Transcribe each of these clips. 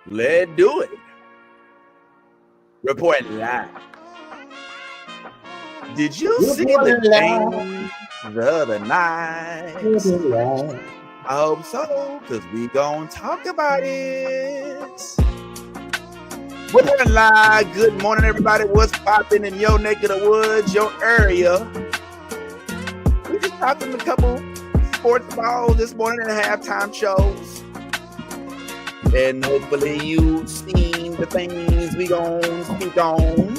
Let's do it. Report live. Did you see the game the other night? I hope so, because we gonna talk about it. Report live. Good morning, everybody. What's popping in your neck of the woods, your area? We just talking a couple sports balls this morning and halftime shows. And hopefully you've seen the things we gon' speak on.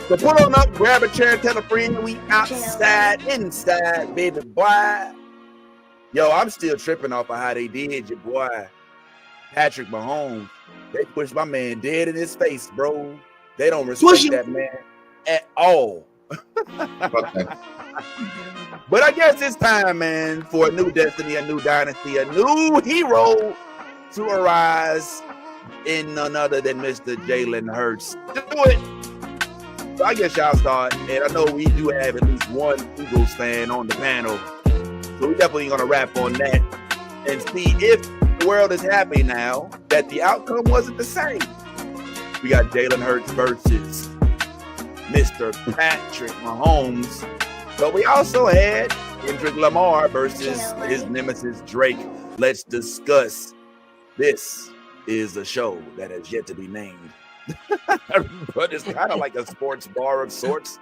So pull on up, grab a chair, tell a friend we outside, inside, baby boy. Yo, I'm still tripping off of how they did your boy, Patrick Mahomes. They pushed my man dead in his face, bro. They don't respect that man at all. But I guess it's time, man, for a new destiny, a new dynasty, a new hero to arise in none other than Mr. Jalen Hurts. Do it. So I guess y'all start, and I know we do have at least one Eagles fan on the panel, so we're definitely going to wrap on that and see if the world is happy now that the outcome wasn't the same. We got Jalen Hurts versus Mr. Patrick Mahomes, but we also had Kendrick Lamar versus his nemesis Drake. Let's discuss. This is a show that has yet to be named, but it's kind of like a sports bar of sorts.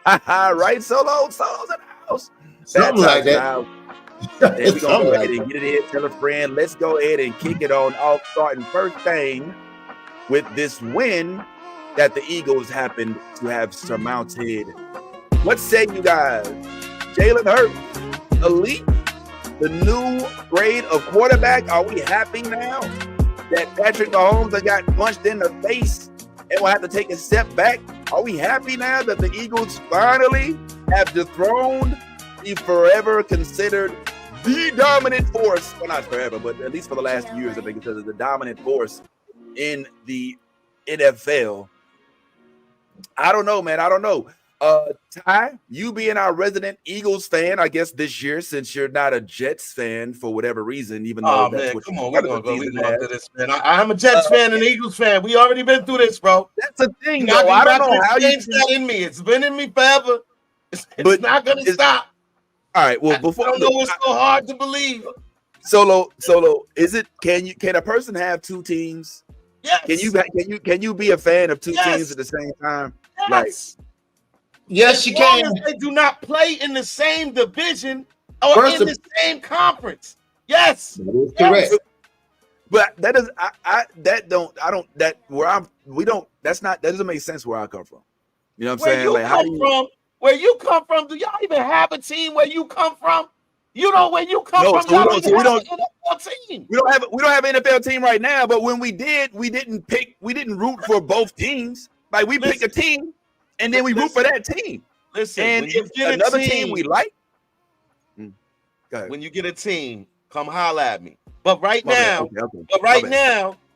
Right, Solos in the house. Something like that. We're going to go ahead and get it in, tell a friend. Let's go ahead and kick it on off, starting first thing with this win that the Eagles happened to have surmounted. What say you guys? Jalen Hurts, elite, the new grade of quarterback. Are we happy now that Patrick Mahomes got punched in the face and will have to take a step back? Are we happy now that the Eagles finally have dethroned the forever considered the dominant force? Well, not forever, but at least for the last few years, I think it's the dominant force in the NFL. I don't know, man. I don't know. Ty, you being our resident Eagles fan, I guess this year, since you're not a Jets fan for whatever reason, even though that's what we're gonna do this, man. I'm a Jets fan and Eagles fan. We already been through this, bro. That's the thing, though. I don't know how you that in me. It's been in me forever. It's not gonna stop. All right. Well, before I don't know it's so hard to believe. Solo. Is it? Can a person have two teams? Yes. Can you be a fan of two teams at the same time? Yes. Like, yes, you can. As they do not play in the same division or in the same conference. Yes, that is correct. But that doesn't. That doesn't make sense where I come from. You know what I'm saying? Like, where you come from? Do y'all even have a team where you come from? You know where you come from. We don't have an NFL team. We don't have an NFL team right now. But when we did, we didn't root for both teams. Like we pick a team. And then we root for that team. Listen, and if another team we like, when you get a team, come holler at me. But right now,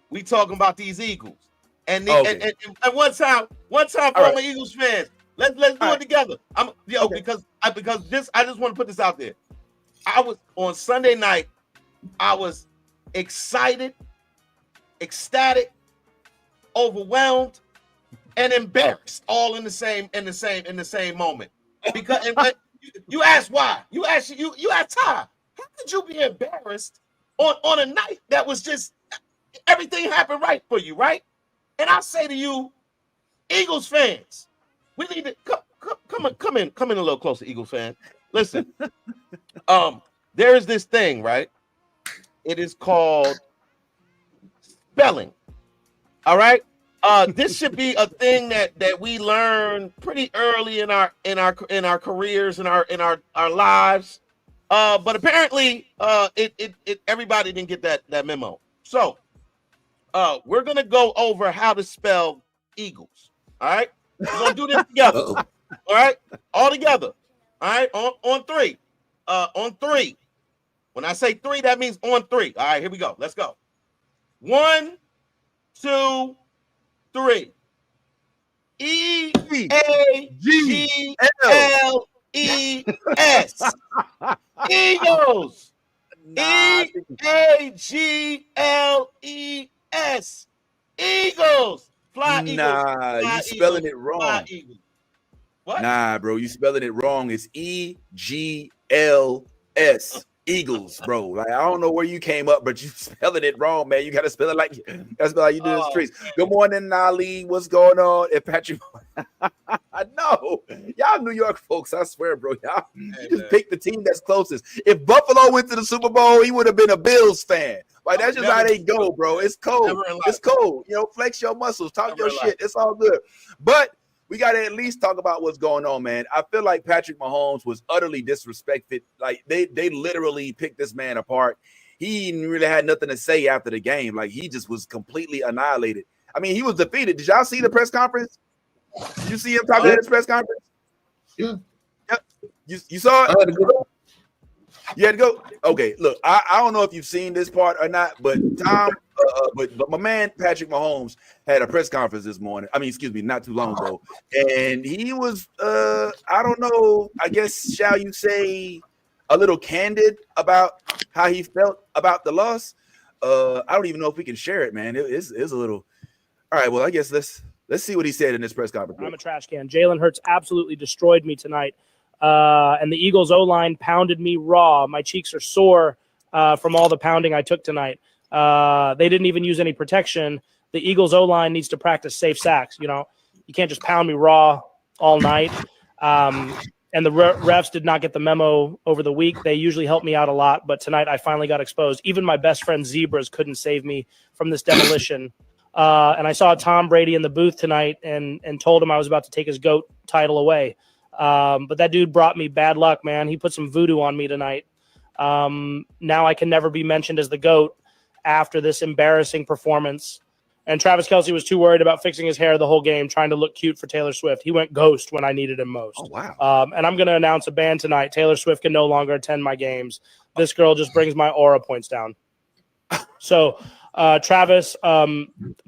we talking about these Eagles. And one time for all my Eagles fans, let's do it together. I just want to put this out there. I was on Sunday night. I was excited, ecstatic, overwhelmed, and embarrassed all in the same moment. Because you ask why? You ask Ty, how could you be embarrassed on a night that was just everything happened right for you, right? And I say to you, Eagles fans, we need to come in a little closer, Eagles fans. Listen, there is this thing, right? It is called spelling. All right. This should be a thing that we learn pretty early in our careers, in our lives. But apparently, everybody didn't get that memo. So, we're gonna go over how to spell Eagles. All right, we're gonna do this together. All right, all together. All right, on three. On three. When I say three, that means on three. All right, here we go. Let's go. 1, 2, 3. E-A-G-L-E-S. Eagles. Eagles. Fly Eagles. Nah, you spelling it wrong. Fly Eagles. What? Nah, bro, you spelling it wrong. It's EGLS. Eagles, bro. Like, I don't know where you came up, but you spelling it wrong, man. You gotta spell it like you do in the streets. Man. Good morning, Ali. What's going on? If Patrick, I know y'all New York folks. I swear, bro. Y'all just pick the team that's closest. If Buffalo went to the Super Bowl, he would have been a Bills fan. Like, that's just how they go, bro. It's cold. It's cold. You know, flex your muscles, talk your shit. It's all good. But we got to at least talk about what's going on, man. I feel like Patrick Mahomes was utterly disrespected. Like, they literally picked this man apart. He really had nothing to say after the game. Like, he just was completely annihilated. I mean, he was defeated. Did y'all see the press conference? Did you see him talking at his press conference? Yeah. Yep. You saw it? You had to go? Okay, look, I don't know if you've seen this part or not, but but my man Patrick Mahomes had a press conference this morning. I mean, excuse me, not too long ago. And he was, I don't know, I guess, shall you say, a little candid about how he felt about the loss. I don't even know if we can share it, man. It's a little. All right, well, I guess let's see what he said in this press conference. I'm a trash can. Jalen Hurts absolutely destroyed me tonight. And the Eagles O-line pounded me raw. My cheeks are sore from all the pounding I took tonight. They didn't even use any protection. The Eagles O-line needs to practice safe sacks. You know, you can't just pound me raw all night. And the refs did not get the memo over the week. They usually help me out a lot, but tonight I finally got exposed. Even my best friend Zebras couldn't save me from this demolition. And I saw Tom Brady in the booth tonight and told him I was about to take his GOAT title away. But that dude brought me bad luck, man. He put some voodoo on me tonight. Now I can never be mentioned as the GOAT after this embarrassing performance. And Travis Kelce was too worried about fixing his hair the whole game, trying to look cute for Taylor Swift. He went ghost when I needed him most. Oh, wow. And I'm going to announce a ban tonight. Taylor Swift can no longer attend my games. This girl just brings my aura points down. So, Travis,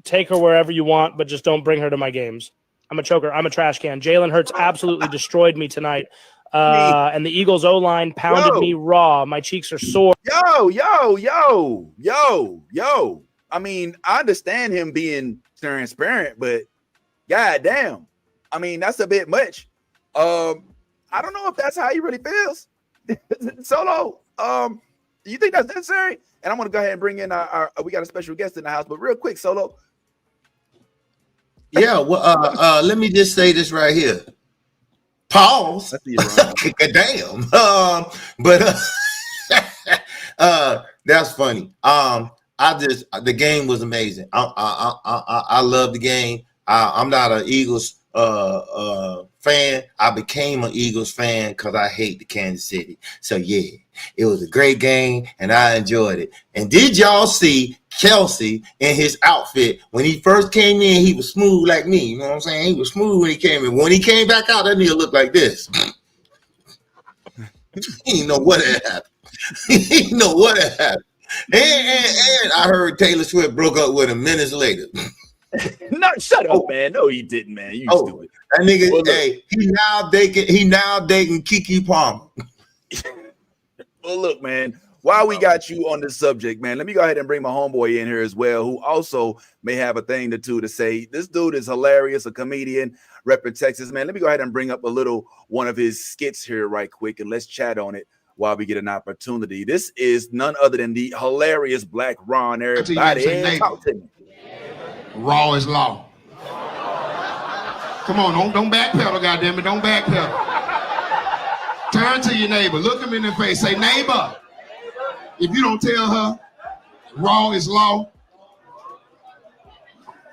take her wherever you want, but just don't bring her to my games. I'm a choker. I'm a trash can. Jalen Hurts absolutely destroyed me tonight. And the Eagles O-line pounded me raw. My cheeks are sore. Yo. I mean, I understand him being transparent, but goddamn, I mean, that's a bit much. I don't know if that's how he really feels. Solo, do you think that's necessary? And I'm going to go ahead and bring in we got a special guest in the house, but real quick, Solo. Yeah, well, let me just say this right here. Pause. Damn. But that's funny. The game was amazing. I love the game. I'm not an Eagles fan. I became an Eagles fan because I hate the Kansas City. So yeah, it was a great game and I enjoyed it. And did y'all see Kelce in his outfit? When he first came in, he was smooth like me. You know what I'm saying? He was smooth when he came in. When he came back out, that nigga looked like this. He didn't know what had happened. He didn't know what had happened. And I heard Taylor Swift broke up with him minutes later. No, shut up, man. No, he didn't, man. You stupid. That nigga, well, hey, he now dating Keke Palmer. Well, look, man, while we got you on this subject, man, let me go ahead and bring my homeboy in here as well, who also may have a thing or two to say. This dude is hilarious, a comedian, repping Texas, man. Let me go ahead and bring up a little one of his skits here right quick, and let's chat on it while we get an opportunity. This is none other than the hilarious Black Ron. Everybody, talk to me. Raw is law. Come on, don't backpedal, goddammit. Don't backpedal. Turn to your neighbor, look him in the face, say, neighbor, if you don't tell her raw is law,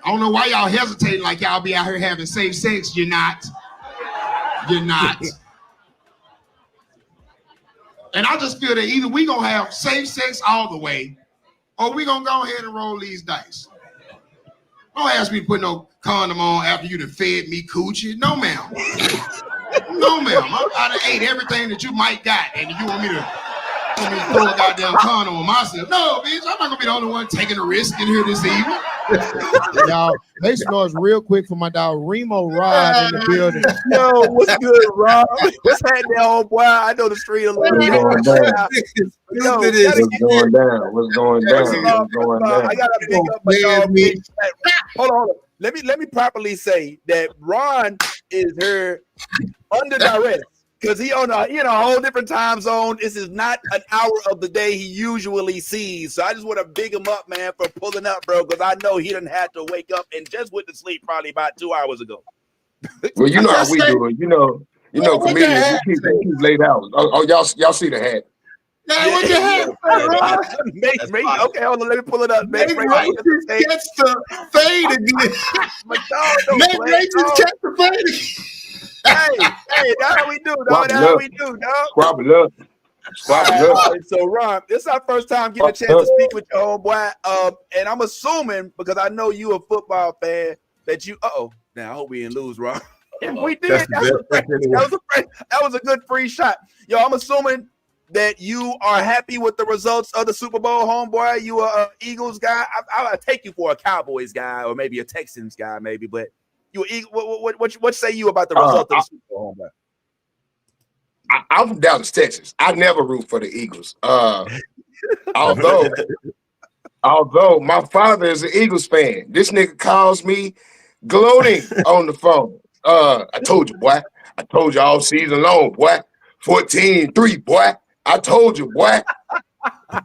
I don't know why y'all hesitating like y'all be out here having safe sex. You're not. You're not. And I just feel that either we gonna have safe sex all the way, or we gonna go ahead and roll these dice. Don't ask me to put no condom on after you done fed me coochie. No, ma'am. No, ma'am. I done ate everything that you might got, and you want me to throw a goddamn condom on myself? No, bitch. I'm not gonna be the only one taking a risk in here this evening. Y'all, make some noise real quick for my dog Remo Rod in the building. Yo, what's good, Rob? What's happening, old boy? I know the street a little bit. What's going down? What's going down? I gotta pick up my dog. Hold on. Let me properly say that Ron is here under duress because he in a whole different time zone. This is not an hour of the day he usually sees. So I just want to big him up, man, for pulling up, bro, because I know he didn't have to wake up and just went to sleep probably about 2 hours ago. Well, you know how we do it. You know, comedians, we keep late hours. Oh, y'all see the hat. What the hell? Okay, hold on. Let me pull it up. Make Racist catch the fade again. Make Racist catch the fade again. Hey, that's how we do, dog. That's how we do, dog. Squab it up. So, Ron, this is our first time getting a chance to speak with your homeboy. And I'm assuming, because I know you a football fan, that you. Now I hope we didn't lose, Ron. If we did, that was a good free shot. Yo, I'm assuming that you are happy with the results of the Super Bowl, homeboy. You are an Eagles guy. I'll take you for a Cowboys guy or maybe a Texans guy, maybe. But you, what say you about the result of the Super Bowl, homeboy? I'm from Dallas, Texas. I never root for the Eagles. Although my father is an Eagles fan. This nigga calls me gloating on the phone. I told you, boy. I told you all season long, boy. 14-3, boy. I told you, boy. I'm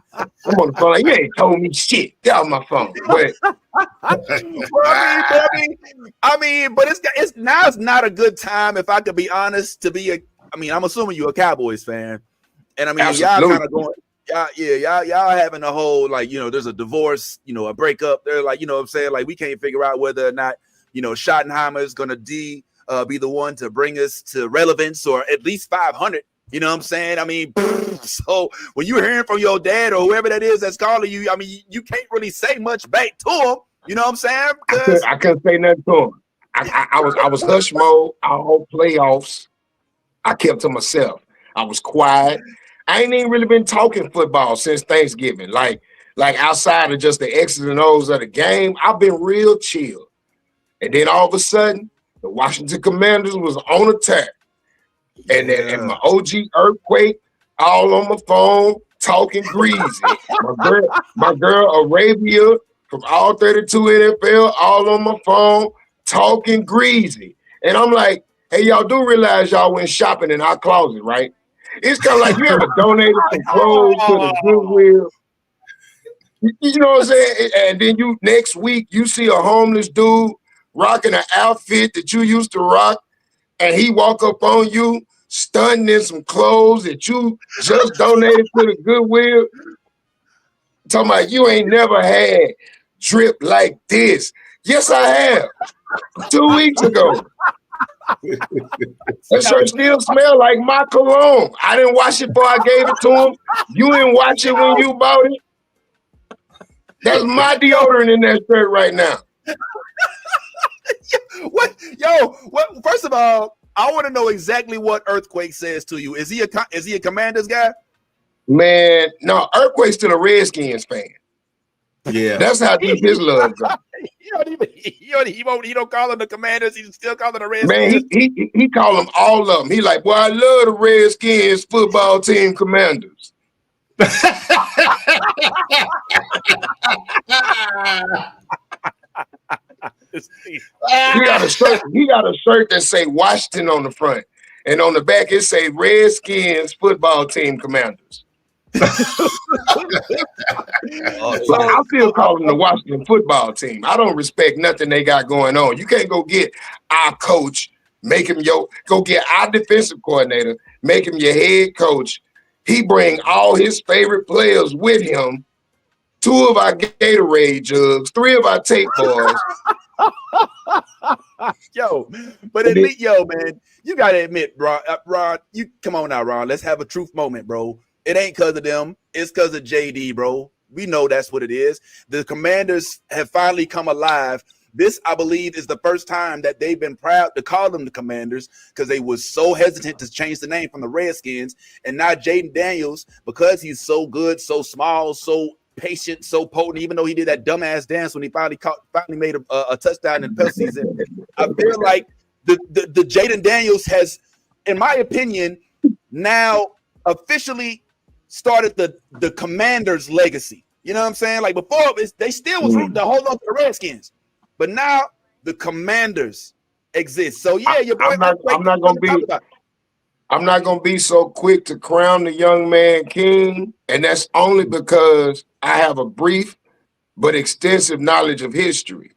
on the phone like, you ain't told me shit. Get off my phone. But but it's not a good time, if I could be honest, to be I'm assuming you're a Cowboys fan. And absolutely. Y'all kind of going, y'all having a whole, there's a divorce, a breakup. They're like, what I'm saying? Like, we can't figure out whether or not, Schottenheimer is gonna be the one to bring us to relevance or at least 500. You know what I'm saying? So when you're hearing from your dad or whoever that is that's calling you, you can't really say much back to him. You know what I'm saying? I couldn't say nothing to him. I was hush mode all playoffs. I kept to myself. I was quiet. I ain't even really been talking football since Thanksgiving. Like outside of just the X's and O's of the game, I've been real chill. And then all of a sudden, the Washington Commanders was on attack. And my OG Earthquake all on my phone talking greasy. my girl Arabia from all 32 NFL all on my phone talking greasy. And I'm like, hey, y'all do realize y'all went shopping in our closet, right? It's kind of like you ever donated some clothes to the Goodwill. You know what I'm saying? And then next week you see a homeless dude rocking an outfit that you used to rock, and he walk up on you, stunting in some clothes that you just donated to the Goodwill. Talking about you ain't never had drip like this. Yes, I have. 2 weeks ago. That shirt still smell like my cologne. I didn't wash it before I gave it to him. You didn't wash it when you bought it. That's my deodorant in that shirt right now. What? First of all, I want to know exactly what Earthquake says to you. Is he a Commanders guy? Man, no, Earthquake's still a Redskins fan. Yeah, that's how deep his love goes. He don't call them the Commanders. He still call them the Redskins. Man, he call them all of them. He like, boy, I love the Redskins football team Commanders. He got a shirt that say Washington on the front, and on the back it say Redskins football team Commanders. So I still call them the Washington football team. I don't respect nothing they got going on. You can't go get our coach, make him go get our defensive coordinator, make him your head coach. He bring all his favorite players with him. 2 of our Gatorade jugs, 3 of our tape bars. Man, you gotta admit, Ron, you come on now, Ron. Let's have a truth moment, bro. It ain't because of them. It's because of JD, bro. We know that's what it is. The Commanders have finally come alive. This, I believe, is the first time that they've been proud to call them the Commanders because they were so hesitant to change the name from the Redskins. And now Jaden Daniels, because he's so good, so small, so patient, so potent. Even though he did that dumbass dance when he finally made a touchdown in the postseason, I feel like the Jaden Daniels has, in my opinion, now officially started the Commanders' legacy. You know what I'm saying? Like before, they still was rooting to hold on to the Redskins, but now the Commanders exist. So yeah, your boy. I'm not gonna be so quick to crown the young man king, and that's only because I have a brief but extensive knowledge of history.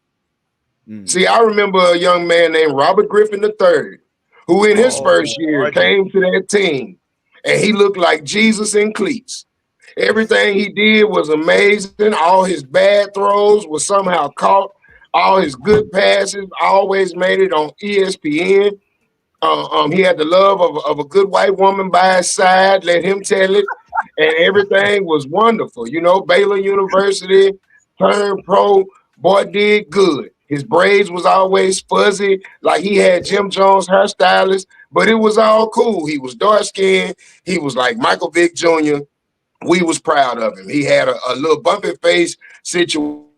See, I remember a young man named Robert Griffin III, who in his first year came to that team, and he looked like Jesus in cleats. Everything he did was amazing. All his bad throws were somehow caught. All his good passes always made it on ESPN. He had the love of a good white woman by his side. Let him tell it, and everything was wonderful. You know, Baylor University turned pro. Boy did good. His braids was always fuzzy, like he had Jim Jones hairstylist, but it was all cool. He was dark skinned. He was like Michael Vick Jr. We was proud of him. He had a little bumpy face situation,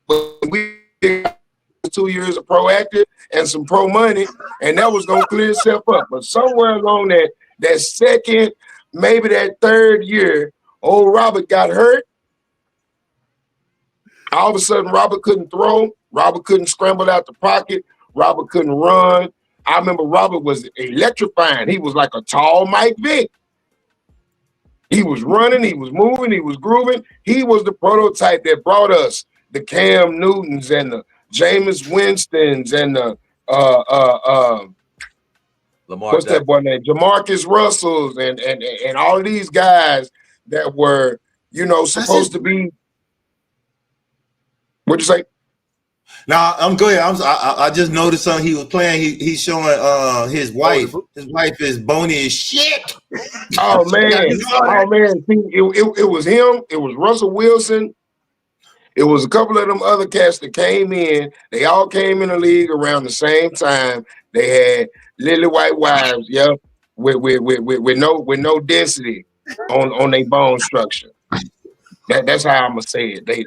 but we 2 years of proactive and some pro money, and that was gonna clear itself up. But somewhere along that second, maybe that third year, old Robert got hurt. All of a sudden, Robert couldn't throw. Robert couldn't scramble out the pocket. Robert couldn't run. I remember Robert was electrifying. He was like a tall Mike Vick. He was running, he was moving, he was grooving. He was the prototype that brought us the Cam Newtons and the Jameis Winstons and the what's that boy name? Jamarcus Russells and all of these guys that were, you know, supposed to be. What'd you say? Nah, I'm good. I just noticed something he was playing. He's showing his wife. His wife is bony as shit. Oh man. See, it was him. It was Russell Wilson. It was a couple of them other cats that came in. They all came in the league around the same time. They had lily white wives, yeah, with no density on their bone structure. That's how I'm gonna say it. They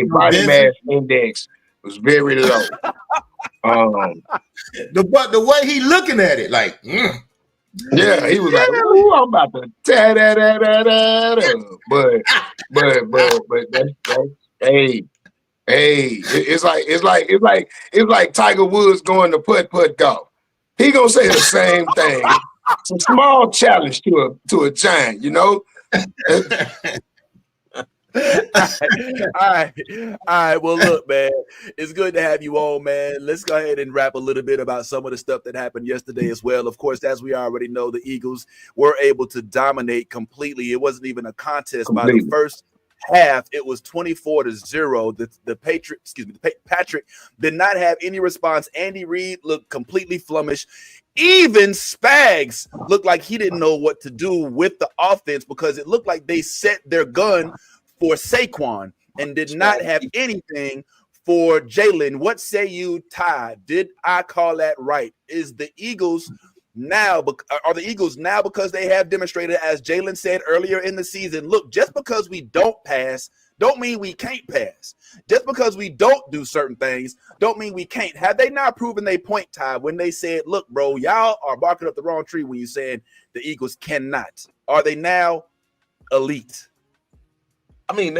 body mass index was very low. The way he looking at it, like, yeah, he was like, "Ooh, I'm about to ta da da da da da." But that's it's like Tiger Woods going to putt golf. He gonna say the same thing. It's a small challenge to a giant, you know. All right. Well, look, man, it's good to have you on, man. Let's go ahead and rap a little bit about some of the stuff that happened yesterday as well. Of course, as we already know, the Eagles were able to dominate completely. It wasn't even a contest by the first half. It was 24-0. The Patrick did not have any response. Andy Reid looked completely flummoxed. Even Spags looked like he didn't know what to do with the offense because it looked like they set their gun for Saquon and did not have anything for Jalen. What say you, Ty? Did I call that right? Is the Eagles now, are the Eagles now, because they have demonstrated, as Jalen said earlier in the season, look, just because we don't pass don't mean we can't pass. Just because we don't do certain things don't mean we can't. Have they not proven they point, Ty, when they said, look, bro, y'all are barking up the wrong tree when you said the Eagles cannot? Are they now elite? I mean,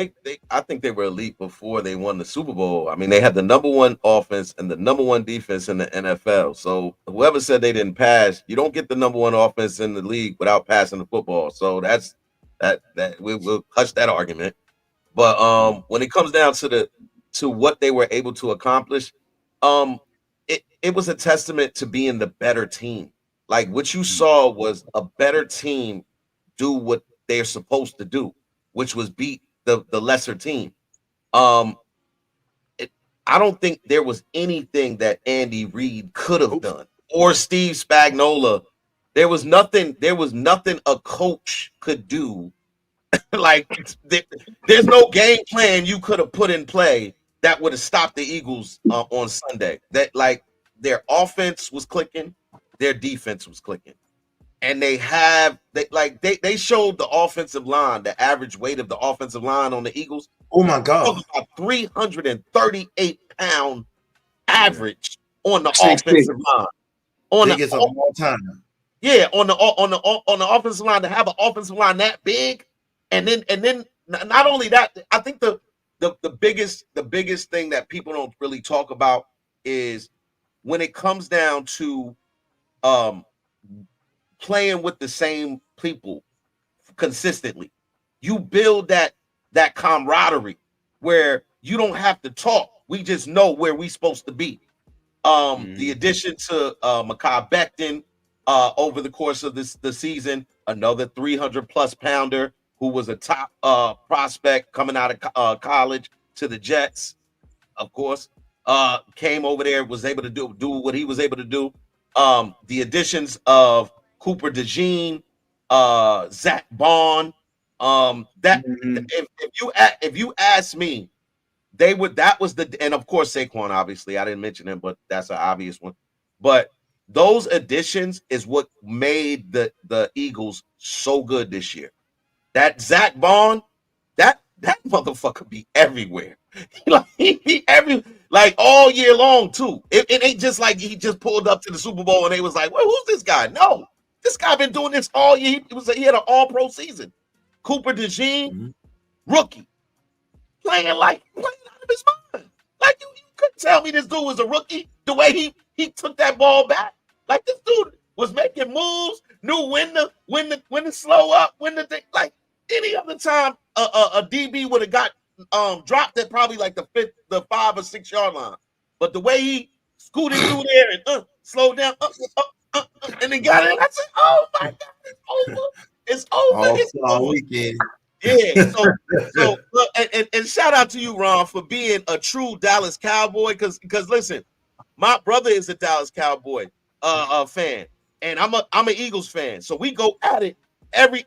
I think they were elite before they won the Super Bowl. I mean, they had the #1 offense and the #1 defense in the NFL. So whoever said they didn't pass, you don't get the #1 offense in the league without passing the football. So that's that we'll hush that argument. But when it comes down to what they were able to accomplish, it was a testament to being the better team. Like what you saw was a better team do what they're supposed to do, which was beat the lesser team. I don't think there was anything that Andy Reid could have done or Steve Spagnuolo. There was nothing a coach could do. Like there's no game plan you could have put in play that would have stopped the Eagles on Sunday. That like their offense was clicking, their defense was clicking. and they showed the offensive line, the average weight of the offensive line on the Eagles. Oh my God, about 338-pound average on the offensive line. Biggest of all time. Yeah, on the offensive line, to have an offensive line that big, and then not only that, I think the biggest thing that people don't really talk about is when it comes down to playing with the same people consistently. You build that camaraderie where you don't have to talk. We just know where we're supposed to be. The addition to Mekhi Becton over the course of the season, another 300+ pounder who was a top prospect coming out of college to the Jets, of course, came over there, was able to do what he was able to do. The additions of Cooper DeJean, Zach Bond, if you ask me, that was and of course Saquon, obviously I didn't mention him, but that's an obvious one. But those additions is what made the Eagles so good this year. That Zach Bond, that motherfucker be everywhere. Like all year long too. It ain't just like he just pulled up to the Super Bowl and they was like, well, who's this guy? No, this guy been doing this all year. He had an all-pro season. Cooper DeJean, rookie, playing out of his mind. Like you couldn't tell me this dude was a rookie the way he took that ball back. Like this dude was making moves, knew when to slow up, when to think. Like any other time, a DB would have got dropped at probably like the 5 or 6 yard line. But the way he scooted through there and slowed down, and then got it, I said, "Oh my God, it's over! It's over! It's over!" Weekend. Yeah. So and shout out to you, Ron, for being a true Dallas Cowboy. Because listen, my brother is a Dallas Cowboy fan, and I'm an Eagles fan. So we go at it every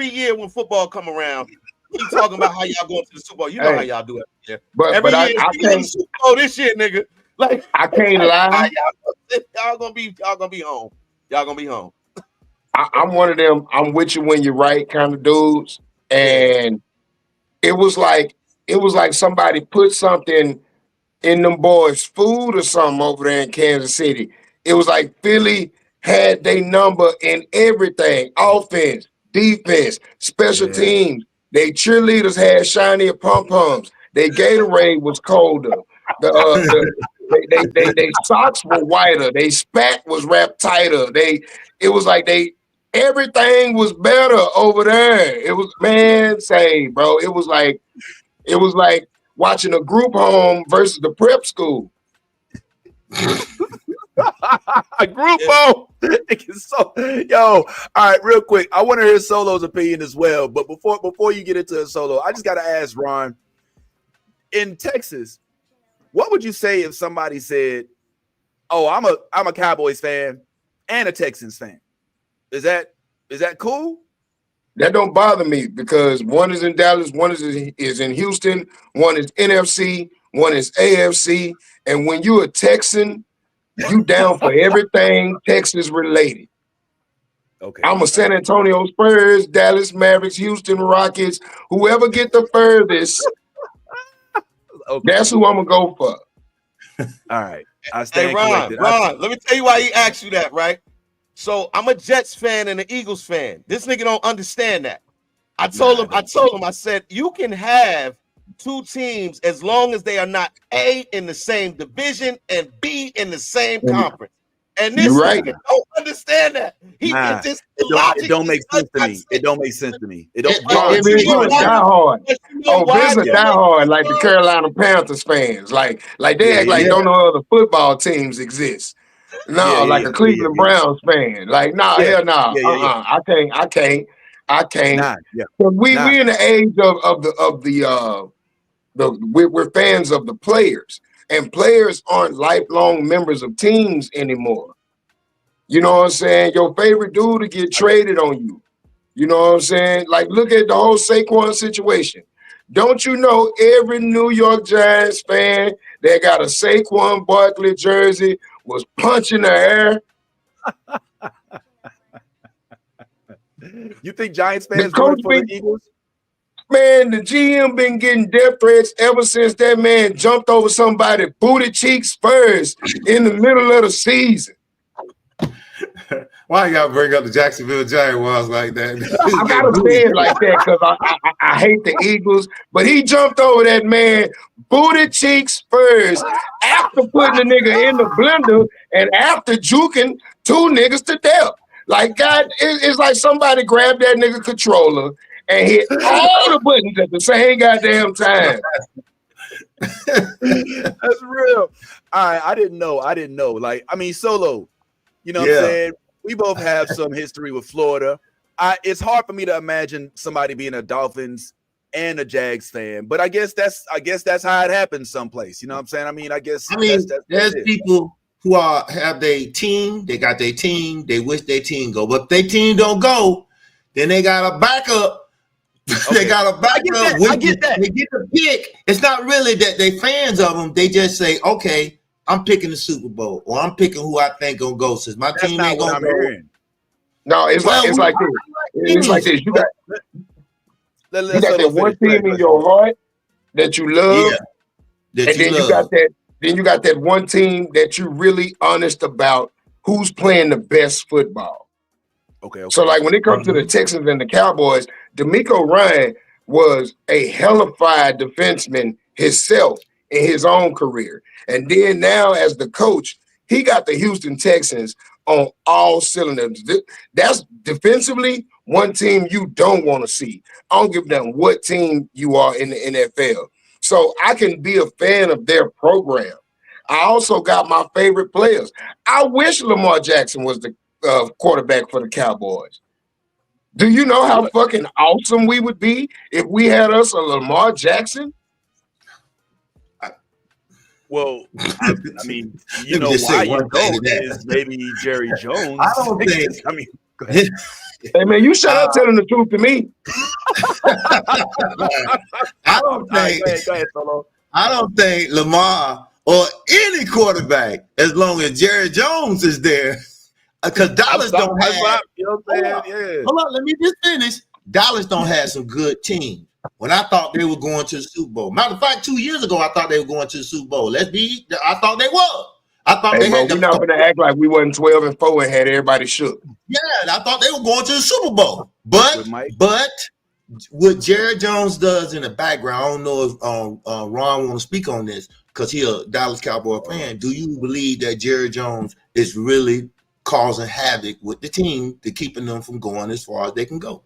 year when football come around. We talking about how y'all going to the Super Bowl. You know how y'all do it every year. But I can't Super Bowl this year, nigga. Like I can't lie. Y'all gonna be home. Y'all gonna be home. I'm one of them. I'm with you when you're right kind of dudes. And it was like somebody put something in them boys' food or something over there in Kansas City. It was like Philly had their number in everything: offense, defense, special teams. They cheerleaders had shinier pom-poms. Their Gatorade was colder. They socks were whiter. They spat was wrapped tighter. It was like everything was better over there. It was, man, say, bro. It was like watching a group home versus the prep school. A group home. Yo, all right, real quick. I want to hear Solo's opinion as well. But before you get into a Solo, I just gotta ask Ron. In Texas, what would you say if somebody said, "Oh, I'm a Cowboys fan and a Texans fan"? Is that cool? That don't bother me because one is in Dallas, one is in Houston, one is NFC, one is AFC, and when you're a Texan, you down for everything Texas related. Okay. I'm a San Antonio Spurs, Dallas Mavericks, Houston Rockets, whoever get the furthest. That's who I'm gonna go for. All right. Hey, Ron, let me tell you why he asked you that, right? So I'm a Jets fan and an Eagles fan. This nigga don't understand that. I told him, I said, you can have two teams as long as they are not A, in the same division, and B, in the same conference. And this nigga don't understand that. It don't make sense to me. It don't make sense to me. It don't. If you a diehard, this is a diehard like the Carolina Panthers fans. Like they act like don't know other football teams exist. No, like a Cleveland Browns fan. Like, hell no. I can't. We in the age we're fans of the players, and players aren't lifelong members of teams anymore. You know what I'm saying? Your favorite dude to get traded on you. You know what I'm saying? Like, look at the whole Saquon situation. Don't you know every New York Giants fan that got a Saquon Barkley jersey was punching the air? You think Giants fans voted for the Eagles? Man, the GM been getting death threats ever since that man jumped over somebody booty cheeks first in the middle of the season. Why you gotta bring up the Jacksonville Jaguars like that? I gotta say it like that because I hate the Eagles, but he jumped over that man booty cheeks first after putting the nigga in the blender and after juking 2 niggas to death. Like, God, it's like somebody grabbed that nigga controller and hit all the buttons at the same goddamn time. That's real. All right, I didn't know. Like, I mean, Solo, you know what I'm saying? We both have some history with Florida. It's hard for me to imagine somebody being a Dolphins and a Jags fan, but I guess that's how it happens someplace. You know what I'm saying? I mean, there's people who have their team, they got their team, they wish their team go, but if their team don't go, then they got a backup. Okay. They got a backup. I get that. They get the pick. It's not really that they fans of them. They just say, okay, I'm picking the Super Bowl, or I'm picking who I think gonna go. Since my team ain't gonna go. No, it's like this. It's like this. You got that one team in your heart that you love, and then you got that. Then you got that one team that you're really honest about who's playing the best football. Okay. So, like, when it comes to the Texans and the Cowboys, DeMeco Ryan was a hellified defenseman himself in his own career. And then now as the coach, he got the Houston Texans on all cylinders. That's defensively one team you don't want to see. I don't give them what team you are in the NFL. So I can be a fan of their program. I also got my favorite players. I wish Lamar Jackson was the quarterback for the Cowboys. Do you know how fucking awesome we would be if we had us a Lamar Jackson? Well, I mean, you know why you don't is maybe Jerry Jones. I don't think. I mean, go ahead. Hey man, you shut up telling the truth to me. I don't think. Go ahead, Solo. I don't think Lamar or any quarterback, as long as Jerry Jones is there, because Dallas don't have. Hold on, let me just finish. Dallas don't have some good teams. When I thought they were going to the Super Bowl. Matter of fact, 2 years ago, I thought they were going to the Super Bowl. I thought they were. I thought they had. We're not going to act like we wasn't 12-4 and had everybody shook. Yeah, I thought they were going to the Super Bowl. But what Jerry Jones does in the background, I don't know if Ron want to speak on this because he's a Dallas Cowboy fan. Do you believe that Jerry Jones is really causing havoc with the team to keeping them from going as far as they can go?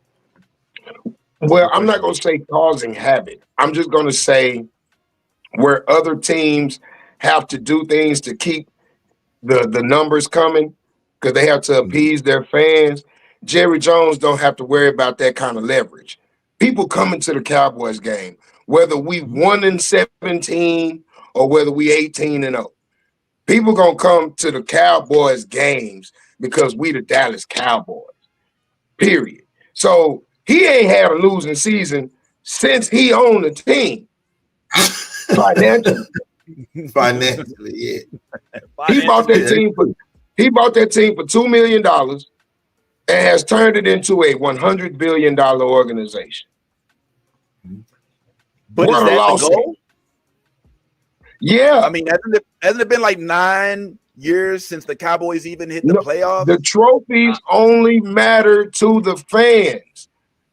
Well, I'm not going to say causing havoc. I'm just going to say where other teams have to do things to keep the numbers coming because they have to appease their fans. Jerry Jones don't have to worry about that kind of leverage. People coming to the Cowboys game, whether we 1-17 or whether we 18-0, people going to come to the Cowboys games because we the Dallas Cowboys, period. So he ain't had a losing season since he owned the team. Financially, yeah. He bought that team for $2 million and has turned it into a $100 billion organization. But what is that the goal? Yeah. I mean, hasn't it been like 9 years since the Cowboys even hit the playoffs? The trophies only matter to the fans.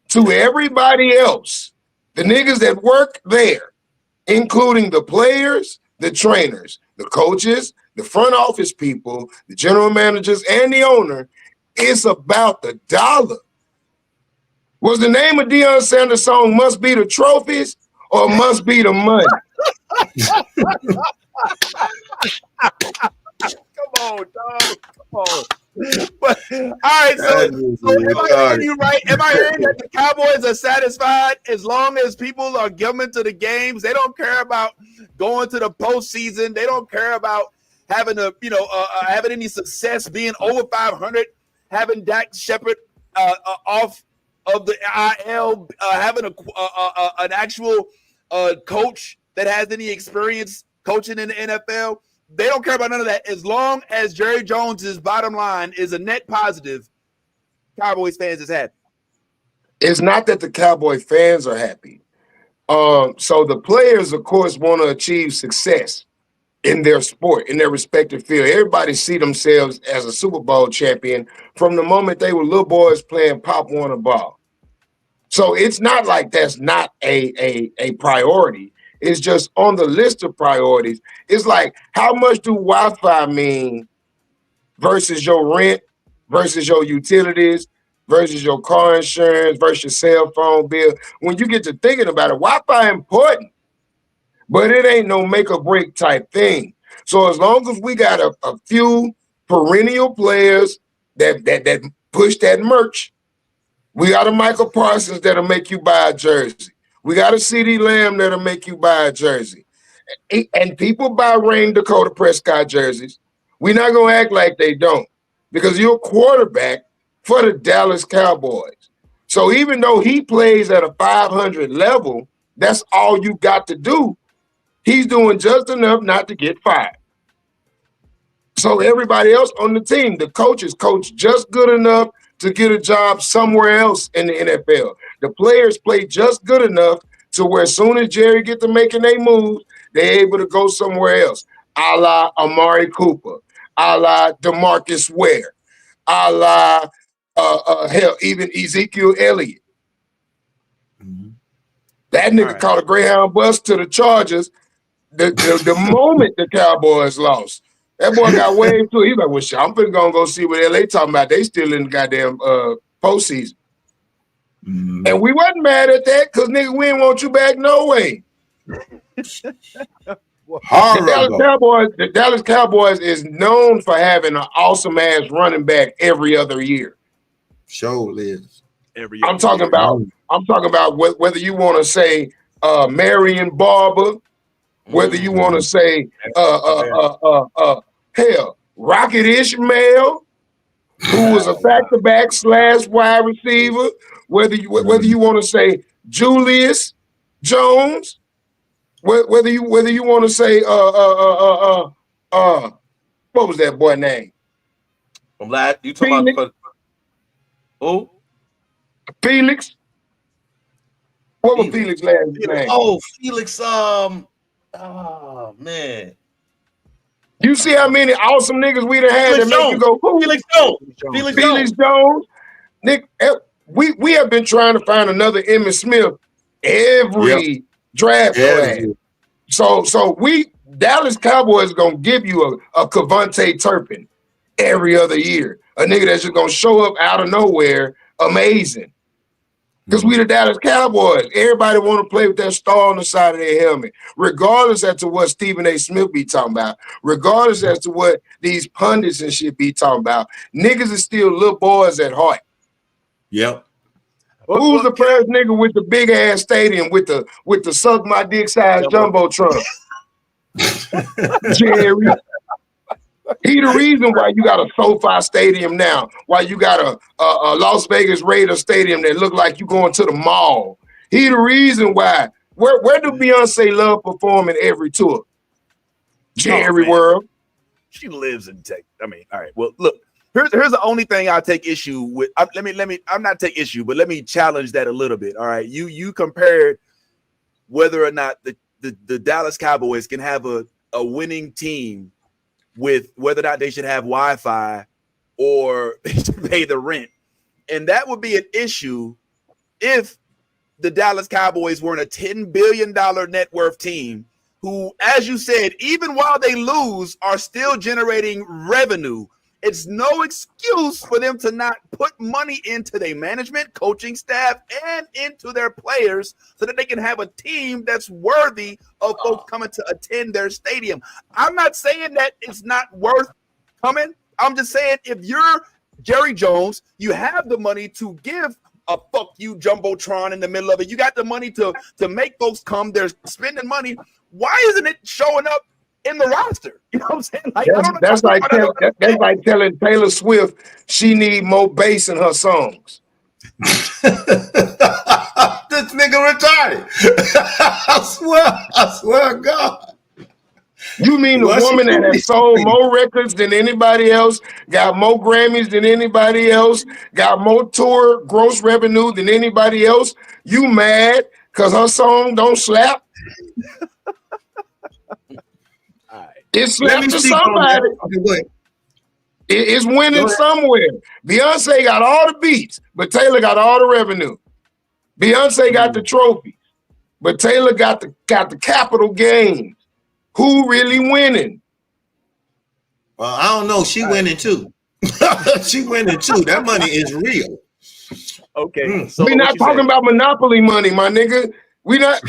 To everybody else, the niggas that work there, including the players, the trainers, the coaches, the front office people, the general managers, and the owner, it's about the dollar. Was the name of Deion Sanders' song "Must Be the Trophies" or "Must Be the Money"? Come on, dog. Come on. But all right, so am I hearing you right? Am I hearing that the Cowboys are satisfied as long as people are coming to the games? They don't care about going to the postseason. They don't care about having having any success, being over 500, having Dak Shepard off of the IL, having an actual coach that has any experience coaching in the NFL. They don't care about none of that. As long as Jerry Jones's bottom line is a net positive, Cowboys fans is happy. It's not that the Cowboy fans are happy. So the players, of course, want to achieve success in their sport, in their respective field. Everybody see themselves as a Super Bowl champion from the moment they were little boys playing Pop Warner ball. So it's not like that's not a priority. It's just on the list of priorities. It's like, how much do Wi-Fi mean versus your rent, versus your utilities, versus your car insurance, versus your cell phone bill? When you get to thinking about it, Wi-Fi important, but it ain't no make or break type thing. So as long as we got a few perennial players that push that merch, we got a Michael Parsons that'll make you buy a jersey. We got a CeeDee Lamb that'll make you buy a jersey. And people buy Rain Dakota Prescott jerseys. We're not going to act like they don't, because you're a quarterback for the Dallas Cowboys. So even though he plays at a 500 level, that's all you got to do. He's doing just enough not to get fired. So everybody else on the team, the coaches coach just good enough to get a job somewhere else in the NFL. The players play just good enough to where as soon as Jerry get to making their moves, they're able to go somewhere else, a la Amari Cooper, a la DeMarcus Ware, a la hell, even Ezekiel Elliott. Mm-hmm. That nigga caught a Greyhound bus to the Chargers the moment the Cowboys lost. That boy got waved too. He's like, well, shit, I'm finna go see what LA talking about. They still in the goddamn postseason. Mm-hmm. And we wasn't mad at that because, nigga, we didn't want you back no way. The Dallas Cowboys is known for having an awesome-ass running back every other year. Sure is. I'm talking about whether you want to say Marion Barber, whether you want to say hell, Rocket Ishmael, who was a back-to-back / wide receiver, whether you want to say Julius Jones, whether you want to say what was that boy name? I'm glad you talking about who? Felix. What was Felix last name? Oh, Felix. Oh man. You see how many awesome niggas we done had that make you go, who? Felix Jones. Felix Jones. Nick, we have been trying to find another Emmitt Smith every draft class. So we Dallas Cowboys gonna give you a Cavante Turpin every other year. A nigga that's just gonna show up out of nowhere, amazing. Because we the Dallas Cowboys. Everybody want to play with that star on the side of their helmet, regardless as to what Stephen A. Smith be talking about, regardless as to what these pundits and shit be talking about. Niggas are still little boys at heart. Yep. Who's the first nigga with the big ass stadium with the suck my dick size jumbotron? Jerry. He the reason why you got a SoFi stadium now, why you got a Las Vegas Raiders stadium that look like you going to the mall. He the reason why. Where do Beyonce love performing every tour? Jerry World. She lives in Texas. I mean, all right. Well, look, here's the only thing I'll take issue with. I'm not take issue, but let me challenge that a little bit. All right. You compared whether or not the Dallas Cowboys can have a winning team with whether or not they should have Wi-Fi or they should pay the rent. And that would be an issue if the Dallas Cowboys weren't a $10 billion net worth team who, as you said, even while they lose, are still generating revenue. It's no excuse for them to not put money into their management, coaching staff, and into their players so that they can have a team that's worthy of folks coming to attend their stadium. I'm not saying that it's not worth coming. I'm just saying if you're Jerry Jones, you have the money to give a fuck you jumbotron in the middle of it. You got the money to make folks come. They're spending money. Why isn't it showing up in the roster? You know what I'm saying? Like, that's like telling Taylor Swift she need more bass in her songs. This nigga retarded. I swear to God. You mean the woman that has sold more records than anybody else, got more Grammys than anybody else, got more tour gross revenue than anybody else? You mad because her song don't slap? It slapped to somebody. It's winning somewhere. Beyonce got all the beats, but Taylor got all the revenue. Beyonce got the trophies, but Taylor got the capital gains. Who really winning? Well, I don't know. She winning too. She winning too. That money is real. Okay. So we're not talking about monopoly money, my nigga. We not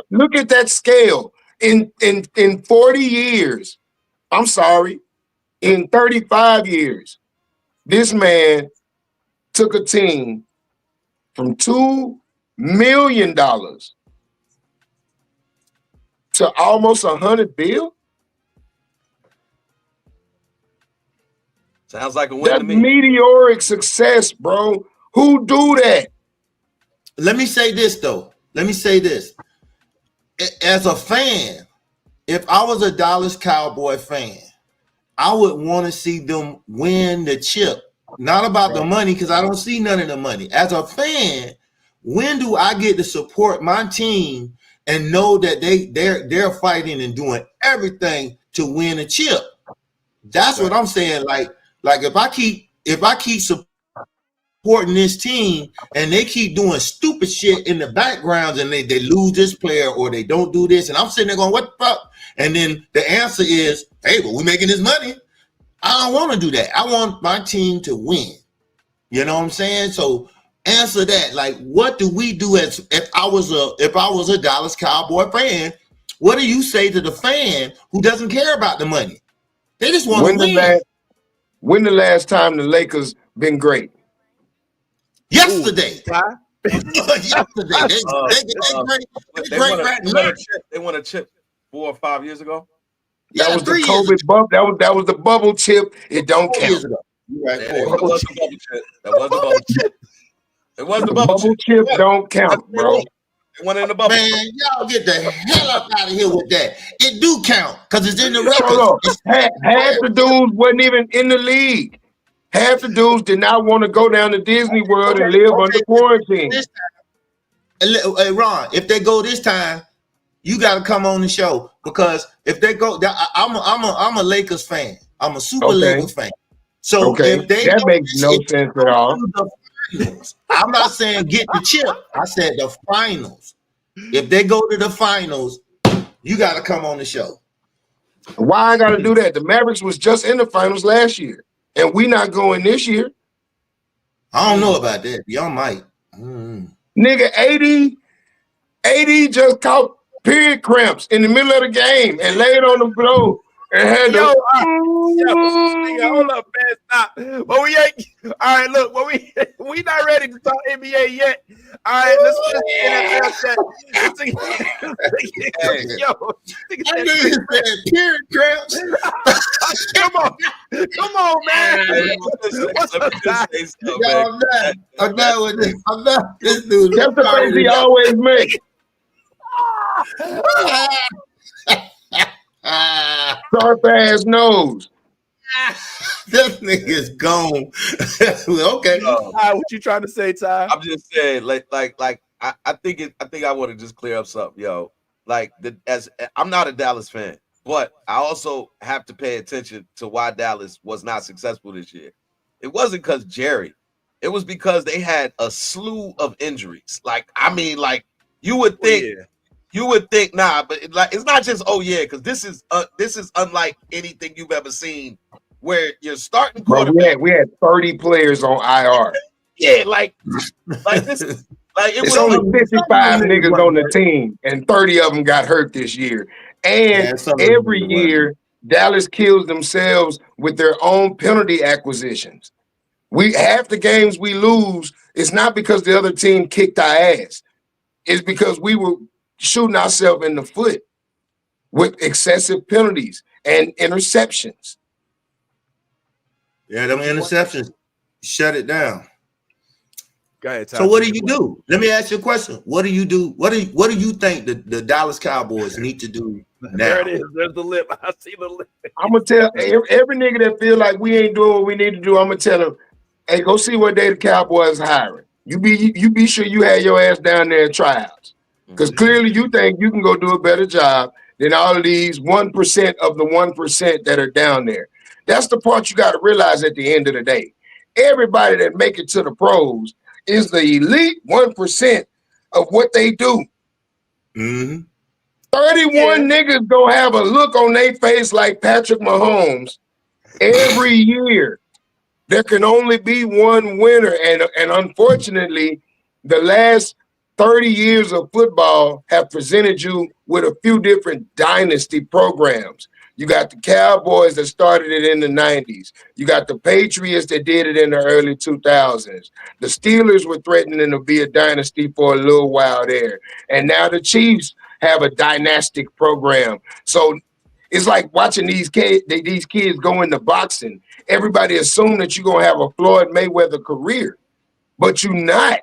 look at that scale. In 40 years, I'm sorry, in 35 years, this man took a team from $2 million to almost $100 billion. Sounds like a win to me. Meteoric success, bro. Who do that? Let me say this though. Let me say this. As a fan, if I was a Dallas Cowboy fan, I would want to see them win the chip. Not about the money, because I don't see none of the money. As a fan, when do I get to support my team and know that they're fighting and doing everything to win a chip? That's what I'm saying. Like if I keep supporting this team and they keep doing stupid shit in the background and they lose this player or they don't do this, and I'm sitting there going, what the fuck? And then the answer is, hey, but we're making this money. I don't want to do that. I want my team to win. You know what I'm saying? So answer that. Like, what do we do as if I was a Dallas Cowboy fan? What do you say to the fan who doesn't care about the money? They just want to win. When the last time the Lakers been great? Yesterday. Yesterday. They won a chip 4 or 5 years ago. That was the COVID bump. That was the bubble chip. It don't count. Right. That was the bubble chip. That was the bubble chip. It was the bubble chip. Don't count, bro. It went in the bubble. Man, y'all get the hell up out of here with that. It do count because it's in the records. Half the dudes wasn't even in the league. Half the dudes did not want to go down to Disney World and live under quarantine. Hey, Ron, if they go this time, you got to come on the show, because if they go, I'm a Lakers fan. I'm a super Lakers fan. So if they that makes no sense at all. I'm not saying get the chip. I said the finals. If they go to the finals, you got to come on the show. Why I got to do that? The Mavericks was just in the finals last year, and we not going this year. I don't know about that. Y'all might. Nigga, 80 just caught period cramps in the middle of the game and laid on the floor and had hold up, man, stop. But we ain't. All right, look, but we not ready to talk NBA yet. All right, let's get NFL chat. Yo, period cramps. Come on, man. I'm not with this. I'm not this dude. That's the face he always makes. Sharp ass nose. This nigga's gone. Okay. Ty, what you trying to say, Ty? I'm just saying, I think I want to just clear up something, yo. As I'm not a Dallas fan, but I also have to pay attention to why Dallas was not successful this year. It wasn't because Jerry. It was because they had a slew of injuries. You would think. You would think, nah, but it's not just because this is unlike anything you've ever seen, where you're starting quarterback. We had 30 players on IR. Yeah, this is it's only 55 niggas on the team, and 30 of them got hurt this year. And every year, Dallas kills themselves with their own penalty acquisitions. Half the games we lose, it's not because the other team kicked our ass. It's because we were shooting ourselves in the foot with excessive penalties and interceptions. Yeah, them interceptions shut it down. Go ahead, Ty. So what do you do? Let me ask you a question. What do you do? What do you think the Dallas Cowboys need to do now? There it is. There's the lip. I see the lip. I'm gonna tell every nigga that feel like we ain't doing what we need to do. I'm gonna tell them, hey, go see what day the Cowboys hiring. You be sure you have your ass down there at tryouts, because clearly you think you can go do a better job than all of these 1% of the 1% that are down there. That's the part you got to realize at the end of the day. Everybody that make it to the pros is the elite 1% of what they do. 31 niggas gonna have a look on their face like Patrick Mahomes every year. There can only be one winner, and unfortunately, the last 30 years of football have presented you with a few different dynasty programs. You got the Cowboys that started it in the 90s. You got the Patriots that did it in the early 2000s. The Steelers were threatening to be a dynasty for a little while there. And now the Chiefs have a dynastic program. So it's like watching these kids go into boxing. Everybody assume that you're going to have a Floyd Mayweather career, but you're not.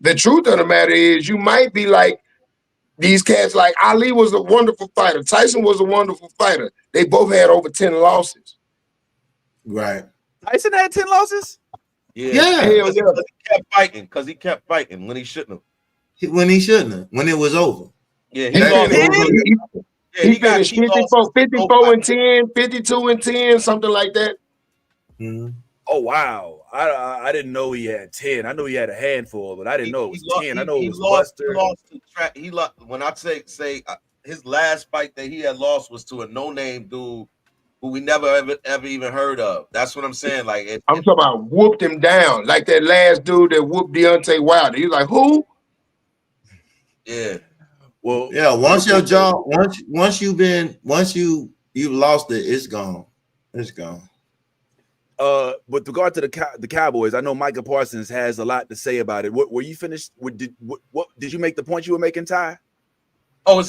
The truth of the matter is you might be like these cats. Like Ali was a wonderful fighter. Tyson was a wonderful fighter. They both had over 10 losses. Right. Tyson had 10 losses? Yeah. Because he kept fighting when he shouldn't have. When he shouldn't have. When it was over. Yeah, he finished 54 and 10, 52 and 10, something like that. Oh, wow. I didn't know he had 10. I knew he had a handful, but I didn't know it was 10. I know it was Buster. He lost. When I say his last fight that he had lost was to a no-name dude who we never ever even heard of. That's what I'm saying. Like I'm talking about whooped him down, like that last dude that whooped Deontay Wilder. He was like, who? Yeah. Well, yeah. Once your jaw, once you've lost it, it's gone. It's gone. With regard to the Cowboys, I know Micah Parsons has a lot to say about it. Were you finished? Did you make the point you were making, Ty? Oh, I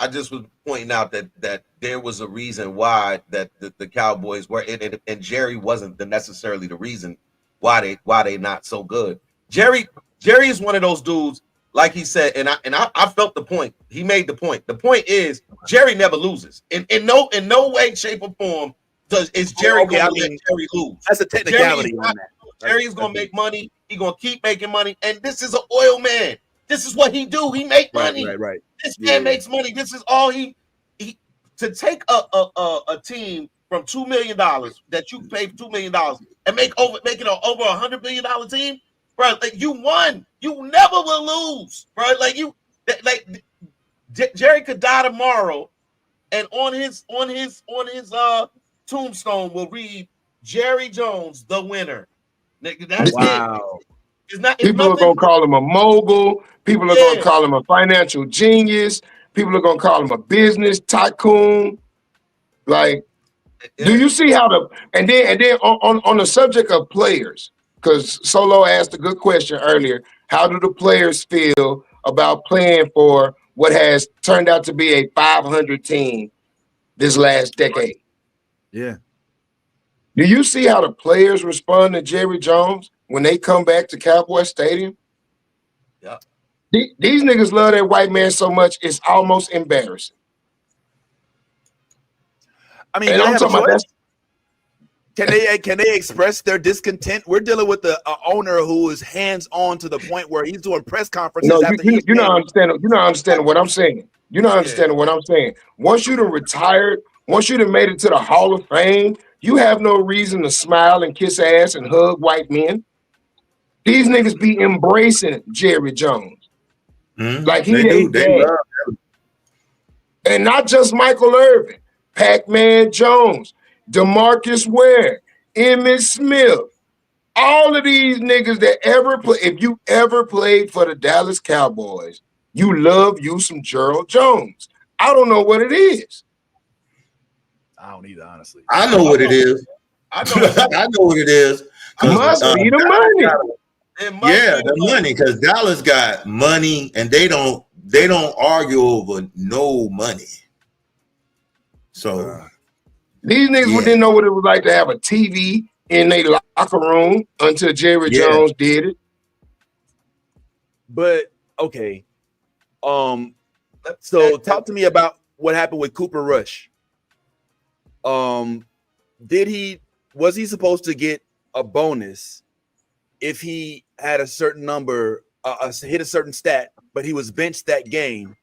just was pointing out that there was a reason why that the Cowboys were, and Jerry wasn't necessarily the reason why they not so good. Jerry is one of those dudes, like he said, and I felt the point. He made the point. The point is Jerry never loses in no way, shape, or form. Is Jerry going to let Jerry lose? That's a technicality on that. Jerry's going to make money. He's going to keep making money. And this is an oil man. This is what he do. He make money. Right. This man makes money. This is all he to take a team from $2 million that you paid $2 million and make it an over $100 million team, bro. Like you won. You never will lose, bro. Jerry could die tomorrow, and on his tombstone will read Jerry Jones, the winner. That's wow. It's people are going to call him a mogul. People are going to call him a financial genius. People are going to call him a business tycoon. Like, do you see how and then on the subject of players, because Solo asked a good question earlier, how do the players feel about playing for what has turned out to be a 500 team this last decade? Yeah. Do you see how the players respond to Jerry Jones when they come back to Cowboy Stadium? Yeah. These niggas love that white man so much, it's almost embarrassing. I mean, I'm talking about can they express their discontent? We're dealing with the owner who is hands-on to the point where he's doing press conferences. No, you're not understanding what I'm saying. You're not understanding what I'm saying. Once you'd have retired, once you'd have made it to the Hall of Fame, you have no reason to smile and kiss ass and hug white men. These niggas be embracing Jerry Jones. Like he ain't dead. And not just Michael Irvin, Pac-Man Jones, DeMarcus Ware, Emmitt Smith, all of these niggas that ever play. If you ever played for the Dallas Cowboys, you love you some Gerald Jones. I don't know what it is. I don't either, honestly. I know what it is. I know what it is. Must be the money. The money, because Dallas got money and they don't argue over no money. So these niggas didn't know what it was like to have a TV in their locker room until Jerry Jones did it. But okay, so talk to me about what happened with Cooper Rush. Was he supposed to get a bonus if he had a certain number, hit a certain stat, but he was benched that game,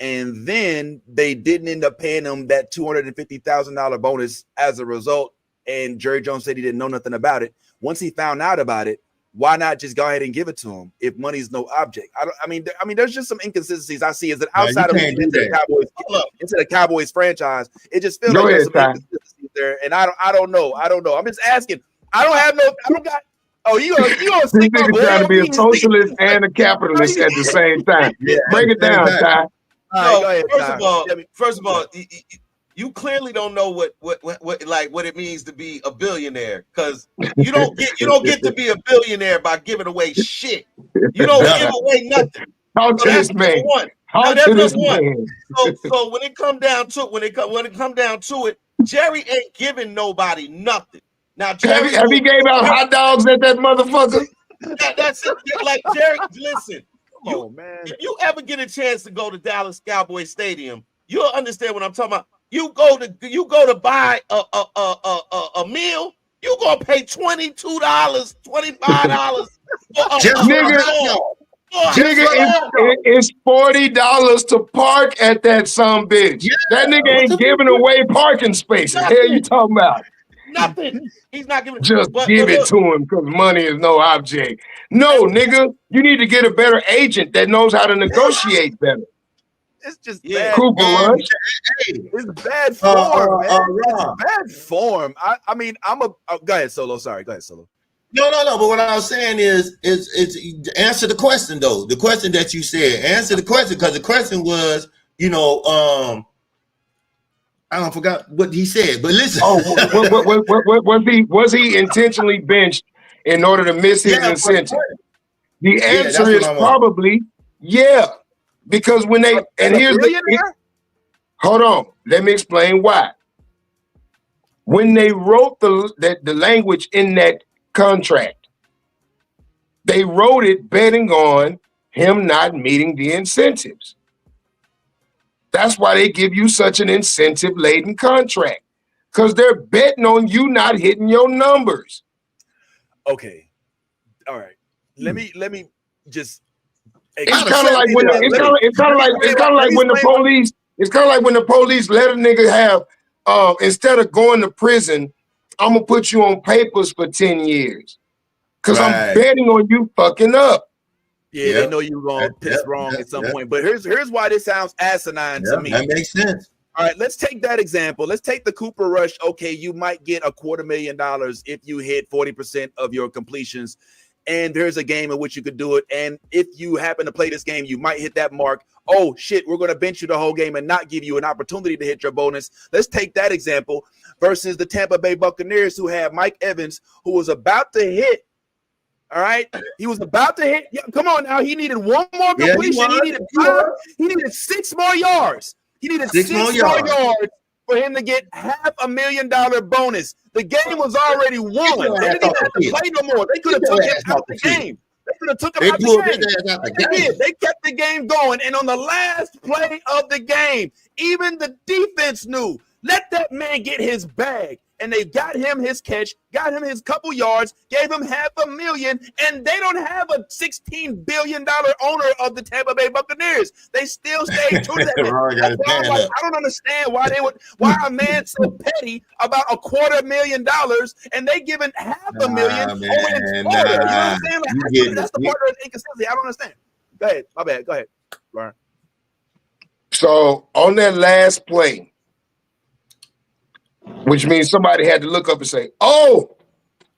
and then they didn't end up paying him that $250,000 bonus as a result, and Jerry Jones said he didn't know nothing about it. Once he found out about it, why not just go ahead and give it to him if money's no object? I mean, there's just some inconsistencies I see as an outsider into the Cowboys franchise. It just feels like there's some inconsistencies there, and I don't know. I'm just asking. I don't got. Oh, you gonna stick my boy? Trying to be a socialist and a capitalist at the same time. Break it down, Ty. First of all, you clearly don't know what it means to be a billionaire, because you don't get to be a billionaire by giving away shit. You don't give away nothing. Talk to this man. That's one. So when it come down to it, Jerry ain't giving nobody nothing. Now, Jerry, have he gave out hot dogs at that motherfucker? That's it. Like, Jerry, listen. If you ever get a chance to go to Dallas Cowboys Stadium, you'll understand what I'm talking about. You go to buy a meal, you gonna pay $22, $25 it's $40 to park at that bitch. That nigga ain't giving away parking spaces. What the hell you talking about? Nothing. He's not giving. Give it to him because money is no object. No, nigga, you need to get a better agent that knows how to negotiate better. It's just bad. Cooper Rush. It's bad form, man. It's bad form. I mean, go ahead, Solo. Sorry, go ahead, Solo. No. But what I was saying is answer the question though. The question that you said. Answer the question, because the question was, I don't forgot what he said, but listen. Was he intentionally benched in order to miss his incentive? The answer is probably because when they hold on, let me explain why. When they wrote the language in that contract, they wrote it betting on him not meeting the incentives. That's why they give you such an incentive-laden contract, because they're betting on you not hitting your numbers. Okay, all right. Let me just. It's kind of like when the police let a nigga have instead of going to prison, I'm gonna put you on papers for 10 years because I'm betting on you fucking up. Yeah, they know you're going to piss wrong at some point. But here's why this sounds asinine to me. That makes sense. All right, let's take that example. Let's take the Cooper Rush. Okay, you might get $250,000 if you hit 40% of your completions. And there's a game in which you could do it. And if you happen to play this game, you might hit that mark. Oh, shit, we're going to bench you the whole game and not give you an opportunity to hit your bonus. Let's take that example versus the Tampa Bay Buccaneers, who had Mike Evans, who was about to hit. All right, he was about to hit. Yeah, come on now. He needed one more completion. He needed 6 more yards. He needed 6 more yards for him to get $500,000 bonus. The game was already won. They didn't even have to play no more. They could have took him out the game. They could have took him out the game. They kept the game going. And on the last play of the game, even the defense knew, let that man get his bag. And they got him his catch, got him his couple yards, gave him $500,000, and they don't have a $16 billion owner of the Tampa Bay Buccaneers. They still stay true to that. I don't understand why a man so petty about $250,000 and they giving $500,000 over in Florida. You know what I'm saying? Like, that's the part of the inconsistency. I don't understand. Go ahead. My bad. Go ahead, Brian. So on that last play, which means somebody had to look up and say, "Oh,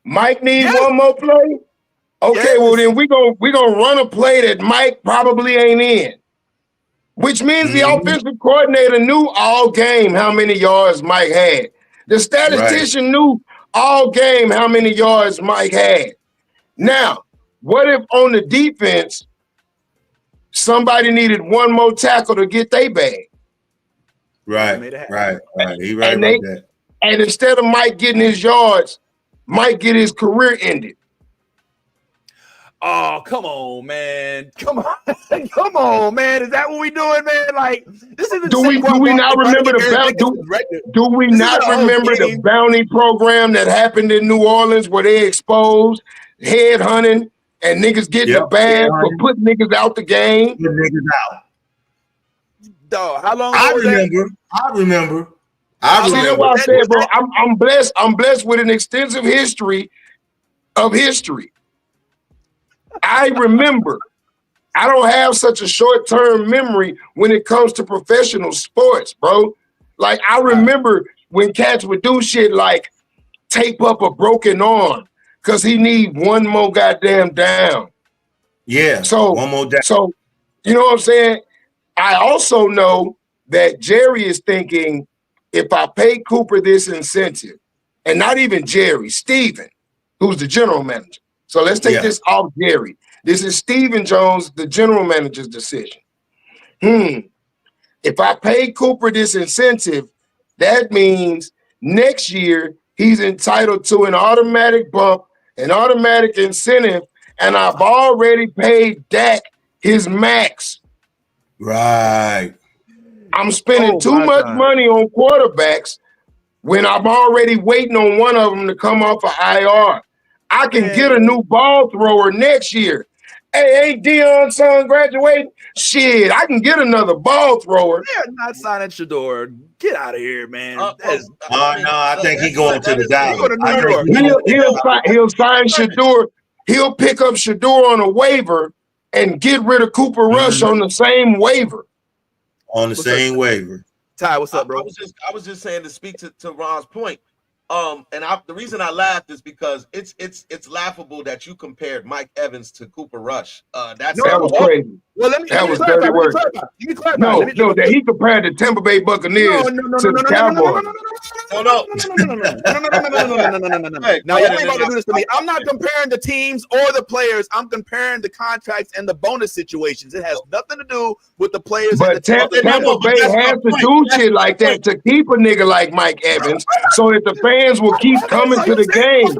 Mike needs one more play." Okay, well then we gonna run a play that Mike probably ain't in, which means the offensive coordinator knew all game how many yards Mike had. The statistician knew all game how many yards Mike had. Now, what if on the defense somebody needed one more tackle to get their bag? Right. He right about that. And instead of Mike getting his yards, might get his career ended. Oh, come on, man. Come on. Come on, man. Is that what we doing, man? Like, this isn't do we not remember do we not remember the bounty program that happened in New Orleans where they exposed headhunting and niggas getting the bag for putting niggas out the game? Put niggas out. Dog, how long I remember. See, that's why I said, bro, I'm blessed with an extensive history of history. I remember. I don't have such a short-term memory when it comes to professional sports, bro. Like, I remember when cats would do shit like tape up a broken arm because he need one more goddamn down. Yeah, so one more down. So, you know what I'm saying? I also know that Jerry is thinking, if I pay Cooper this incentive, and not even Jerry, Steven, who's the general manager. So let's take this off Jerry. This is Stephen Jones, the general manager's decision. If I pay Cooper this incentive, that means next year he's entitled to an automatic bump, an automatic incentive, and I've already paid Dak his max. Right. I'm spending too much money on quarterbacks when I'm already waiting on one of them to come off of IR. I can get a new ball thrower next year. Hey, ain't Deion's son graduating? Shit, I can get another ball thrower. They're not signing Shador. Get out of here, man. No, I think he's going to the Dallas. He'll sign Shador. He'll pick up Shador on a waiver and get rid of Cooper Rush on the same waiver. Waiver. Ty, what's up, bro? I was just saying to speak to Ron's point. The reason I laughed is because it's laughable that you compared Mike Evans to Cooper Rush. That was crazy. Well, that was dirty work. No, that he compared the Tampa Bay Buccaneers to the Cowboys. No. Now you ain't about to do this to me. I'm not comparing the teams or the players. I'm comparing the contracts and the bonus situations. It has nothing to do with the players. But Tampa Bay has to do shit like that to keep a nigga like Mike Evans, so that the fans will keep coming to the game.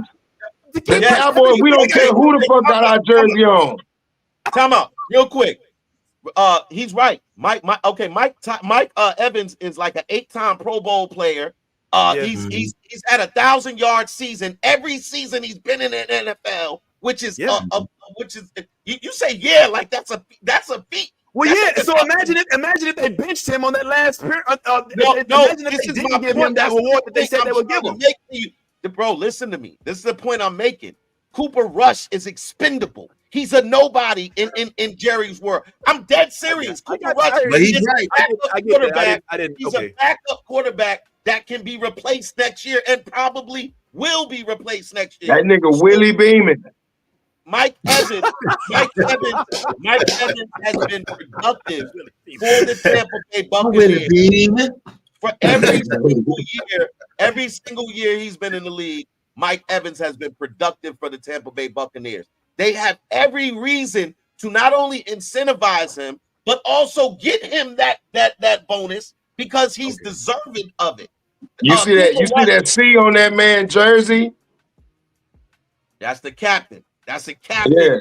The Cowboys, we don't care who the fuck got our jersey on. Time out, real quick. He's right. Mike Evans is like an 8-time Pro Bowl player. He's had 1,000-yard season every season he's been in the NFL, which is you say like that's a feat. Well, so imagine if they benched him on that last period. Imagine if they didn't give him that reward that they said they would give him. Bro, listen to me. This is the point I'm making. Cooper Rush is expendable. He's a nobody in Jerry's world. I'm dead serious. Cooper Rush is a quarterback. He's a backup quarterback that can be replaced next year and probably will be replaced next year. That nigga Willie Beeman. Mike Evans has been productive for the Tampa Bay Buccaneers. For every single year he's been in the league, Mike Evans has been productive for the Tampa Bay Buccaneers. They have every reason to not only incentivize him, but also get him that bonus because he's deserving of it. You see that C on that man's jersey? That's the captain. That's a captain. Yeah.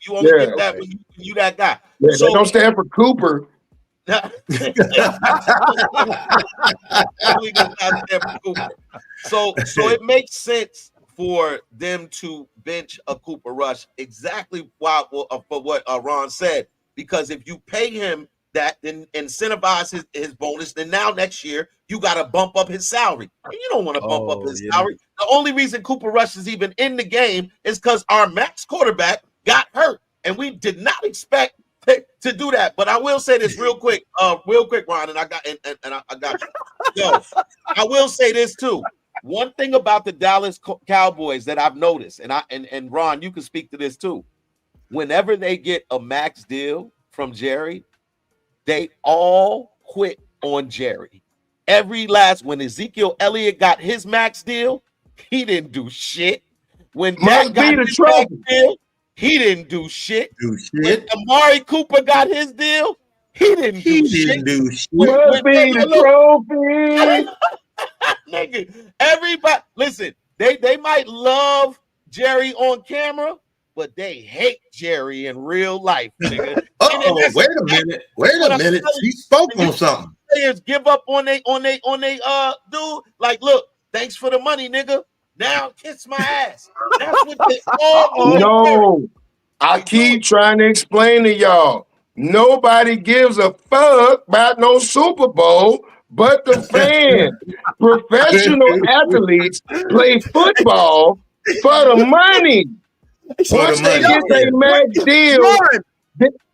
You only get that when you that guy. Yeah, so, don't stand for Cooper. So it makes sense for them to bench a Cooper Rush exactly for what Ron said, because if you pay him that, then incentivize his bonus, then now next year you got to bump up his salary. And you don't want to bump up his salary. The only reason Cooper Rush is even in the game is because our max quarterback got hurt, and we did not expect to do that. But I will say this real quick, Ron, and I got you. Yo, I will say this too. One thing about the Dallas Cowboys that I've noticed, and Ron, you can speak to this too. Whenever they get a max deal from Jerry, they all quit on Jerry. When Ezekiel Elliott got his max deal, he didn't do shit. When Dak got his max deal, he didn't do shit. When Amari Cooper got his deal, he didn't do shit. Must be the trophy. Nigga, everybody, listen, They might love Jerry on camera, but they hate Jerry in real life, nigga. Wait a minute. He spoke on something. Players give up on they dude. Like, look, thanks for the money, nigga. Now kiss my ass. That's what they all No, I keep trying to explain to y'all. Nobody gives a fuck about no Super Bowl but the fans. Professional athletes play football for the money. Once they get their max deal,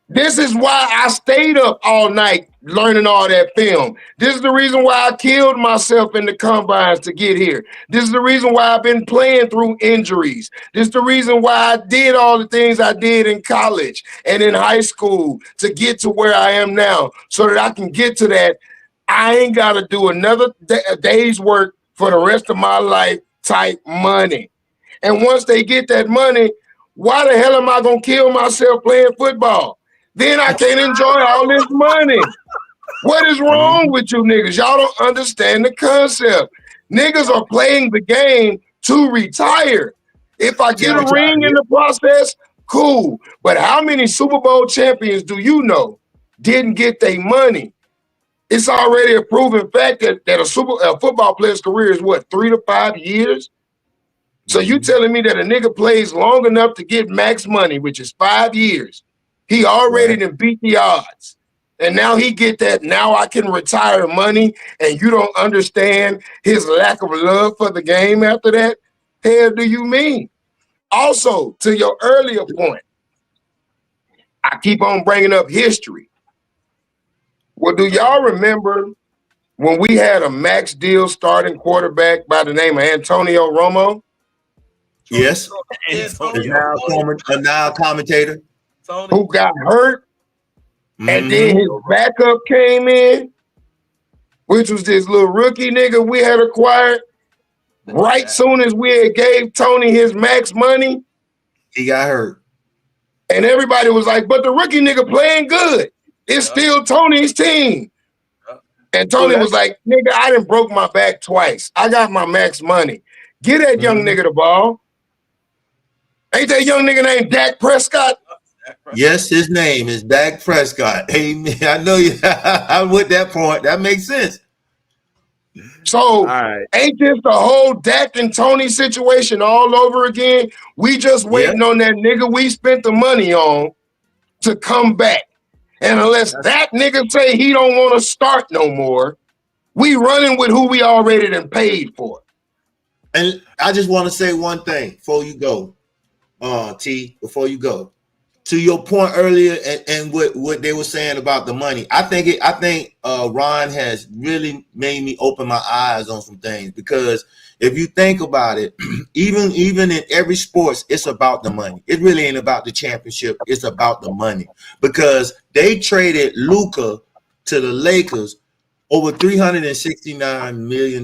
this is why I stayed up all night learning all that film. This is the reason why I killed myself in the combines to get here. This is the reason why I've been playing through injuries. This is the reason why I did all the things I did in college and in high school to get to where I am now, so that I can get to that. I ain't got to do another day's work for the rest of my life type money. And once they get that money, why the hell am I going to kill myself playing football? Then I can't enjoy all this money. What is wrong with you niggas? Y'all don't understand the concept. Niggas are playing the game to retire. If I get a ring in the process, cool. But how many Super Bowl champions do you know didn't get their money? It's already a proven fact that a football player's career is what, 3 to 5 years? So you telling me that a nigga plays long enough to get max money, which is 5 years. He already done beat the odds. And now he get that, now I can retire money, and you don't understand his lack of love for the game after that? Hell do you mean? Also, to your earlier point, I keep on bringing up history. Well, do y'all remember when we had a max deal starting quarterback by the name of Antonio Romo? Yes. A now commentator. Who got hurt, and then his backup came in, which was this little rookie nigga we had acquired. Right soon as we had gave Tony his max money, he got hurt. And everybody was like, but the rookie nigga playing good. It's still Tony's team. And Tony was like, nigga, I done broke my back twice. I got my max money. Get that young nigga the ball. Ain't that young nigga named Dak Prescott? Yes, his name is Dak Prescott. Amen. I know you. I'm with that point. That makes sense. So ain't this the whole Dak and Tony situation all over again? We just waiting on that nigga we spent the money on to come back. And unless that nigga say he don't want to start no more, we running with who we already done paid for. And I just want to say one thing before you go, T, before you go. To your point earlier, and what they were saying about the money, I think Ron has really made me open my eyes on some things, because if you think about it, even in every sports, it's about the money. It really ain't about the championship. It's about the money, because they traded Luka to the Lakers over $369 million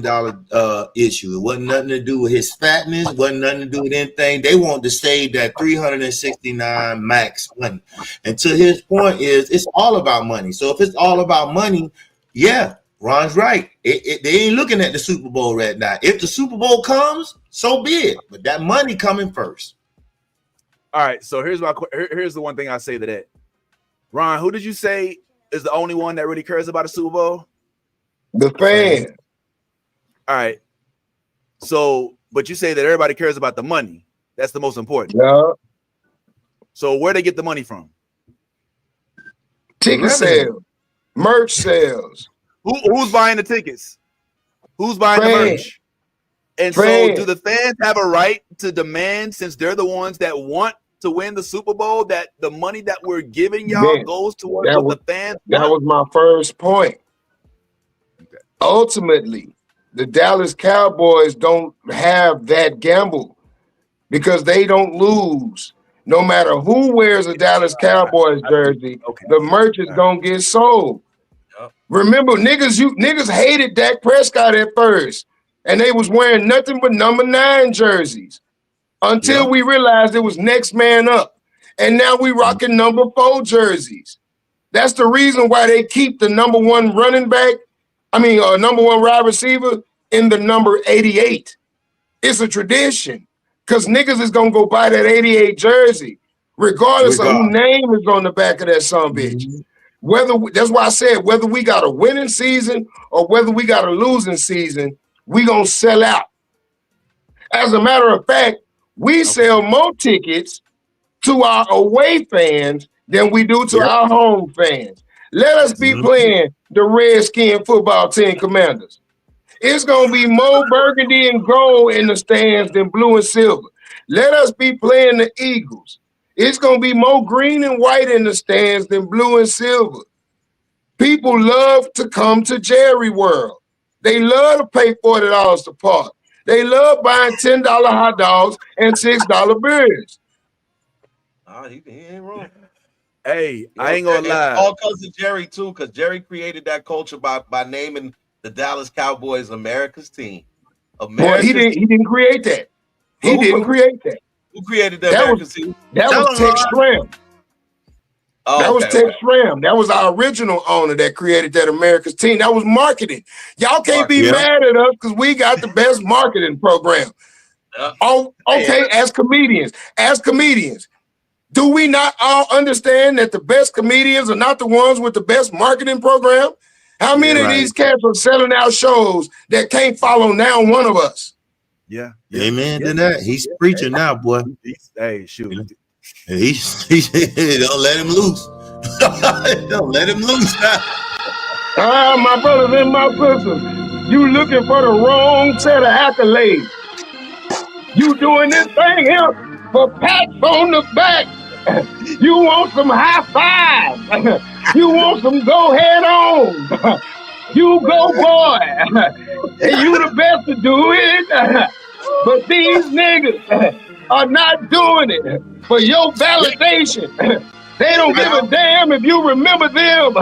issue. It wasn't nothing to do with his fatness. Wasn't nothing to do with anything. They wanted to save that 369 max money. And to his point is, it's all about money. So if it's all about money, yeah, Ron's right. They ain't looking at the Super Bowl right now. If the Super Bowl comes, so be it. But that money coming first. All right. So here's the one thing I say to that. Ron, who did you say is the only one that really cares about a Super Bowl? The fan. All right. So, but you say that everybody cares about the money. That's the most important. Yeah. So where they get the money from? Ticket sales, merch sales. Who's buying the tickets? Who's buying the merch? And so do the fans have a right to demand, since they're the ones that want to win the Super Bowl, that the money that we're giving y'all goes towards what the fans want? That was my first point. Ultimately, the Dallas Cowboys don't have that gamble, because they don't lose. No matter who wears a Dallas Cowboys jersey, the merch is gonna get sold. Remember, niggas hated Dak Prescott at first, and they was wearing nothing but number 9 jerseys until we realized it was next man up. And now we rocking number 4 jerseys. That's the reason why they keep the number 1 running back, number 1 wide receiver in the number 88. It's a tradition. Because niggas is going to go buy that 88 jersey, regardless of whose name is on the back of that son bitch. That's why I said, whether we got a winning season or whether we got a losing season, we going to sell out. As a matter of fact, we sell more tickets to our away fans than we do to our home fans. Let us be playing the Redskin football team Commanders. It's going to be more burgundy and gold in the stands than blue and silver. Let us be playing the Eagles. It's going to be more green and white in the stands than blue and silver. People love to come to Jerry World. They love to pay $40 to park. They love buying $10 hot dogs and $6 beers. He ain't wrong. Hey, I ain't gonna lie. All because of Jerry too, because Jerry created that culture by naming the Dallas Cowboys America's team. Well, he didn't create that. He didn't create that. Who created the America's team? That was Tex Schramm. That was Tex Schramm. That was our original owner that created that America's team. That was marketing. Y'all can't be mad at us because we got the best marketing program. Okay, as comedians, do we not all understand that the best comedians are not the ones with the best marketing program? How many of these cats are selling out shows that can't follow now one of us? Amen to that. He's preaching now, boy. Hey, shoot. He's don't let him loose. Don't let him loose now. My brothers and my sisters, you looking for the wrong set of accolades. You doing this thing here for pats on the back. You want some high fives. You want some go head on. You go boy. And you the best to do it. But these niggas are not doing it for your validation. They don't give a damn if you remember them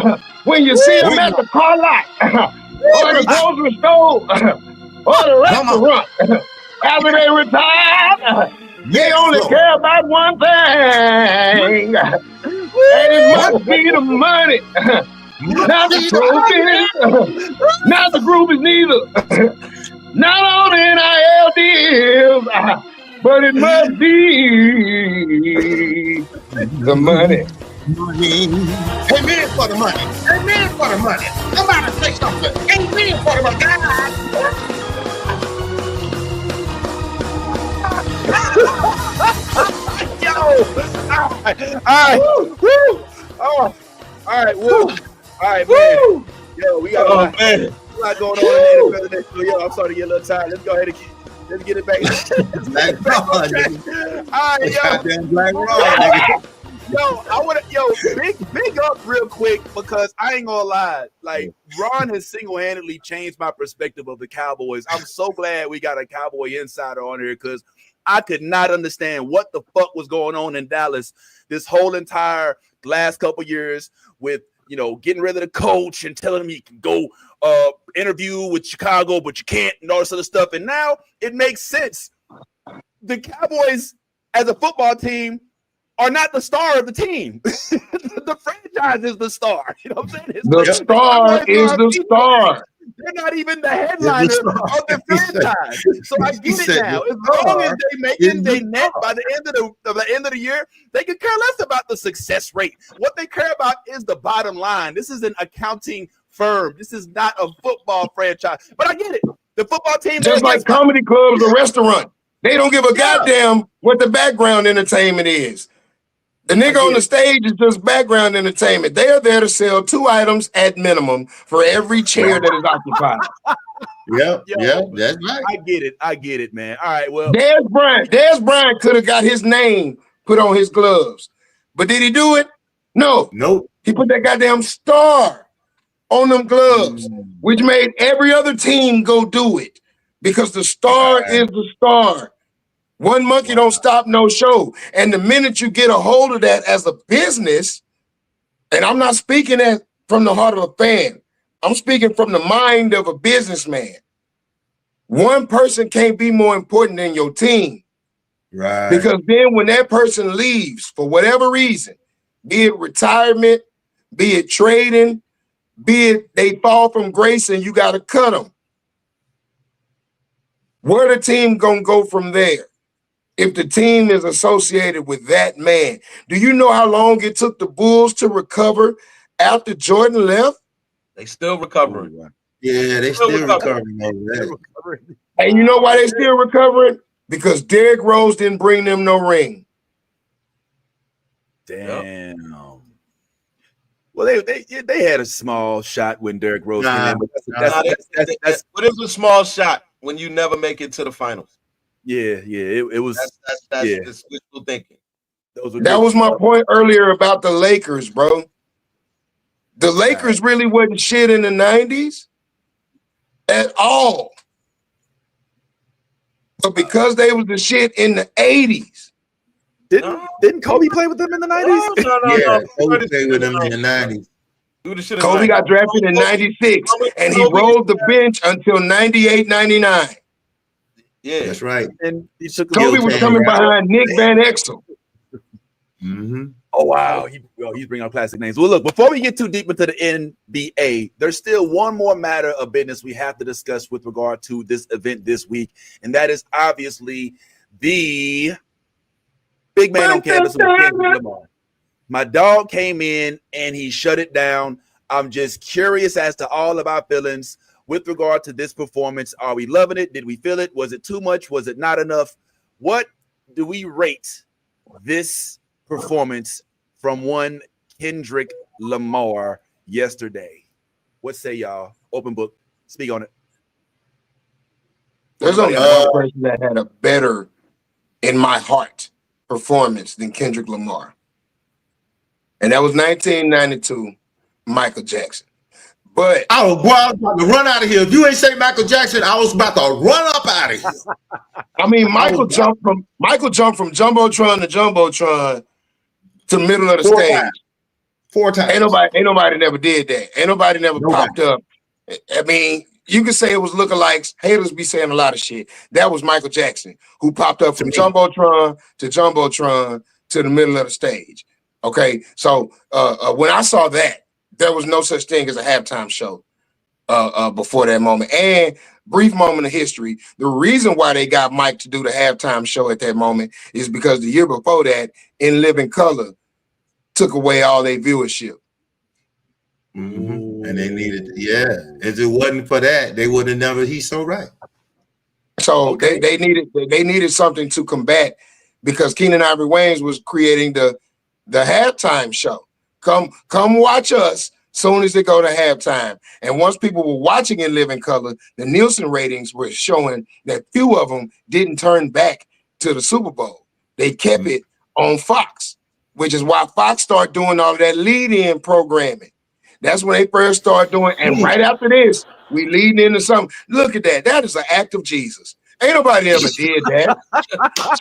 when you see them at the car lot or the grocery store or the restaurant. After they retired, they only care about one thing, and it must be the money. Not the trophies, not the groupies neither. Not on NIL deals, but it must be the money. Amen for the money. Amen for the money. Somebody say something. Amen for the money. Yo! All right, woo! All right, man. Yo, we got a lot going on in the NFL today. Yo, I'm starting to get a little tired. Let's go ahead and let's get it back. All right, yo. Yo, I want to big up real quick because I ain't gonna lie. Like Ron has single-handedly changed my perspective of the Cowboys. I'm so glad we got a Cowboy insider on here because I could not understand what the fuck was going on in Dallas this whole entire last couple years with getting rid of the coach and telling him he can go interview with Chicago, but you can't, and all this other stuff. And now it makes sense. The Cowboys, as a football team, are not the star of the team. The franchise is the star. You know what I'm saying? The star is the star. They're not even the headliner of the franchise. So I get it now. As long as they making their net by the end of the year, they can care less about the success rate. What they care about is the bottom line. This is an accounting firm. This is not a football franchise. But I get it. The football team, just like comedy clubs or restaurant, they don't give a goddamn what the background entertainment is. The nigga on the stage is just background entertainment. They are there to sell 2 items at minimum for every chair that is occupied. Yeah, that's right. I get it, man. All right, well. Dez Bryant could have got his name put on his gloves. But did he do it? No. Nope. He put that goddamn star on them gloves, which made every other team go do it because the star is the star. One monkey don't stop no show. And the minute you get a hold of that as a business, and I'm not speaking from the heart of a fan, I'm speaking from the mind of a businessman. One person can't be more important than your team. Right. Because then when that person leaves for whatever reason, be it retirement, be it trading, be it they fall from grace and you got to cut them. Where the team gonna go from there? If the team is associated with that man, do you know how long it took the Bulls to recover after Jordan left? They still recovering. Yeah, they still recovering over that. And you know why they still recovering? Because Derrick Rose didn't bring them no ring. Damn. Well, they had a small shot when Derrick Rose came in, but that's what is a small shot when you never make it to the finals? Yeah, it was. That's wishful thinking. That was my point earlier about the Lakers, bro. The Lakers really wasn't shit in the 90s at all. But because they was the shit in the 80s. Didn't Kobe play with them in the 90s? No. Kobe played with them in the 90s. Kobe got drafted in 96, and he rolled the bench until 98, 99. Yeah, that's right. And Kobe was coming behind Nick Van Exel. Oh wow, he's bringing up classic names. Well, look, before we get too deep into the NBA, there's still one more matter of business we have to discuss with regard to this event this week, and that is obviously the big man on campus with Kendrick Lamar. My dog came in and he shut it down. I'm just curious as to all of our feelings with regard to this performance. Are we loving it? Did we feel it? Was it too much? Was it not enough? What do we rate this performance from one Kendrick Lamar yesterday? What say y'all? Open book. Speak on it. There's only one person that had a better, in my heart, performance than Kendrick Lamar. And that was 1992, Michael Jackson. But I was about to run out of here. If you ain't say Michael Jackson, I was about to run up out of here. I mean, Michael jumped from Jumbotron to Jumbotron to middle of the stage. 4 times. Ain't nobody never did that. Ain't nobody never popped up. I mean, you can say it was lookalikes. Haters be saying a lot of shit. That was Michael Jackson, who popped up from Jumbotron to Jumbotron to the middle of the stage. Okay, so when I saw that, there was no such thing as a halftime show before that moment. And brief moment of history, the reason why they got Mike to do the halftime show at that moment is because the year before that, In Living Color took away all their viewership. And they needed, if it wasn't for that, they would have never. He's so right. So they needed something to combat, because Keenan Ivory Wayans was creating the halftime show. Come watch us soon as they go to halftime. And once people were watching In Living Color, the Nielsen ratings were showing that few of them didn't turn back to the Super Bowl. They kept it on Fox, which is why Fox started doing all of that lead-in programming. That's when they first started doing, and right after this, we lead into something. Look at that. That is an act of Jesus. Ain't nobody ever did that.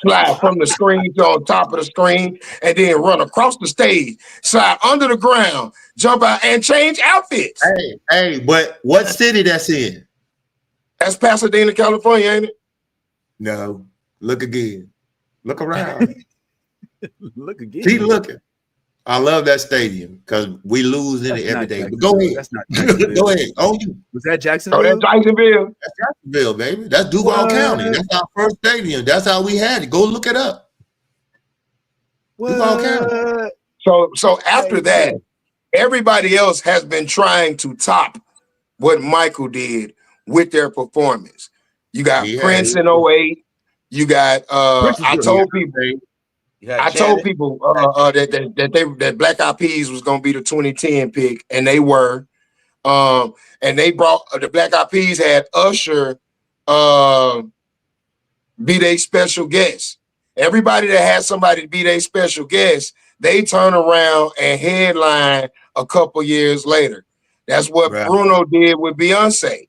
Slide from the screen to on top of the screen and then run across the stage, slide under the ground, jump out, and change outfits. Hey, but what city that's in? That's Pasadena, California, ain't it? No. Look again. Look around. Look again. Keep looking. I love that stadium because we lose in it every day. But go ahead. That's not go ahead. Oh, was that Jacksonville? Oh, that's Jacksonville. That's Jacksonville, baby. That's Duval County. That's our first stadium. That's how we had it. Go look it up. Duval County. So after that, everybody else has been trying to top what Michael did with their performance. You got Prince in 08. You got I told people that Black Eyed Peas was gonna be the 2010 pick, and they were. And they brought the Black Eyed Peas had Usher be their special guest. Everybody that had somebody to be their special guest, they turn around and headline a couple years later. That's what Bruno did with Beyonce.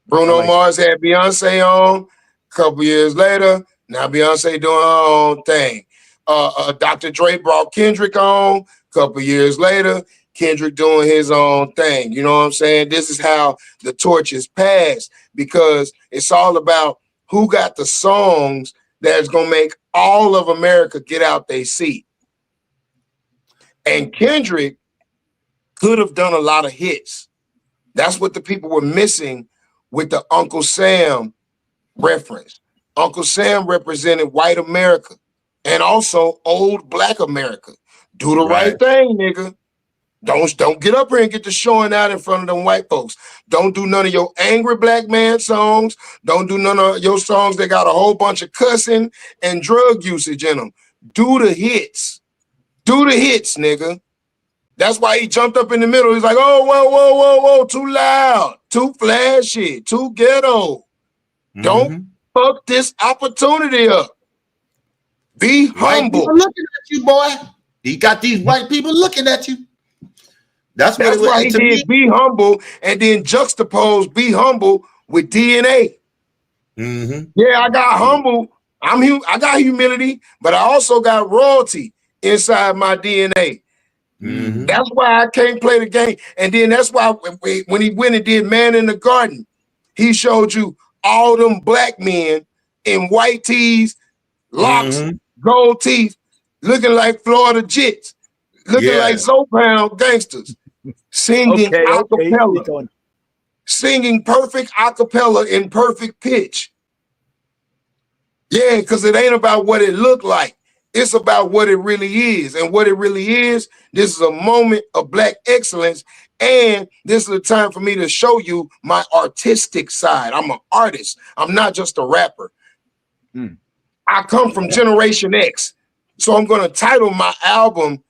Bruno Mars had Beyonce on. A couple years later, now Beyonce doing her own thing. Dr. Dre brought Kendrick on. A couple years later, Kendrick doing his own thing. You know what I'm saying? This is how the torch is passed, because it's all about who got the songs that's going to make all of America get out their seat. And Kendrick could have done a lot of hits. That's what the people were missing with the Uncle Sam reference. Uncle Sam represented white America and also old black America. Do the right thing, nigga. Don't get up here and get to showing out in front of them white folks. Don't do none of your angry black man songs. Don't do none of your songs that got a whole bunch of cussing and drug usage in them. Do the hits. Do the hits, nigga. That's why he jumped up in the middle. He's like, oh, whoa, whoa, whoa, whoa, too loud, too flashy, too ghetto. Don't fuck this opportunity up. Be humble. People looking at you, boy. You got these white people looking at you. That's why he did Be Humble and then juxtapose Be Humble with DNA. Yeah, I got humble. I got humility, but I also got royalty inside my DNA. That's why I can't play the game. And then that's why when he went and did Man in the Garden, he showed you all them black men in white tees, locks, gold teeth, looking like Florida Jits, looking like Zopound gangsters, singing acapella, singing perfect acapella in perfect pitch. Yeah, because it ain't about what it looked like. It's about what it really is. And what it really is, this is a moment of black excellence. And this is a time for me to show you my artistic side. I'm an artist. I'm not just a rapper. I come from Generation X. So I'm going to title my album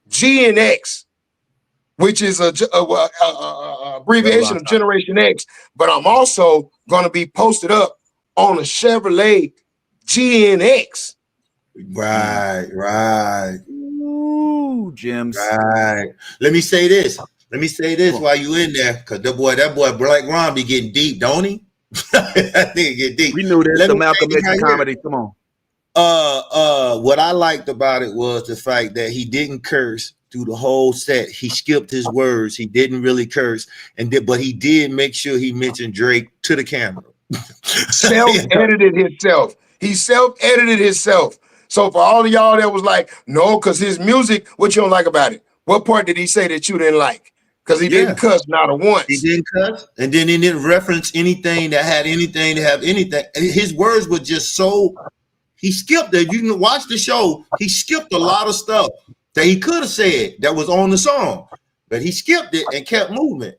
G and X, which is a abbreviation of Generation X. But I'm also going to be posted up on a Chevrolet GNX. Right. Ooh, Gems. Right. Let me say this while you in there, because that boy Black Ron be getting deep, don't he? That nigga get deep. We knew this. The Malcolm X comedy. Come on. What I liked about it was the fact that he didn't curse through the whole set. He skipped his words. He didn't really curse, but he did make sure he mentioned Drake to the camera. Self-edited himself. He self-edited himself. So for all of y'all that was like, no, because his music, what you don't like about it? What part did he say that you didn't like? Because he didn't cuss not a once. He didn't cuss, and then he didn't reference anything that had anything to have anything. And his words were just so. He skipped it. You can watch the show. He skipped a lot of stuff that he could have said that was on the song, but he skipped it and kept moving.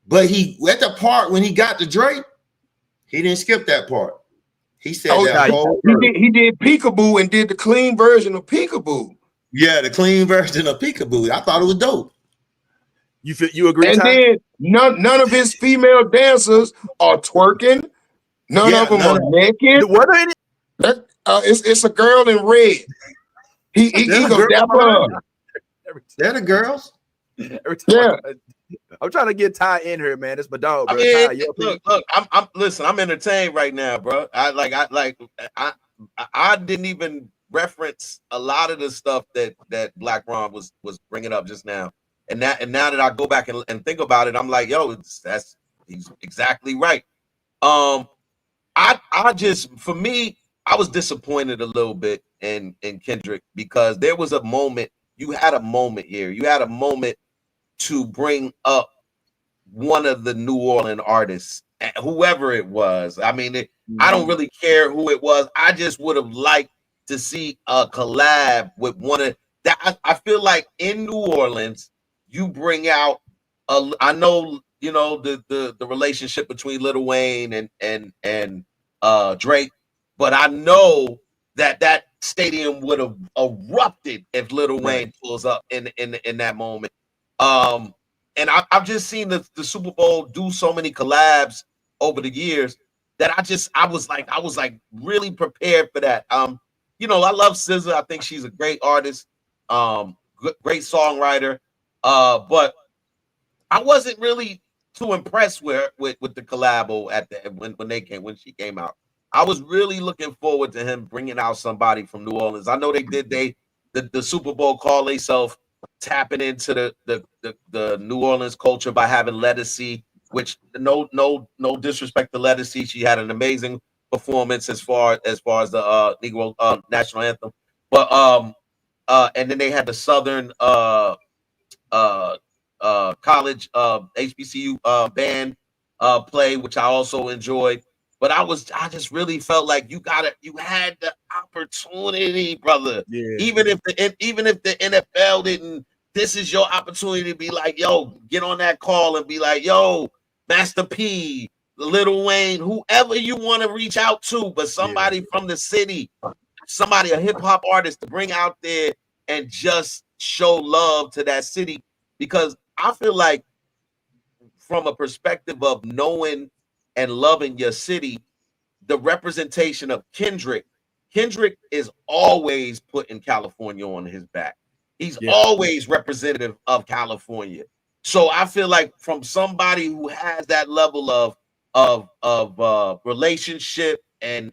But he at the part when he got to Drake, he didn't skip that part. He said that whole. He did Peekaboo and did the clean version of Peekaboo. Yeah, the clean version of Peekaboo. I thought it was dope. You agree? And then none of his female dancers are twerking. None of them are naked. What are it? It's a girl in red. He goes dap up. They're the girls. Yeah. I'm trying to get Ty in here, man. It's my dog, bro. I mean, look. I'm entertained right now, bro. I didn't even reference a lot of the stuff that Black Ron was bringing up just now, and now that I go back and think about it, I'm like, yo, he's exactly right. I just, for me, I was disappointed a little bit in Kendrick because there was a moment. You had a moment here. You had a moment to bring up one of the New Orleans artists, whoever it was. I mean, I don't really care who it was. I just would have liked to see a collab with one of that. I feel like in New Orleans, you bring out I know, you know, the relationship between Lil Wayne and Drake, but I know that stadium would have erupted if Lil Wayne pulls up in that moment. And I've just seen the Super Bowl do so many collabs over the years that I was like really prepared for that. You know, I love SZA. I think she's a great artist, great songwriter. But I wasn't really too impressed with the collabo when she came out. I was really looking forward to him bringing out somebody from New Orleans. I know the Super Bowl call themselves tapping into the New Orleans culture by having Lettucey, which no disrespect to Lettucey, she had an amazing performance as far as the Negro national anthem, but and then they had the Southern college HBCU band play, which I also enjoyed. But I just really felt like you had the opportunity, brother. Yeah. Even if the NFL didn't, this is your opportunity to be like, yo, get on that call and be like, yo, Master P, Lil Wayne, whoever you want to reach out to, but somebody from the city, somebody, a hip hop artist, to bring out there and just show love to that city. Because I feel like, from a perspective of knowing and loving your city, the representation of Kendrick is always putting California on his back. He's always representative of California. So I feel like, from somebody who has that level of relationship and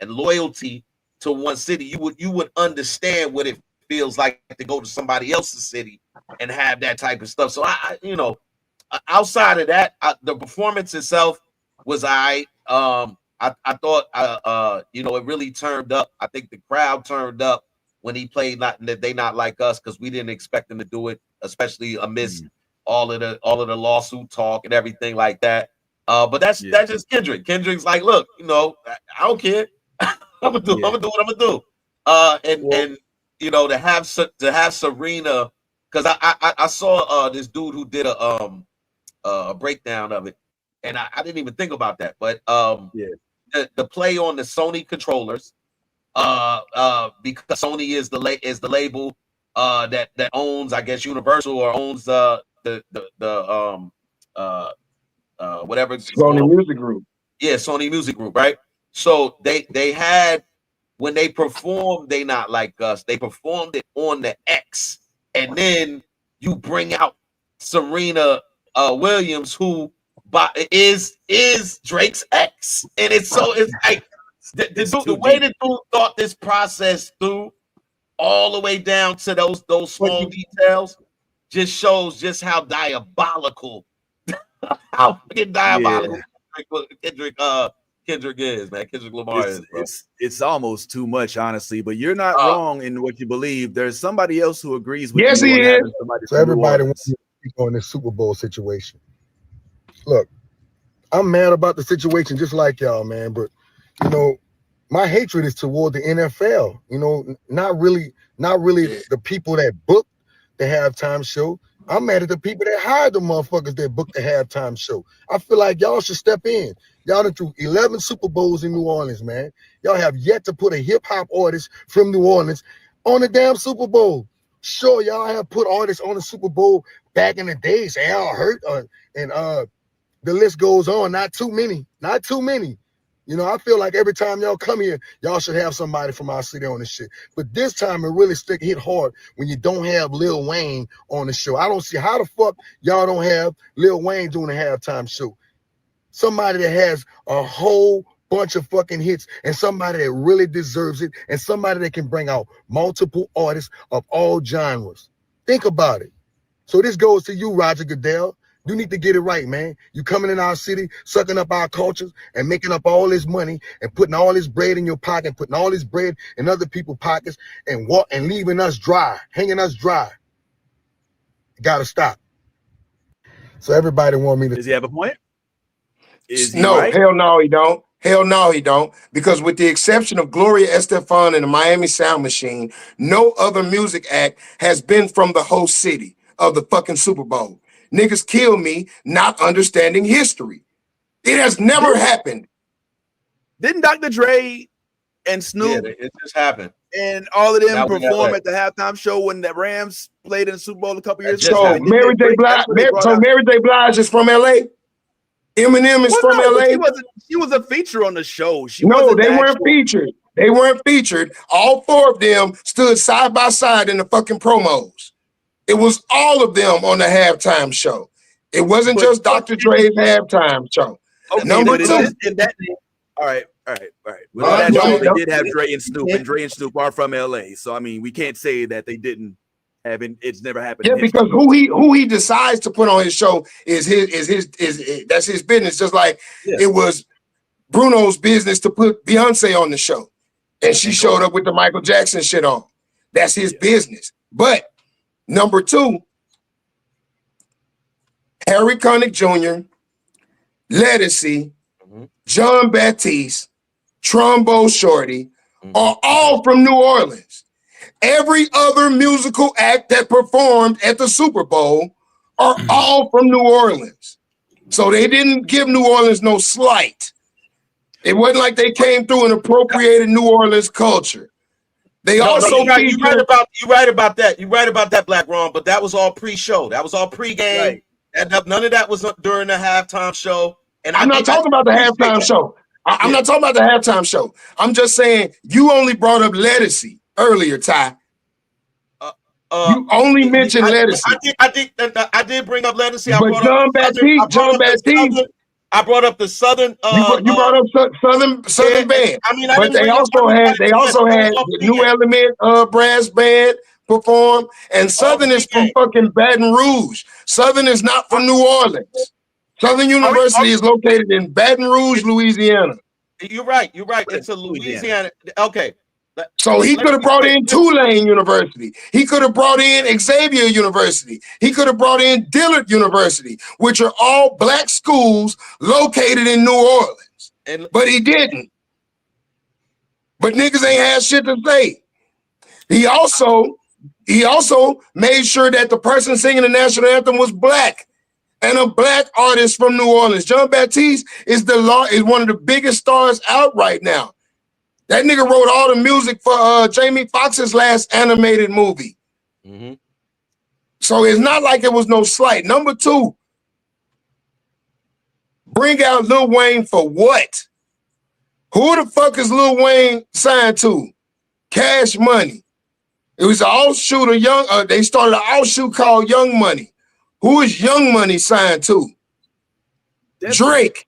loyalty to one city, you would understand what it feels like to go to somebody else's city and have that type of stuff. So I outside of that, the performance itself was I thought it really turned up. I think the crowd turned up when he played They Not Like Us, because we didn't expect him to do it, especially amidst all of the lawsuit talk and everything like that. But that's just Kendrick. Kendrick's like, look, I don't care. I'm gonna do what I'm gonna do. And to have Serena, because I saw this dude who did a breakdown of it, and I didn't even think about that. But the play on the Sony controllers, because Sony is the label that owns, I guess, Universal, or owns whatever Sony Music Group. Yeah, Sony Music Group, right? So they had, when they performed They Not Like Us, they performed it on the X, and then you bring out Serena Williams, who is Drake's ex, and it's like the way the dude thought this process through, all the way down to those small details, just shows just how diabolical, how fucking diabolical Kendrick is, man. Kendrick Lamar is, bro. It's almost too much, honestly. But you're not wrong in what you believe. There's somebody else who agrees with you. He is. So everybody wants to speak on this Super Bowl situation. Look, I'm mad about the situation, just like y'all, man. But my hatred is toward the NFL. Not really the people that booked the halftime show. I'm mad at the people that hired the motherfuckers that booked the halftime show. I feel like y'all should step in. Y'all done threw 11 Super Bowls in New Orleans, man. Y'all have yet to put a hip-hop artist from New Orleans on the damn Super Bowl. Sure, y'all have put artists on the Super Bowl back in the days, Al Hurt, and the list goes on. Not too many. I feel like every time y'all come here, y'all should have somebody from our city on the shit. But this time it really hit hard when you don't have Lil Wayne on the show. I don't see how the fuck y'all don't have Lil Wayne doing a halftime show. Somebody that has a whole bunch of fucking hits, and somebody that really deserves it, and somebody that can bring out multiple artists of all genres. Think about it. So this goes to you, Roger Goodell. You need to get it right, man. You coming in our city, sucking up our cultures and making up all this money and putting all this bread in your pocket, putting all this bread in other people's pockets, and leaving us dry, hanging us dry. You gotta stop. So everybody want me to. Does he have a point? No, right? Hell no, he don't. Hell no, he don't. Because with the exception of Gloria Estefan and the Miami Sound Machine, no other music act has been from the host city of the fucking Super Bowl. Niggas kill me not understanding history. It has never happened. Didn't Dr. Dre and Snoop? Yeah, it just happened. And all of them perform at the halftime show when the Rams played in the Super Bowl a couple years ago. So Mary J. Blige is from LA. Eminem is from LA. She was a feature on the show. They weren't featured. They weren't featured. All four of them stood side by side in the fucking promos. It was all of them on the halftime show. It wasn't just Dr. Dre's halftime show. Okay, Number two. All right. Well, they did have Dre and Snoop, and Dre and Snoop are from LA. So I mean, we can't say that they didn't have it. It's never happened. Yeah, because who he decides to put on his show is that's his business. Just like it was Bruno's business to put Beyonce on the show, and she showed up with the Michael Jackson shit on. That's his business. But number two, Harry Connick Jr., Lettucey, John Baptiste, Trumbo Shorty are all from New Orleans. Every other musical act that performed at the Super Bowl are all from New Orleans. So they didn't give New Orleans no slight. It wasn't like they came through and appropriated New Orleans culture. They also you're right about that. You're right about that, Black Ron. But that was all pre-show. That was all pre-game. Right. And none of that was during the halftime show. And I'm not talking about the halftime show. I'm not talking about the halftime show. I'm just saying you only brought up Lettucey earlier, Ty. You only mentioned Lettucey. I did bring up Lettucey. But John Baptiste. I brought up the Southern. You brought up Southern band. I mean, but they also had the New Element brass band perform, and Southern is from fucking Baton Rouge. Southern is not from New Orleans. Southern University is located in Baton Rouge, Louisiana. You're right. It's a Louisiana. Okay. So he could have brought in Tulane University. He could have brought in Xavier University. He could have brought in Dillard University, which are all black schools located in New Orleans. But he didn't. But niggas ain't had shit to say. He also made sure that the person singing the national anthem was black and a black artist from New Orleans. John Baptiste is one of the biggest stars out right now. That nigga wrote all the music for Jamie Foxx's last animated movie. So it's not like it was no slight. Number two, bring out Lil Wayne for what? Who the fuck is Lil Wayne signed to? Cash Money. It was an offshoot of they started an offshoot called Young Money. Who is Young Money signed to? Drake.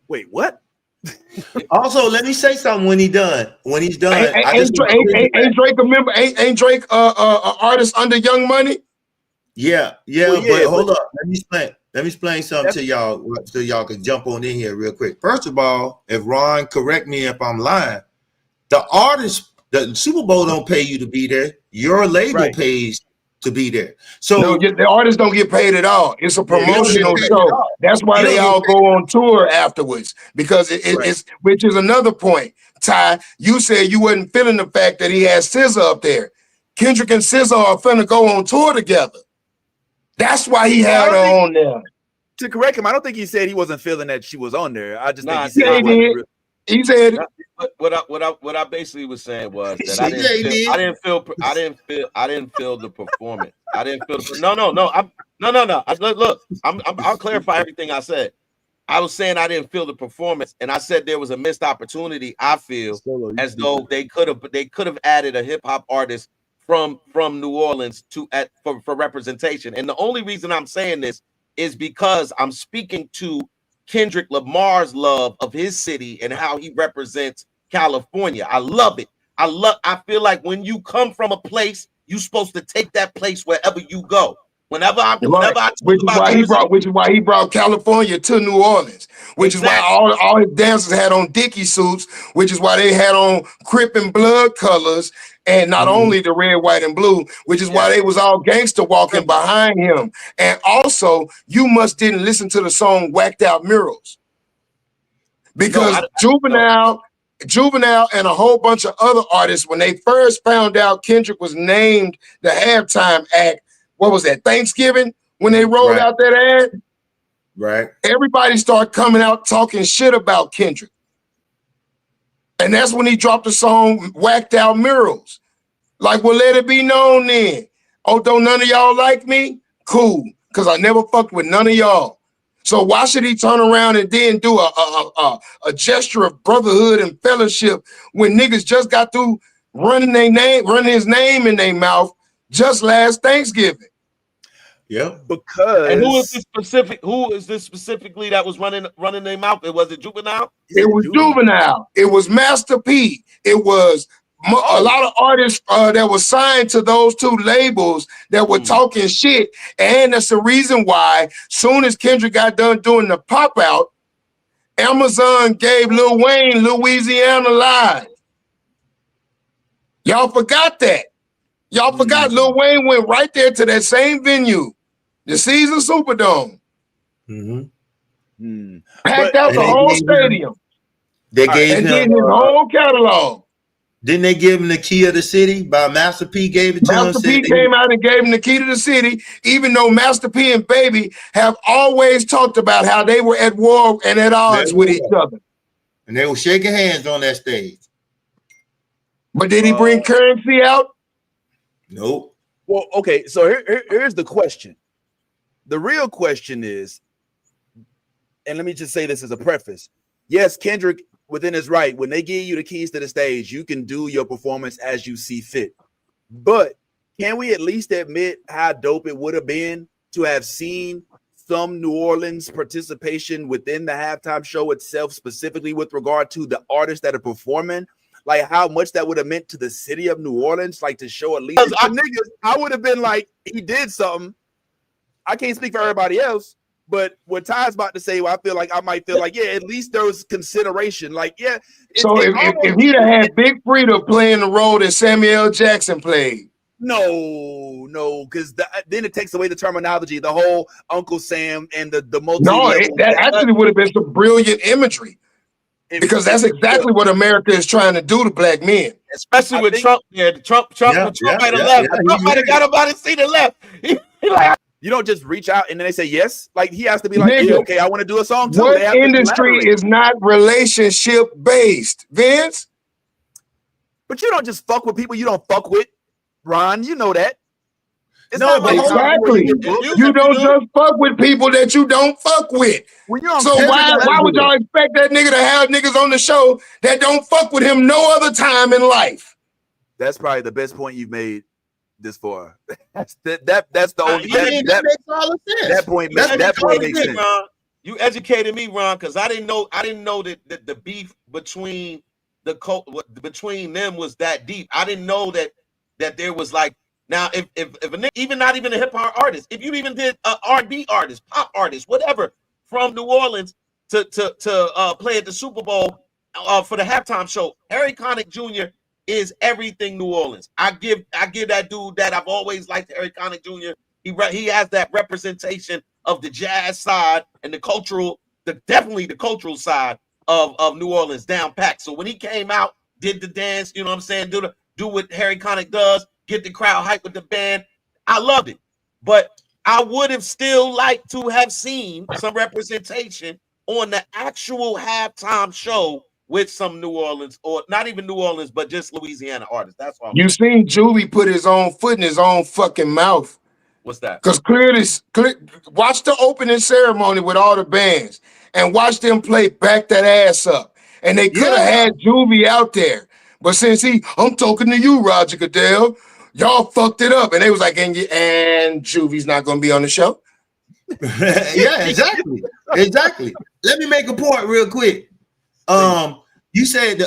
Wait, what? Also, let me say something when he's done. Ain't Drake a member? Ain't Drake a artist under Young Money? Yeah, but hold up. Let me explain something to y'all so y'all can jump on in here real quick. First of all, if Ron correct me if I'm lying, the Super Bowl don't pay you to be there. Your label pays to be there. So no, the artists don't get paid at all. It's a promotional show. That's why they all go on tour afterwards, because it's which is another point. Ty, you said you wasn't feeling the fact that he had SZA up there. Kendrick and SZA are finna go on tour together. That's why he had her on there. To correct him, I don't think he said he wasn't feeling that she was on there. I just think he said what I basically was saying was that I didn't feel the performance. I didn't feel Look, I'll clarify everything I said. I was saying I didn't feel the performance, and I said there was a missed opportunity. I feel as though they could have added a hip hop artist from New Orleans for representation. And the only reason I'm saying this is because I'm speaking to Kendrick Lamar's love of his city and how he represents California. I love it. I feel like when you come from a place, you're supposed to take that place wherever you go. Which is why he brought California to New Orleans, which is why all his dancers had on Dickie suits, which is why they had on Crip and Blood colors, and not only the red, white, and blue, which is why they was all gangster walking behind him. And also, you didn't listen to the song Whacked Out Murals. Because Juvenile and a whole bunch of other artists, when they first found out Kendrick was named the halftime act, what was that, Thanksgiving, when they rolled out that ad? Right. Everybody started coming out talking shit about Kendrick. And that's when he dropped the song Whacked Out Murals. Like, well, let it be known then. Oh, don't none of y'all like me? Cool, because I never fucked with none of y'all. So why should he turn around and then do a gesture of brotherhood and fellowship when niggas just got through running his name in their mouth just last Thanksgiving? Yeah, because and who is this specifically that was running their mouth? Was it Juvenile? It was Juvenile. It was Master P. It was a lot of artists that were signed to those two labels that were talking shit, and that's the reason why. Soon as Kendrick got done doing the pop out, Amazon gave Lil Wayne Louisiana Live. Y'all forgot that. Y'all forgot Lil Wayne went right there to that same venue, the Caesars Superdome, Packed out the whole stadium. They gave him his whole catalog. Didn't they give him the key of the city? By Master P gave it to him. Master P came out and gave him the key to the city, even though Master P and Baby have always talked about how they were at war and at odds with each other. And they were shaking hands on that stage. But did he bring currency out? Nope. Well, okay, so here's the question. The real question is, and let me just say this as a preface. Yes, Kendrick, within his right, when they give you the keys to the stage, you can do your performance as you see fit. But can we at least admit how dope it would have been to have seen some New Orleans participation within the halftime show itself, specifically with regard to the artists that are performing? Like how much that would have meant to the city of New Orleans, like to show at least I would have been like, he did something. I can't speak for everybody else, but what Ty's about to say, well, I might feel like, yeah, at least there was consideration. Like, yeah. So if he'd have had Big Frida playing the role that Samuel Jackson played. No, because then it takes away the terminology, the whole Uncle Sam and the multi. No, that actually would have been some brilliant imagery. Because that's exactly what America is trying to do to black men. Especially with Trump. Yeah, Trump might have left. Trump might have got him out of seat and left. He like, you don't just reach out and then they say yes. Like he has to be like, yeah, okay, I want to do a song too. What industry is not relationship based, Vince? But you don't just fuck with people you don't fuck with, Ron. You know that. It's no, but exactly. You don't just fuck with people that you don't fuck with. So why would y'all expect that nigga to have niggas on the show that don't fuck with him no other time in life? That's probably the best point you've made this far. That's the only that makes all the sense. That point makes sense. Ron. You educated me, Ron, because I didn't know that the beef between between them was that deep. I didn't know that there was like. Now, if a nigga, even not even a hip hop artist, if you even did an R&B artist, pop artist, whatever, from New Orleans to play at the Super Bowl for the halftime show, Harry Connick Jr. is everything New Orleans. I give that dude that. I've always liked Harry Connick Jr. He has that representation of the jazz side and definitely the cultural side of New Orleans down packed. So when he came out, did the dance, you know what I'm saying, do what Harry Connick does. Get the crowd hyped with the band. I loved it. But I would have still liked to have seen some representation on the actual halftime show with some New Orleans, or not even New Orleans, but just Louisiana artists. That's all. You seen Juvie put his own foot in his own fucking mouth. What's that? Because clearly, watch the opening ceremony with all the bands and watch them play Back That Ass Up. And they could have had Juvie out there. But since I'm talking to you, Roger Goodell, y'all fucked it up. And they was like, and Juvie's not going to be on the show? Yeah, exactly. Let me make a point real quick. You said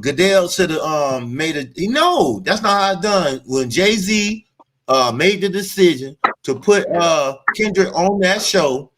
Goodell should have made it. No, that's not how it's done. When Jay-Z made the decision to put Kendrick on that show,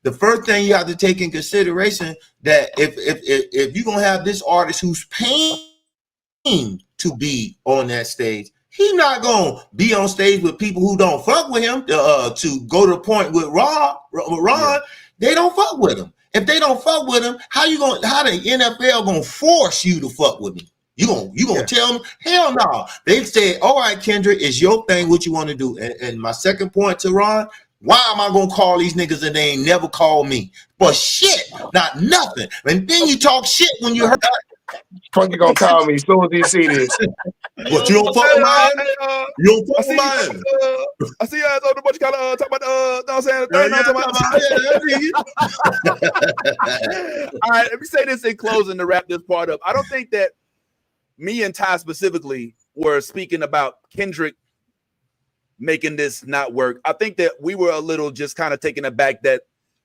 the first thing you have to take in consideration that if you're gonna have this artist who's paying to be on that stage, he's not gonna be on stage with people who don't fuck with him. To go to the point with Ron, they don't fuck with him. If they don't fuck with him, how the NFL gonna force you to fuck with him? You gonna tell them? Hell no. They said, all right, Kendrick, it's your thing, what you want to do. And my second point to Ron, why am I gonna call these niggas and they ain't never called me? But shit, not nothing. And then you talk shit when you heard Funky gonna call me as soon as he see this. But you don't fuck with mine? You don't fuck with mine? I see you guys on the bunch kind of talk about know All right, let me say this in closing to wrap this part up. I don't think that me and Ty specifically were speaking about Kendrick making this not work. I think that we were a little just kind of taken aback that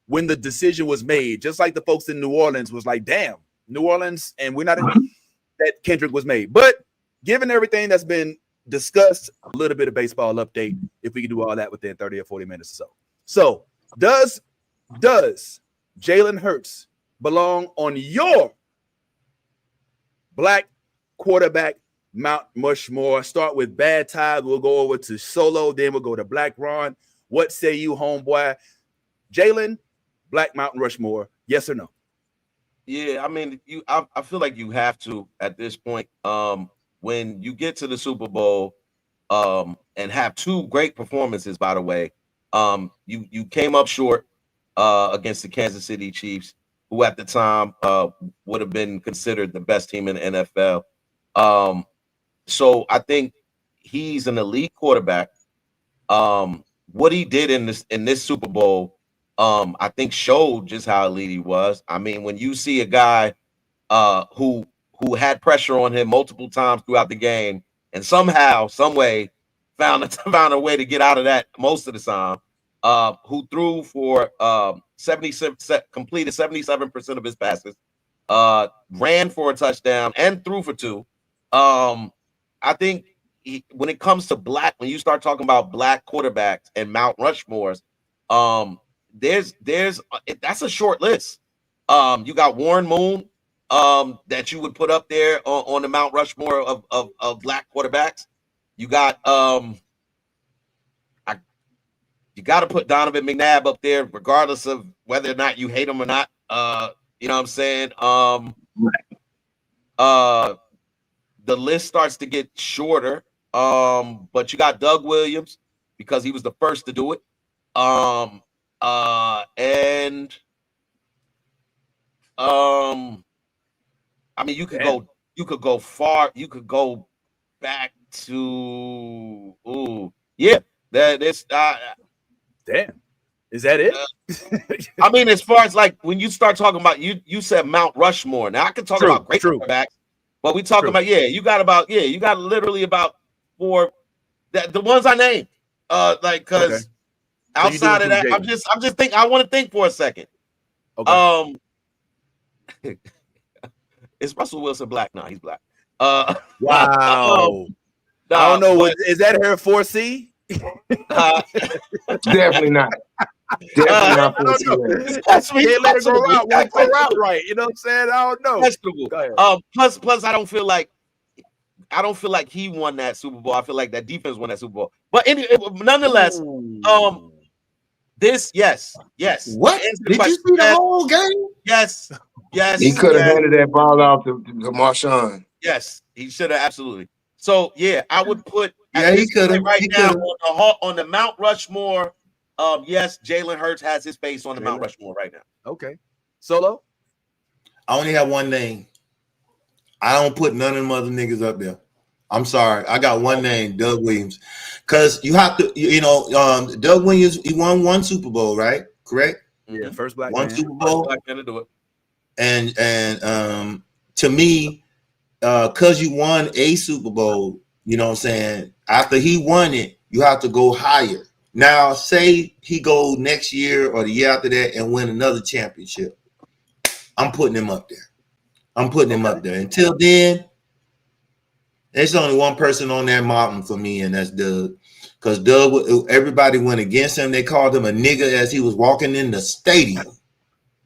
when the decision was made, just like the folks in New Orleans was like, damn, New Orleans, and we're not that Kendrick was made. But given everything that's been discussed, a little bit of baseball update, if we can do all that within 30 or 40 minutes or so. So does Jalen Hurts belong on your black quarterback Mount Mushmore? Start with Bad Tide. We'll go over to Solo. Then we'll go to Black Ron. What say you, homeboy? Jalen, Black Mountain Rushmore, yes or no? Yeah, I mean, I feel like you have to at this point. When you get to the Super Bowl, and have two great performances, by the way. You came up short against the Kansas City Chiefs, who at the time would have been considered the best team in the NFL. So I think he's an elite quarterback. What he did in this Super Bowl, I think showed just how elite he was. I mean, when you see a guy who had pressure on him multiple times throughout the game, and somehow, some way, found a way to get out of that most of the time. Who threw for 77%, completed 77% of his passes, ran for a touchdown, and threw for 2. I think when it comes to when you start talking about black quarterbacks and Mount Rushmores, that's a short list. You got Warren Moon, that you would put up there on the Mount Rushmore of black quarterbacks. You got you got to put Donovan McNabb up there, regardless of whether or not you hate him or not. You know what I'm saying? The list starts to get shorter. But you got Doug Williams because he was the first to do it. And I mean, you could go far. You could go back to damn. Is that it? I mean, as far as like when you start talking about you said Mount Rushmore. Now I can talk about great quarterbacks, but we talk about you got literally about 4 the ones I named. Because outside of that, I'm just think I want to think for a second. Okay. Is Russell Wilson black? No, he's black. Wow. I don't know. Is that her 4C? Definitely not. Definitely not 4C. That's me. Let it go out right. You know what I'm saying? I don't know. Go ahead. Plus, I don't feel like he won that Super Bowl. I feel like that defense won that Super Bowl. But nonetheless, yes. What? Did you see the whole game? Yes. He could have handed that ball off to Marshawn. Yes, he should have, absolutely. So yeah, I would put he could have right now on the Mount Rushmore. Yes, Jalen Hurts has his face on the Mount Rushmore right now. Okay. Solo? I only have one name. I don't put none of them other niggas up there. I'm sorry. I got one name, Doug Williams. Because you have to, Doug Williams, he won 1 Super Bowl, right? Correct? Yeah, first black man. Super Bowl. First black man to do it. And to me, because you won a Super Bowl, you know what I'm saying? After he won it, you have to go higher. Now, say he go next year or the year after that and win another championship. I'm putting him up there. Until then, there's only one person on that mountain for me, and that's Doug. Because Doug, everybody went against him. They called him a nigga as he was walking in the stadium.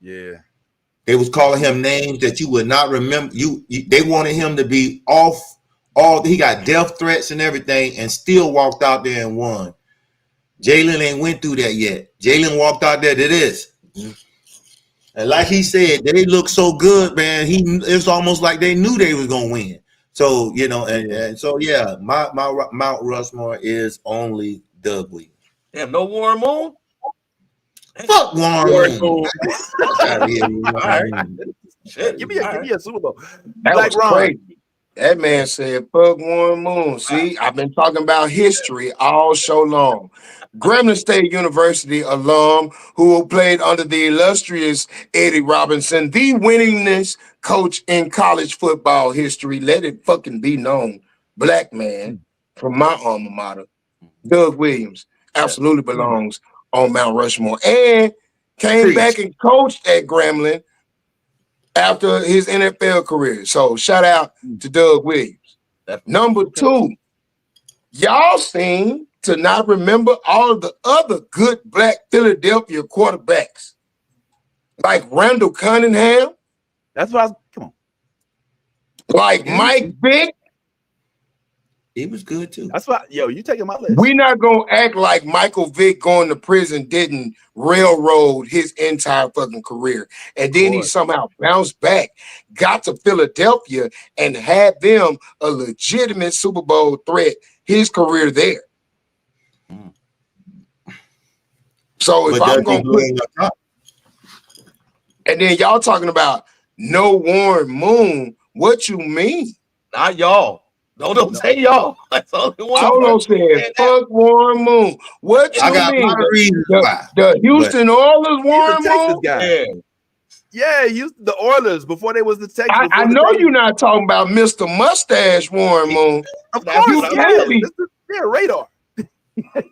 Yeah. They was calling him names that you would not remember. They wanted him to be off. He got death threats and everything, and still walked out there and won. Jalen ain't went through that yet. Jalen walked out there to this. And like he said, they look so good, man. It's almost like they knew they was gonna win. So and so yeah, my Mount Rushmore is only Doug Williams. Damn, no Warren Moon. Fuck Warren Moon. All right. Shit, give me a Super Bowl. That was crazy. That man said, fuck Warren Moon. See, I've been talking about history all show long. Grambling State University alum who played under the illustrious Eddie Robinson, the winningest coach in college football history. Let it fucking be known. Black man from my alma mater, Doug Williams, absolutely belongs on Mount Rushmore. And came back and coached at Grambling after his NFL career. So shout out to Doug Williams. Number 2, y'all seem to not remember all of the other good black Philadelphia quarterbacks, like Randall Cunningham. That's what I was. Come on. Like Mike Vick. He was good too. That's why, yo, you taking my list. We're not gonna act like Michael Vick going to prison didn't railroad his entire fucking career, and then he somehow bounced back, got to Philadelphia, and had them a legitimate Super Bowl threat. His career there. So if I'm gonna put, and then y'all talking about no Warren Moon, what you mean? Not y'all. Don't say y'all. That's only one. Solo said, "Fuck Warren Moon." What you mean? The Houston Oilers, Warren Moon. Guy. Yeah, the Oilers before they was the Texans. I know you're not talking about Mr. Mustache Warren Moon. Of course, you can't be. Yeah, radar.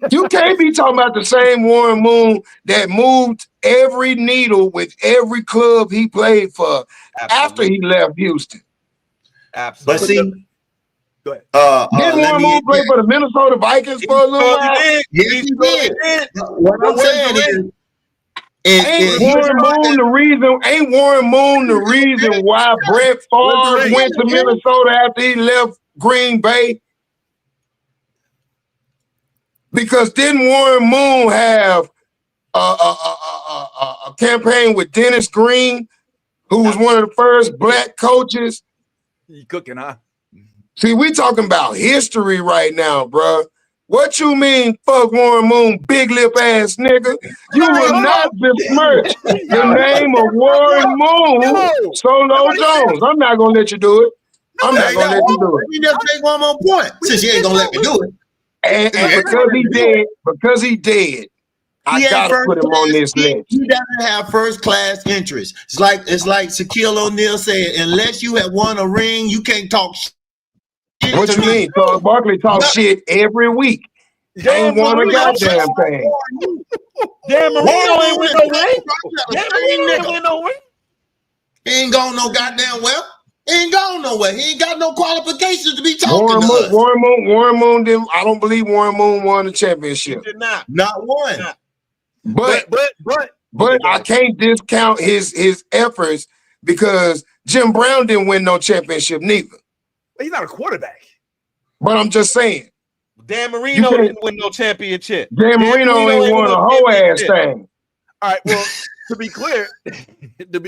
You can't be talking about the same Warren Moon that moved every needle with every club he played for after he left Houston. Absolutely. But see. Go ahead. Didn't Warren Moon play for the Minnesota Vikings for a little while? Yes, he did. What I'm saying is, ain't Warren Moon the reason why Brett Favre went to Minnesota after he left Green Bay? Because didn't Warren Moon have a campaign with Dennis Green, who was one of the first black coaches? You cooking, huh? See, we talking about history right now, bro. What you mean, fuck Warren Moon, big lip ass nigga? You will not besmirch the name of Warren Moon, Solo Jones. I'm not gonna let you do it. I'm not gonna let you do it. You just make one more point since you ain't gonna let me do it. And because he dead, I gotta put him on this list. He doesn't have first class interest. It's like Shaquille O'Neal said, unless you have won a ring, you can't talk shit. What you mean? Charles Barkley talk shit every week. Ain't won a goddamn thing. Dan Marino ain't win no ring. Dan Marino ain't win no ring. He ain't going no goddamn well. He ain't going nowhere. He ain't got no qualifications to be talking to us. Warren Moon didn't. I don't believe Warren Moon won the championship. He did not. Not one. But I can't discount his efforts because Jim Brown didn't win no championship neither. He's not a quarterback. But I'm just saying. Dan Marino didn't win no championship. Dan Marino ain't won a whole ass thing. All right, well, to be clear, the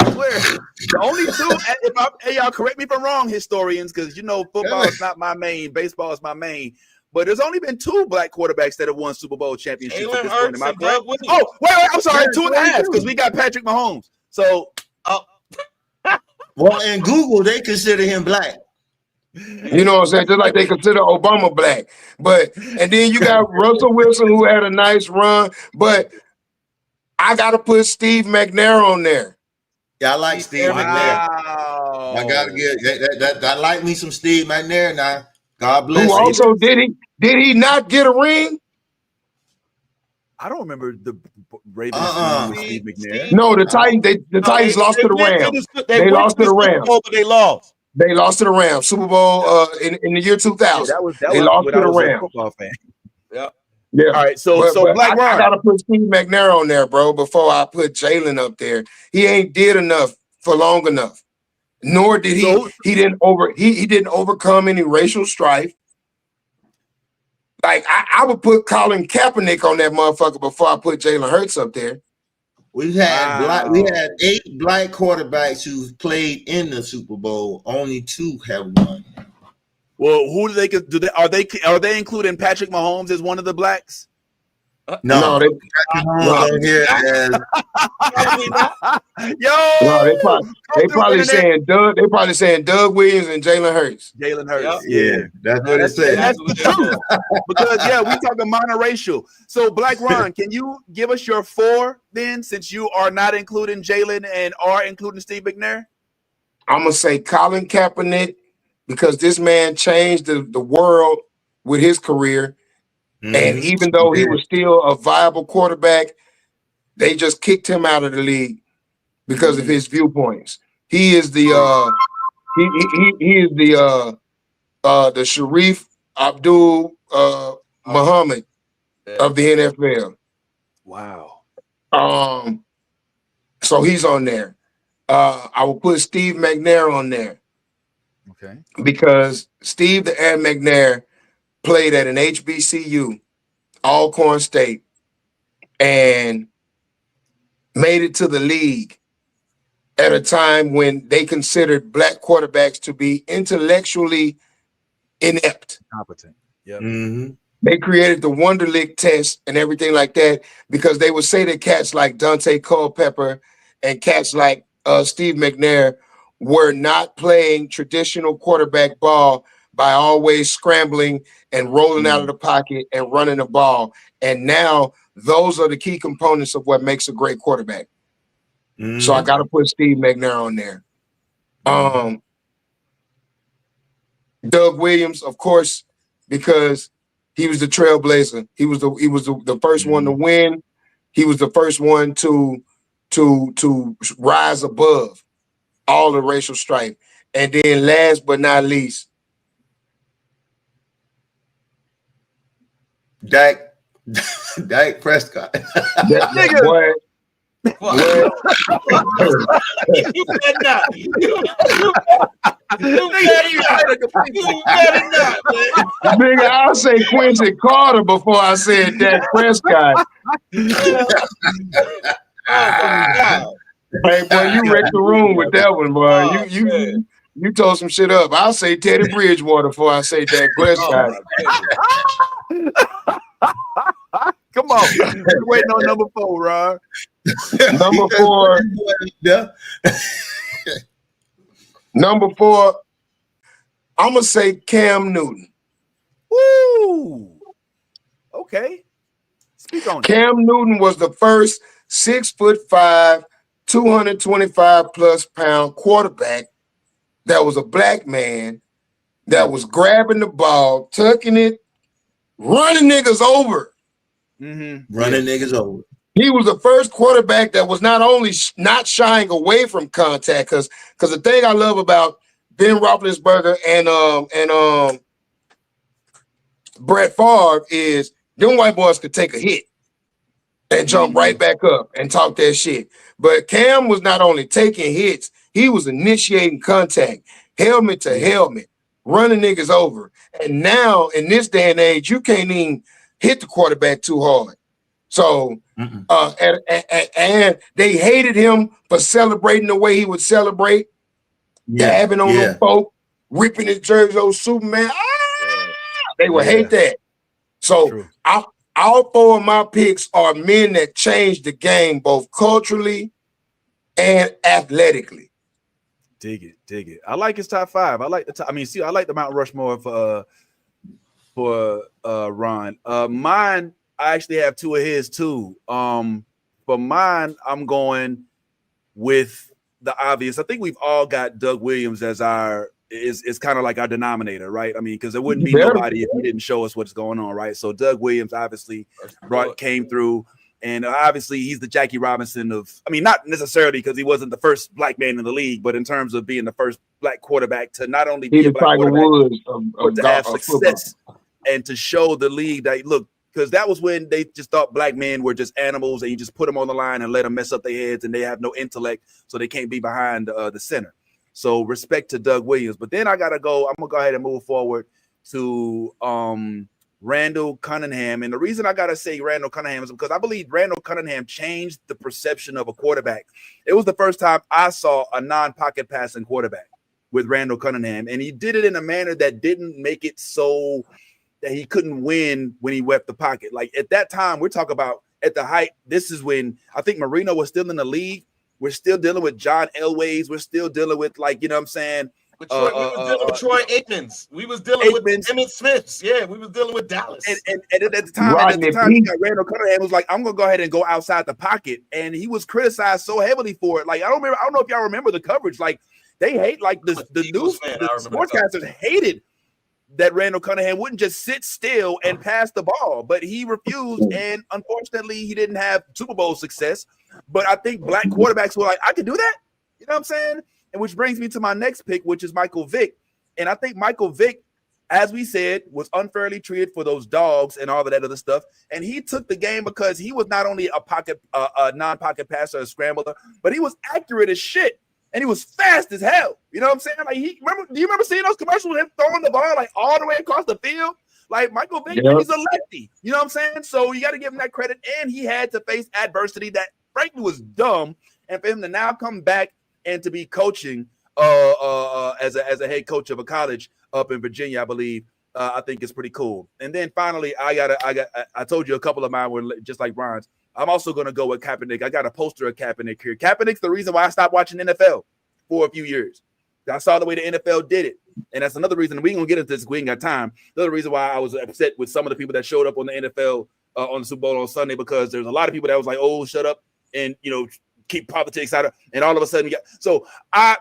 only two, y'all correct me if I'm wrong, historians, because you know football is not my main, baseball is my main. But there's only been two black quarterbacks that have won Super Bowl championships at this point. Am I correct? Oh, wait, I'm sorry, 2.5, because we got Patrick Mahomes. So, well, in Google, they consider him black. You know what I'm saying? Just like they consider Obama black. And then you got Russell Wilson, who had a nice run, but I gotta put Steve McNair on there. Yeah, I like Steve McNair. I gotta get that. I like me some Steve McNair now. God bless. Who also did he not get a ring? I don't remember the Ravens with Steve McNair. No, the Titans lost to the Rams. They lost to the Rams. But they lost. They lost to the Rams. Super Bowl in the year 2000. They lost to the Rams. Yeah. All right. So Black Ron. I gotta put Steve McNair on there, bro, before I put Jalen up there. He ain't did enough for long enough. Nor did he didn't overcome any racial strife. Like I would put Colin Kaepernick on that motherfucker before I put Jalen Hurts up there. We had 8 black quarterbacks who played in the Super Bowl. Only 2 have won. Well, who are they including Patrick Mahomes as one of the blacks? No, they probably saying Doug. They probably saying Doug Williams and Jalen Hurts. Jalen Hurts. Yeah, that's what it said. That's the truth. Because we talking monoracial. So Black Ron, can you give us your 4 then, since you are not including Jalen and are including Steve McNair? I'm gonna say Colin Kaepernick because this man changed the world with his career. And even though he was still a viable quarterback, they just kicked him out of the league because of his viewpoints. He is the the Sharif Abdul Muhammad of the NFL. Wow. So he's on there. I will put Steve McNair on there. Okay. Because Steve the Ant McNair played at an HBCU, Alcorn State, and made it to the league at a time when they considered black quarterbacks to be intellectually inept. Competent. Yep. Mm-hmm. They created the Wonderlic test and everything like that because they would say that cats like Dante Culpepper and cats like Steve McNair were not playing traditional quarterback ball by always scrambling and rolling out of the pocket and running the ball. And now those are the key components of what makes a great quarterback. So I got to put Steve McNair on there. Doug Williams, of course, because he was the trailblazer. He was the first one to win. He was the first one to rise above all the racial strife. And then last but not least, Dak Prescott. that boy. You better not. You better not, man. Nigga, I'll say Quincy Carter before I said Dak Prescott. Hey, boy, you wrecked the room with that one, boy. You told some shit up. I'll say Teddy Bridgewater before I say Dak Prescott. Come on. We're waiting on number 4, Ron. Number 4. Number 4, I'm going to say Cam Newton. Woo! Okay. Speak on Cam Newton was the first 6'5", 225+ pound quarterback that was a black man that was grabbing the ball, tucking it, running niggas over. Running niggas over. He was the first quarterback that was not only not shying away from contact, because the thing I love about Ben Roethlisberger and Brett Favre is them white boys could take a hit and jump right back up and talk that shit. But Cam was not only taking hits, he was initiating contact, helmet to helmet, running niggas over. And now in this day and age, you can't even hit the quarterback too hard. So and they hated him for celebrating the way he would celebrate, dabbing on them folk, ripping his jersey, old Superman. They would hate that. So all 4 of my picks are men that changed the game both culturally and athletically. Dig it. I like his top 5. I like I like the Mount Rushmore for Ron. Mine, I actually have 2 of his too. For mine, I'm going with the obvious. I think we've all got Doug Williams as our is kind of like our denominator, right? I mean, because there wouldn't be nobody if he didn't show us what's going on, right? So Doug Williams obviously came through, and obviously he's the Jackie Robinson of. I mean, not necessarily because he wasn't the first black man in the league, but in terms of being the first black quarterback to not only be a black quarterback, but to have success and to show the league that look. Because that was when they just thought black men were just animals and you just put them on the line and let them mess up their heads and they have no intellect, so they can't be behind the center. So respect to Doug Williams. But then I'm going to go ahead and move forward to Randall Cunningham. And the reason I got to say Randall Cunningham is because I believe Randall Cunningham changed the perception of a quarterback. It was the first time I saw a non-pocket passing quarterback with Randall Cunningham. And he did it in a manner that didn't make it so that he couldn't win when he wept the pocket. Like at that time, we're talking about at the height. This is when I think Marino was still in the league. We're still dealing with John Elways. We're still dealing with we were dealing with Troy Aikmans. We was dealing with Emmitt Smiths. Yeah, we was dealing with Dallas. And at the time, he got Randall Cunningham was like, I'm gonna go ahead and go outside the pocket, and he was criticized so heavily for it. Like I don't know if y'all remember the coverage. Like they hate the news sportscasters hated that Randall Cunningham wouldn't just sit still and pass the ball, but he refused, and unfortunately, he didn't have Super Bowl success. But I think black quarterbacks were like, I can do that. You know what I'm saying? And which brings me to my next pick, which is Michael Vick. And I think Michael Vick, as we said, was unfairly treated for those dogs and all of that other stuff. And he took the game because he was not only a non-pocket passer, a scrambler, but he was accurate as shit. And he was fast as hell. You know what I'm saying? Like do you remember seeing those commercials with him throwing the ball like all the way across the field? Like Michael Vick, he's a lefty. You know what I'm saying? So you got to give him that credit. And he had to face adversity that frankly was dumb. And for him to now come back and to be coaching as a head coach of a college up in Virginia, I believe, I think it's pretty cool. And then finally, I told you a couple of mine were just like Brian's. I'm also going to go with Kaepernick. I got a poster of Kaepernick here. Kaepernick's the reason why I stopped watching NFL for a few years. I saw the way the NFL did it. And that's another reason we ain't going to get into this. We ain't got time. Another reason why I was upset with some of the people that showed up on the NFL on the Super Bowl on Sunday, because there's a lot of people that was like, oh, shut up and, keep politics out of, and all of a sudden, I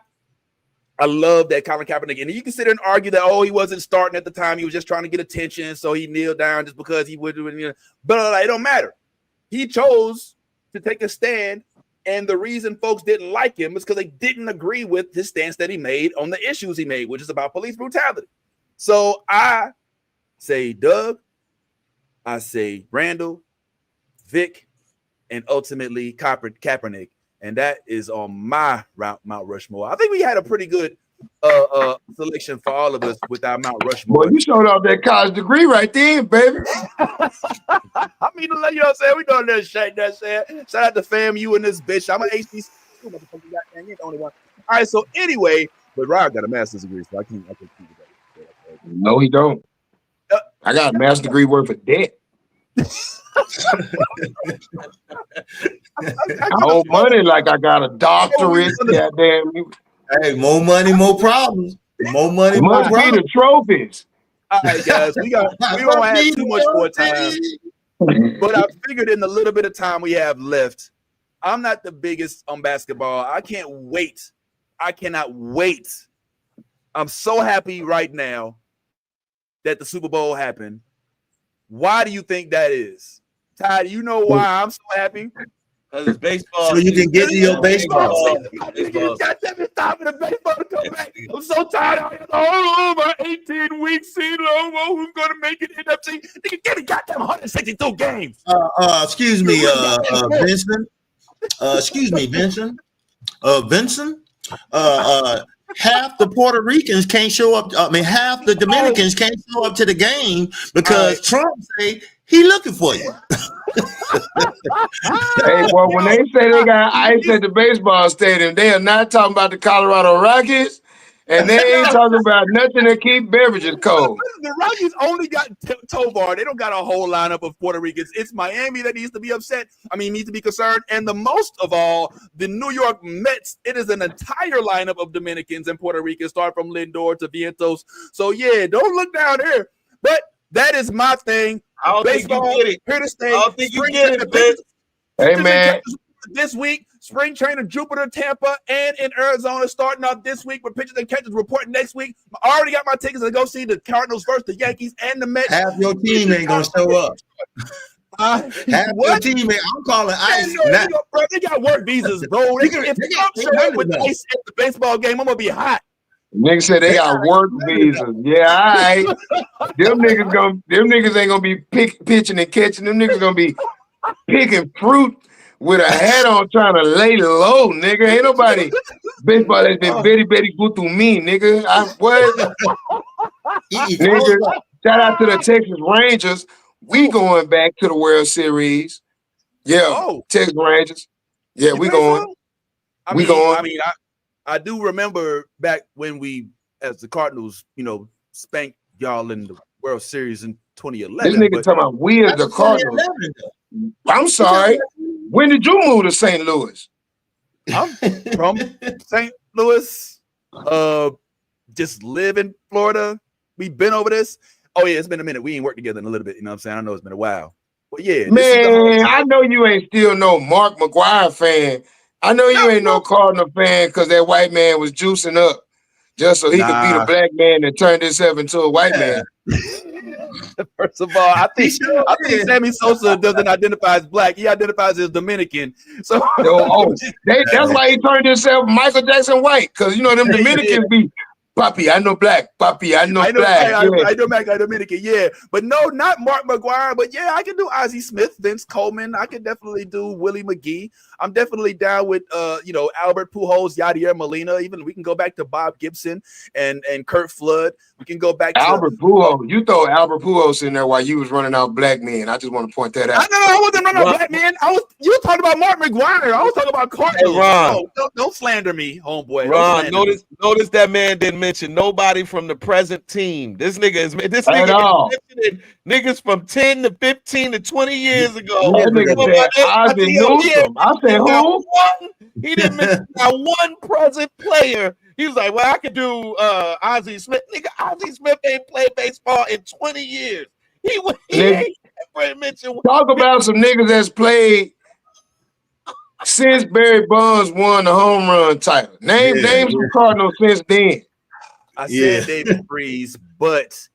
love that Colin Kaepernick. And you can sit there and argue that, he wasn't starting at the time. He was just trying to get attention. So he kneeled down just because he would, but it don't matter. He chose to take a stand. And the reason folks didn't like him is because they didn't agree with his stance that he made on the issues he made, which is about police brutality. So I say Doug, I say Randall, Vic, and ultimately Kaepernick. And that is on my Mount Rushmore. I think we had a pretty good selection for all of us with our Mount Rushmore. Boy, you showed off that college degree right there, baby. I mean, you know what I'm saying? We doing that shit. Shout out to FAMU and this bitch. I'm an HBCU motherfucker. You ain't the only one. All right, so anyway, but Ryan got a master's degree, so I can keep it up. No, he don't. I got a master's degree worth of debt. I owe money like I got a doctorate. Goddamn. Hey, more money, more problems. More money, more problems. The trophies. All right, guys, we don't have too much more time. But I figured in the little bit of time we have left, I'm not the biggest on basketball. I can't wait. I cannot wait. I'm so happy right now that the Super Bowl happened. Why do you think that is? Ty, do you know why I'm so happy? Because it's baseball. So you can get to your baseball. The baseball to come back. I'm so tired. Over 18 weeks. Who's going to make it NFC? Nigga, get a goddamn 162 games. Excuse me, Vincent. Vincent. Half the Puerto Ricans can't show up. Half the Dominicans can't show up to the game because Trump say he looking for you. Hey, well, when they say they got ice at the baseball stadium, they are not talking about the Colorado Rockies, and they ain't talking about nothing to keep beverages cold. The Rockies only got Tovar. They don't got a whole lineup of Puerto Ricans. It's Miami that needs to be upset. Needs to be concerned. And the most of all, the New York Mets. It is an entire lineup of Dominicans and Puerto Ricans, start from Lindor to Vientos. So, yeah, don't look down here. But that is my thing. I don't baseball, think you get it. Here to stay. I don't think you get it, bitch. Hey, man. This week, spring training, Jupiter, Tampa, and in Arizona starting off this week with pitchers and catchers reporting next week. I already got my tickets to go see the Cardinals versus the Yankees and the Mets. Half your team ain't going to show up. Half your team ain't. I'm calling ice. Bro, they got work visas, bro. If Trump show up with ice at the baseball game, I'm going to be hot. Niggas said they got work visas. Yeah, all right. Them niggas ain't gonna be pitching and catching. Them niggas gonna be picking fruit with a hat on, trying to lay low, nigga. Ain't nobody baseball has been very, very good to me, nigga. Nigga, shout out to the Texas Rangers. We going back to the World Series. Yeah, Texas Rangers. Yeah, we going. I do remember back when we, as the Cardinals, spanked y'all in the World Series in 2011. This nigga talking about we as the Cardinals. I'm sorry. When did you move to St. Louis? I'm from St. Louis. Just live in Florida. We've been over this. Oh, yeah, it's been a minute. We ain't worked together in a little bit. You know what I'm saying? I know it's been a while. But yeah. Man, I know you ain't still no Mark McGwire fan. I know you ain't no Cardinal fan because that white man was juicing up just so he could beat a black man and turn himself into a white man. First of all, I think Sammy Sosa doesn't identify as black. He identifies as Dominican. So that's why he turned himself Michael Jackson white, because them Dominicans be Papi, I know black. Papi, I know black. I know black, I Dominican, yeah. But no, not Mark McGwire. But yeah, I can do Ozzie Smith, Vince Coleman. I can definitely do Willie McGee. I'm definitely down with Albert Pujols, Yadier Molina. Even we can go back to Bob Gibson and Kurt Flood. We can go back Albert Pujols. You throw Albert Pujols in there while you was running out black men. I just want to point that out. I wasn't running out black men. You were talking about Mark McGwire. I was talking about Cardinals. Hey, Ron. Don't slander me, homeboy. Ron, notice that man didn't mention nobody from the present team. This nigga is mentioning niggas from 10 to 15 to 20 years ago. That nigga said Ozzie Newsome. I said who? He didn't mention one present player. He was like, well, I could do Ozzie Smith. Nigga, Ozzie Smith ain't played baseball in 20 years. He ain't ever mentioned. Talk about some niggas that's played since Barry Bonds won the home run title. Name some Cardinals since then. I said David Freese, but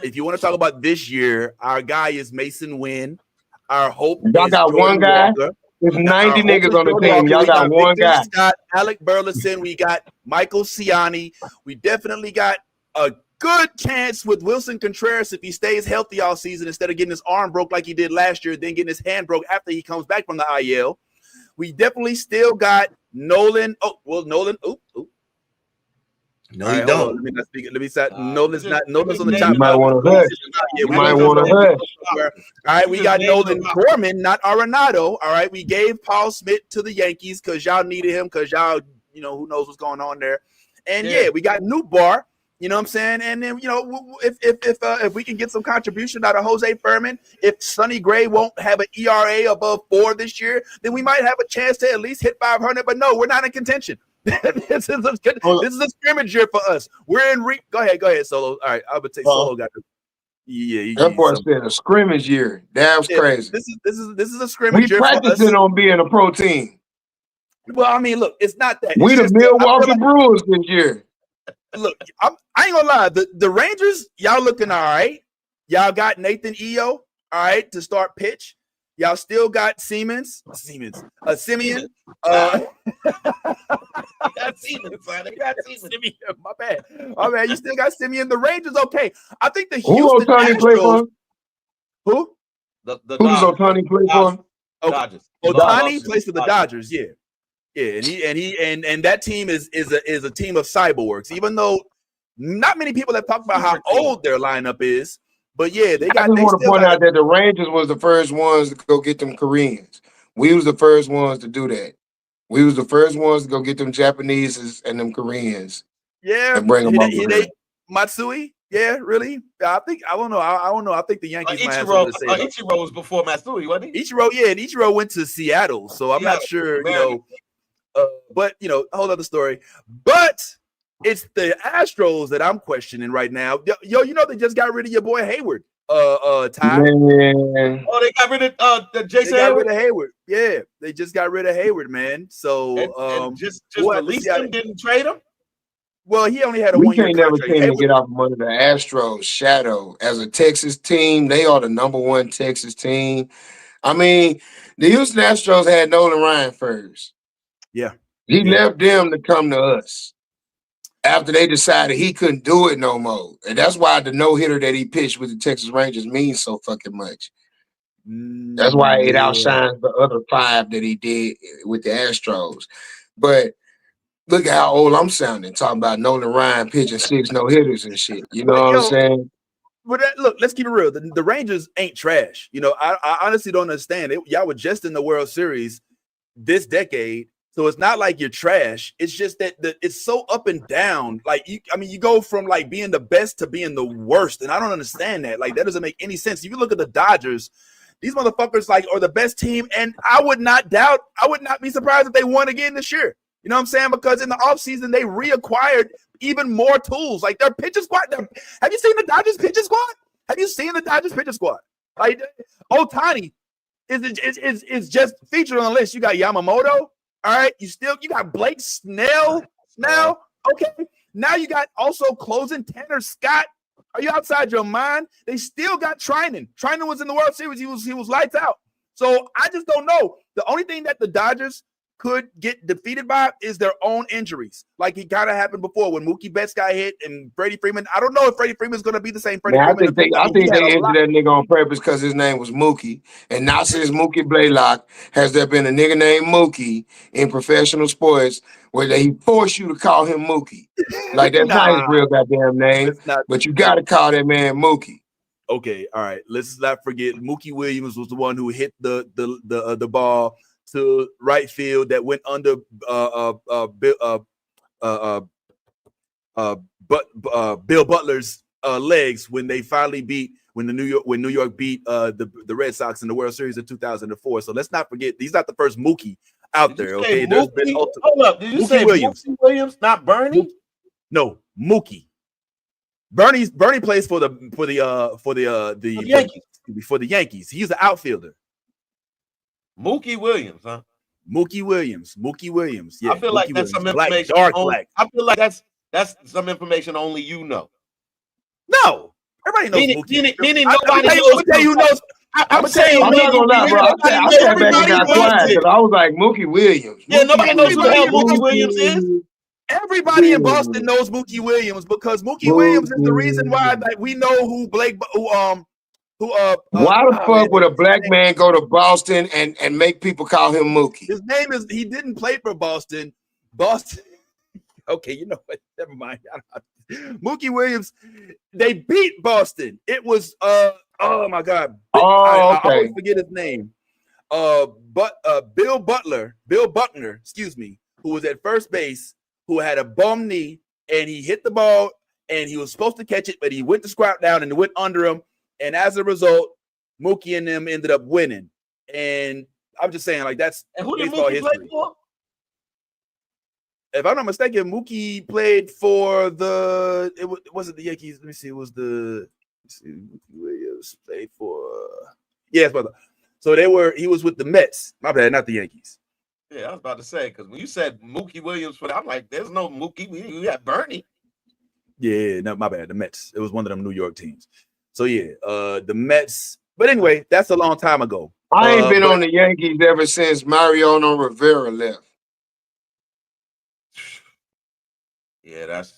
if you want to talk about this year, our guy is Mason Wynn. Our hope y'all got Jordan one guy. Walker. There's 90 niggas on the team. Y'all got one guy. Scott, Alec Burleson. We got Michael Ciani. We definitely got a good chance with Wilson Contreras if he stays healthy all season instead of getting his arm broke like he did last year, then getting his hand broke after he comes back from the IL. We definitely still got Nolan. Nolan. No, you don't. Let me not speak. Let me say Nolan's on the top. You might want to hush. You might want to hush. All right, we got Nolan Gorman, not Arenado. All right, we gave Paul Smith to the Yankees because y'all needed him because y'all, who knows what's going on there. And we got Newbar. You know what I'm saying? And then, if we can get some contribution out of Jose Furman, if Sonny Gray won't have an ERA above 4 this year, then we might have a chance to at least hit 500. But no, we're not in contention. This is a scrimmage year for us. We're in go ahead, Solo. All right, I would take Solo got to. That boy said a scrimmage year. That's crazy. This is a scrimmage year. We practicing on being a pro team. Well, I mean, look, it's not that. We the Milwaukee Brewers this year. Look, I ain't gonna lie. The Rangers, y'all looking all right. Y'all got Nathan Eo, all right, to start pitch. Y'all still got Simeon. They got Simeon. My bad. You still got Simeon. The Rangers, okay. I think the Who Houston Ohtani play for? Who? The Who does Ohtani play for? Dodgers. Ohtani plays for the Dodgers. Yeah. And that team is a team of cyborgs. Even though not many people have talked about how old their lineup is. But yeah, they got. I just want to point out that the Rangers was the first ones to go get them Koreans. We was the first ones to do that. We was the first ones to go get them Japanese and them Koreans. Yeah, and bring them over. Matsui. Yeah, really. I don't know. I think the Yankees might have something to say. Ichiro was before Matsui, wasn't he? Ichiro went to Seattle, so I'm not sure. But whole other story. But it's the Astros that I'm questioning right now. Yo, they just got rid of your boy Hayward. Ty. Man. Oh, they got rid of Jason. They got rid of Hayward. Yeah, they just got rid of Hayward, man. So and just release him, didn't trade him. Well, he only had a 1 year contract. We can't never get off under the Astros shadow. As a Texas team, they are the #1 Texas team. I mean, the Houston Astros had Nolan Ryan first. Yeah. He left them to come to us after they decided he couldn't do it no more. And that's why the no-hitter that he pitched with the Texas Rangers means so fucking much. That's why it outshines the other 5 that he did with the Astros. But look at how old I'm sounding, talking about Nolan Ryan pitching 6 no-hitters and shit. You know what I'm saying? But look, let's keep it real. The Rangers ain't trash. I honestly don't understand it. Y'all were just in the World Series this decade. So it's not like you're trash. It's just that it's so up and down. Like you go from like being the best to being the worst, and I don't understand that. Like that doesn't make any sense. If you look at the Dodgers, these motherfuckers are the best team, and I would not be surprised if they won again this year. You know what I'm saying? Because in the offseason, they reacquired even more tools. Like their pitching squad. Have you seen the Dodgers pitching squad? Like Ohtani is just featured on the list. You got Yamamoto. All right, you got Blake Snell now. Okay, now you got also closing Tanner Scott. Are you outside your mind? They still got Trinan. Trinan was in the World Series. He was lights out. So I just don't know. The only thing that the Dodgers could get defeated by is their own injuries. Like it kind of happened before when Mookie Betts got hit and Freddie Freeman. I don't know if Freddie Freeman's going to be the same Freddie Man, Freeman. I think they injured that nigga on purpose because his name was Mookie. And now since Mookie Blaylock, has there been a nigga named Mookie in professional sports where they force you to call him Mookie? Like that's not his real goddamn name, but you got to call that man Mookie. Okay, all right. Let's not forget Mookie Williams was the one who hit the ball to right field that went under Bill Butler's legs when they finally when New York beat the Red Sox in the World Series in 2004. So let's not forget he's not the first Mookie out there. Okay, there's been hold up. Did you Mookie say Williams? Mookie Williams, not Bernie? No, Mookie. Bernie plays for the Yankees. He's an outfielder. Mookie Williams, huh? Mookie Williams. Yeah, I feel like that's some information. Black. I feel like that's some information only you know. No, everybody knows Mookie. Meaning nobody knows. I'm saying, I'm not gonna lie, bro. I sat back and got quiet because I was like Mookie Williams. Yeah, nobody knows who the hell Mookie Williams is. Everybody in Boston knows Mookie Williams because Mookie Williams is the reason why we know who why the fuck would a black man go to Boston and make people call him Mookie? His name is he didn't play for Boston. Okay, you know what? Never mind. Mookie Williams, they beat Boston. It was oh my god. I always forget his name. Bill Buckner, excuse me, who was at first base, who had a bum knee, and he hit the ball, and he was supposed to catch it, but he went to squat down, and it went under him, and as a result, Mookie and them ended up winning. And I'm just saying, like, that's baseball history. Play for? If I'm not mistaken, Mookie played for it wasn't the Yankees. Let me see. It was Mookie Williams played for. Yes, brother. So he was with the Mets. My bad, not the Yankees. Yeah, I was about to say, because when you said Mookie Williams, I'm like, there's no Mookie. You got Bernie. Yeah, no, my bad. The Mets. It was one of them New York teams. So yeah, the Mets. But anyway, that's a long time ago. I ain't been on the Yankees ever since Mariano Rivera left. Yeah, that's.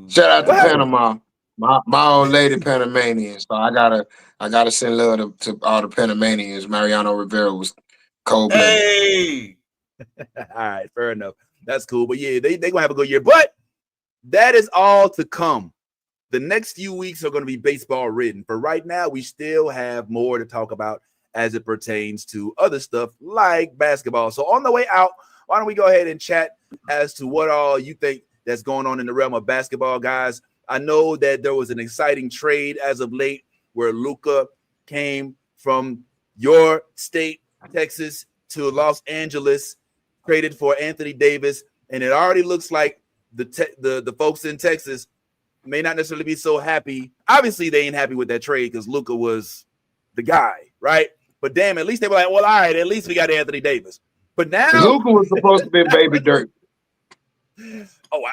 Shout out to Panama, my old lady Panamanian. So I gotta send love to all the Panamanians. Mariano Rivera was cold. Hey, all right, fair enough. That's cool. But yeah, they gonna have a good year. But that is all to come. The next few weeks are going to be baseball ridden. For right now, we still have more to talk about as it pertains to other stuff like basketball. So on the way out, why don't we go ahead and chat as to what all you think that's going on in the realm of basketball, guys? I know that there was an exciting trade as of late where Luka came from your state, Texas, to Los Angeles, traded for Anthony Davis, and it already looks like the folks in Texas may not necessarily be so happy. Obviously, they ain't happy with that trade because Luka was the guy, right? But damn, at least they were like, well, all right, at least we got Anthony Davis. But now Luka was supposed to be Baby Dirk. Oh, wow.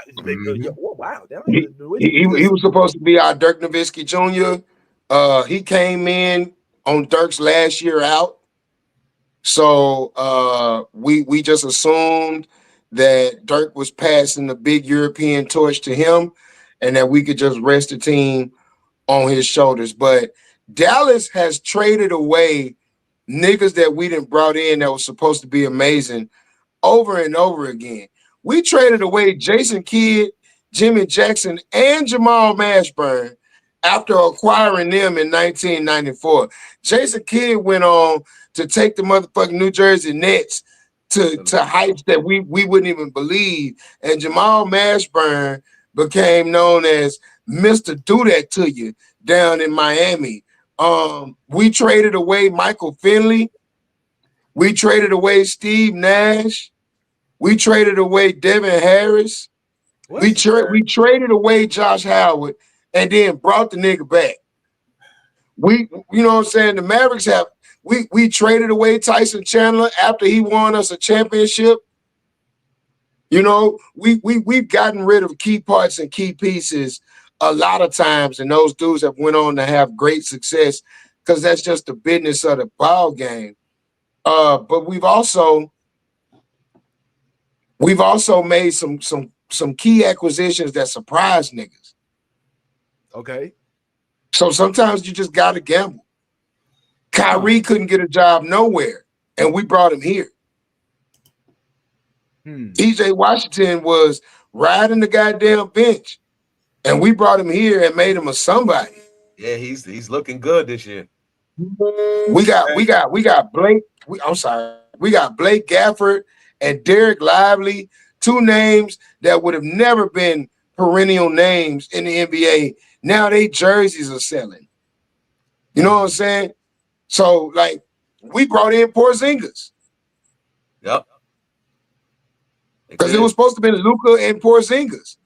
He was supposed to be our Dirk Nowitzki Jr. He came in on Dirk's last year out. So we just assumed that Dirk was passing the big European torch to him and that we could just rest the team on his shoulders. But Dallas has traded away niggas that we done brought in that was supposed to be amazing over and over again. We traded away Jason Kidd, Jimmy Jackson, and Jamal Mashburn after acquiring them in 1994. Jason Kidd went on to take the motherfucking New Jersey Nets to heights that we wouldn't even believe. And Jamal Mashburn became known as Mr. Do That To You down in Miami. We traded away Michael Finley. We traded away Steve Nash. We traded away Devin Harris. We traded away Josh Howard and then brought the nigga back. You know what I'm saying? The Mavericks have we traded away Tyson Chandler after he won us a championship. You know, we've gotten rid of key parts and key pieces a lot of times, and those dudes have went on to have great success because that's just the business of the ball game. But we've also made some key acquisitions that surprise niggas. Okay. So sometimes you just gotta gamble. Kyrie couldn't get a job nowhere, and we brought him here. PJ Washington was riding the goddamn bench, and we brought him here and made him a somebody. Yeah, he's looking good this year. We got Blake. We got Blake Gafford and Derek Lively, two names that would have never been perennial names in the NBA. Now they jerseys are selling. You know what I'm saying? So like we brought in Porzingis. Yep. Because it was supposed to be Luka and Porzingis.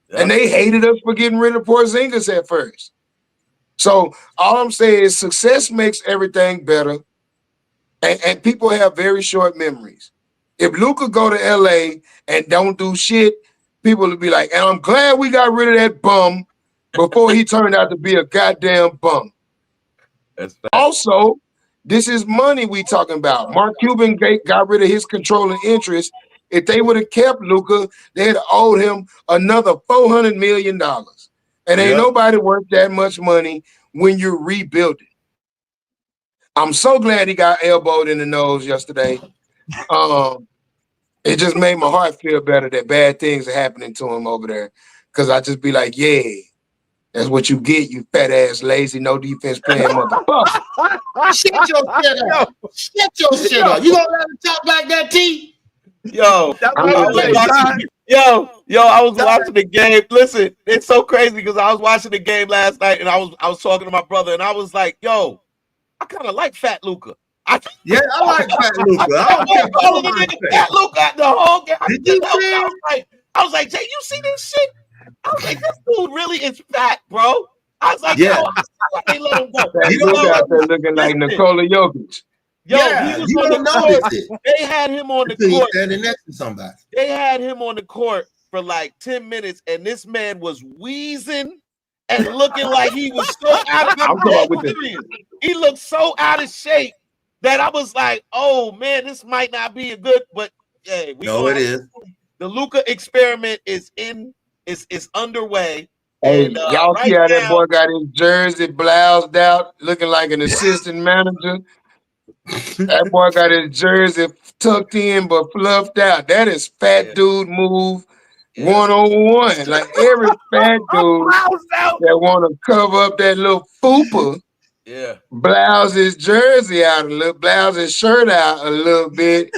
Yep. And they hated us for getting rid of Porzingis at first. So all I'm saying is success makes everything better. And people have very short memories. If Luka go to LA and don't do shit, people will be like, and I'm glad we got rid of that bum before he turned out to be a goddamn bum. Also, this is money we talking about. Mark Cuban got rid of his controlling interest. If they would have kept Luka, they'd owed him another $400 million. And ain't nobody worth that much money when you're rebuilding. I'm so glad he got elbowed in the nose yesterday. It just made my heart feel better that bad things are happening to him over there. Because I just be like, yeah, that's what you get, you fat ass, lazy, no defense playing motherfucker. Shut your shit up. Shut your shit up. You gonna let him talk like that, T? Yo, I was watching the game. Listen, it's so crazy because I was watching the game last night and I was talking to my brother and I was like, yo, I kind of like Fat Luka. I like Fat Luka. I like Fat Luka the whole game. I was like, Jay, you see this shit? I was like, this dude really is fat, bro. I was like, yo, I like they let him go. You know out there looking like Nikola Jokic. Yo, he was on the court. They had him on the court. Standing next to somebody. They had him on the court for like 10 minutes, and this man was wheezing and looking like he was so out of shape. He looked so out of shape that I was like, oh man, this might not be a good, but hey, it is. The Luka experiment is underway. Hey, y'all see how that boy got his jersey bloused out, looking like an assistant manager. That boy got his jersey tucked in but fluffed out. That is fat dude move 101. Like every fat dude that want to cover up that little fupa, blouse his jersey out a little, blouse his shirt out a little bit.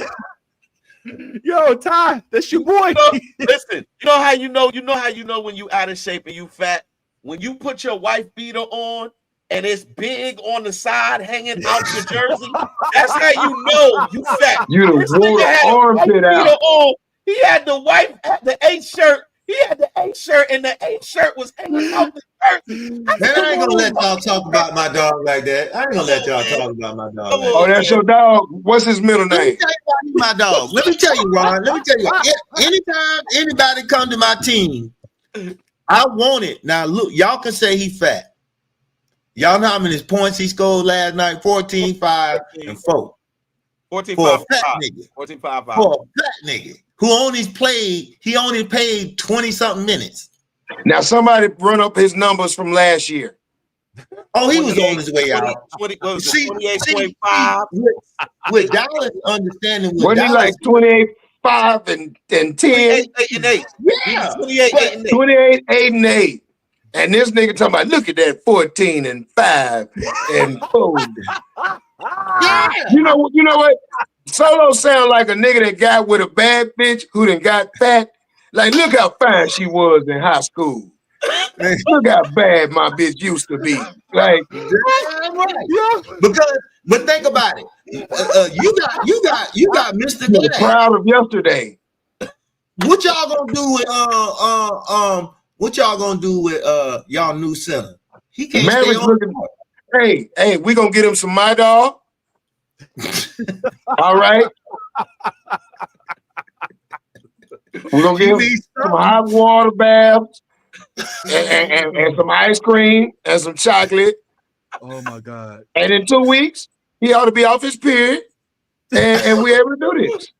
Yo, Ty, that's your boy. Listen, you know how you know when you out of shape and you fat? When you put your wife beater on and it's big on the side hanging out your jersey, that's how you know you fat. You wore the armpit out. He had the wife at the A shirt. He had the A shirt, and the A shirt was hanging out the shirt. Man, I ain't gonna let y'all talk about my dog like that. I ain't gonna let y'all talk about my dog. Like oh, that's your dog. What's his middle name? Let me tell you why he's my dog. Let me tell you, Ron. Let me tell you. Anytime anybody come to my team, I want it. Now, look, y'all can say he fat. Y'all know how many points he scored last night? 14, 5, and 4. 14, for 5, a fat 5. nigga. 14, 5, 5. For a fat nigga who only played 20-something minutes. Now, somebody run up his numbers from last year. Oh, he was on his way out. 28.5. With Dallas understanding, wasn't he like 28, 5, and 10? 28, 8, and 8. Yeah. 28, 8, and 8. 28, 8, and 8. And this nigga talking about, look at that 14 and 5 and 4. Yeah. You know what? Solo sound like a nigga that got with a bad bitch who done got fat. Like, look how fine she was in high school. Look how bad my bitch used to be. Like, right. But think about it. You got Mr. Dad. Proud of yesterday. What y'all gonna do with what y'all gonna do with y'all new center? He can't stay on looking. Hey, we gonna get him some My Dog. All right. We're gonna give him some hot water baths and some ice cream and some chocolate. Oh my God. And in 2 weeks, he ought to be off his period. and we able to do this.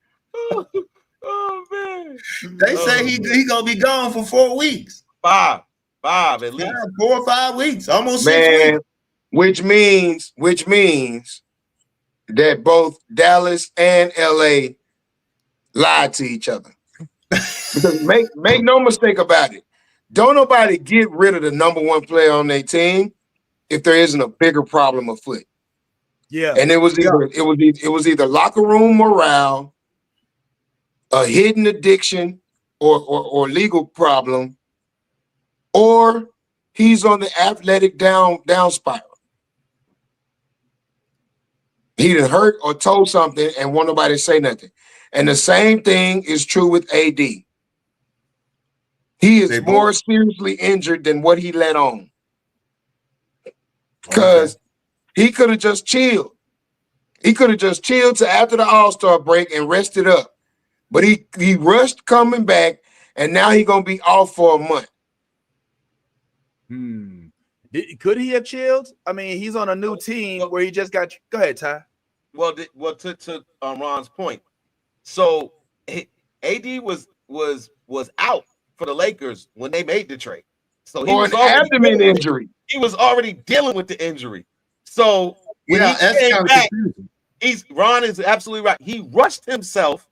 Oh man! They say he gonna be gone for 4 weeks. Five at least. 4 or 5 weeks, almost Man, 6 weeks. which means that both Dallas and LA lied to each other. Because make no mistake about it, don't nobody get rid of the number one player on their team if there isn't a bigger problem afoot. Yeah, and it was either locker room morale, a hidden addiction, or legal problem, or he's on the athletic down spiral. He done hurt or told something and won't nobody say nothing. And the same thing is true with AD. He is more seriously injured than what he let on. Because he could have just chilled. He could have just chilled to after the All-Star break and rested up. But he rushed coming back, and now he's going to be off for a month. Could he have chilled? I mean, he's on a new team where he just got. Go ahead, Ty. Well, to Ron's point, so AD was out for the Lakers when they made the trade. So he was abdomen injury. He was already dealing with the injury. So when Yeah, he came back, Ron is absolutely right. He rushed himself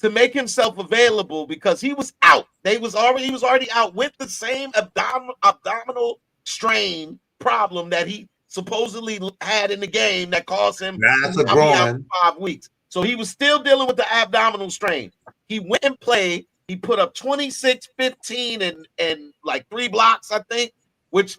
to make himself available because he was out. He was already out with the same abdominal strain problem that he supposedly had in the game that caused him That's a to be out groin. for 5 weeks. So he was still dealing with the abdominal strain. He went and played. He put up 26, 15, and like 3 blocks, I think, which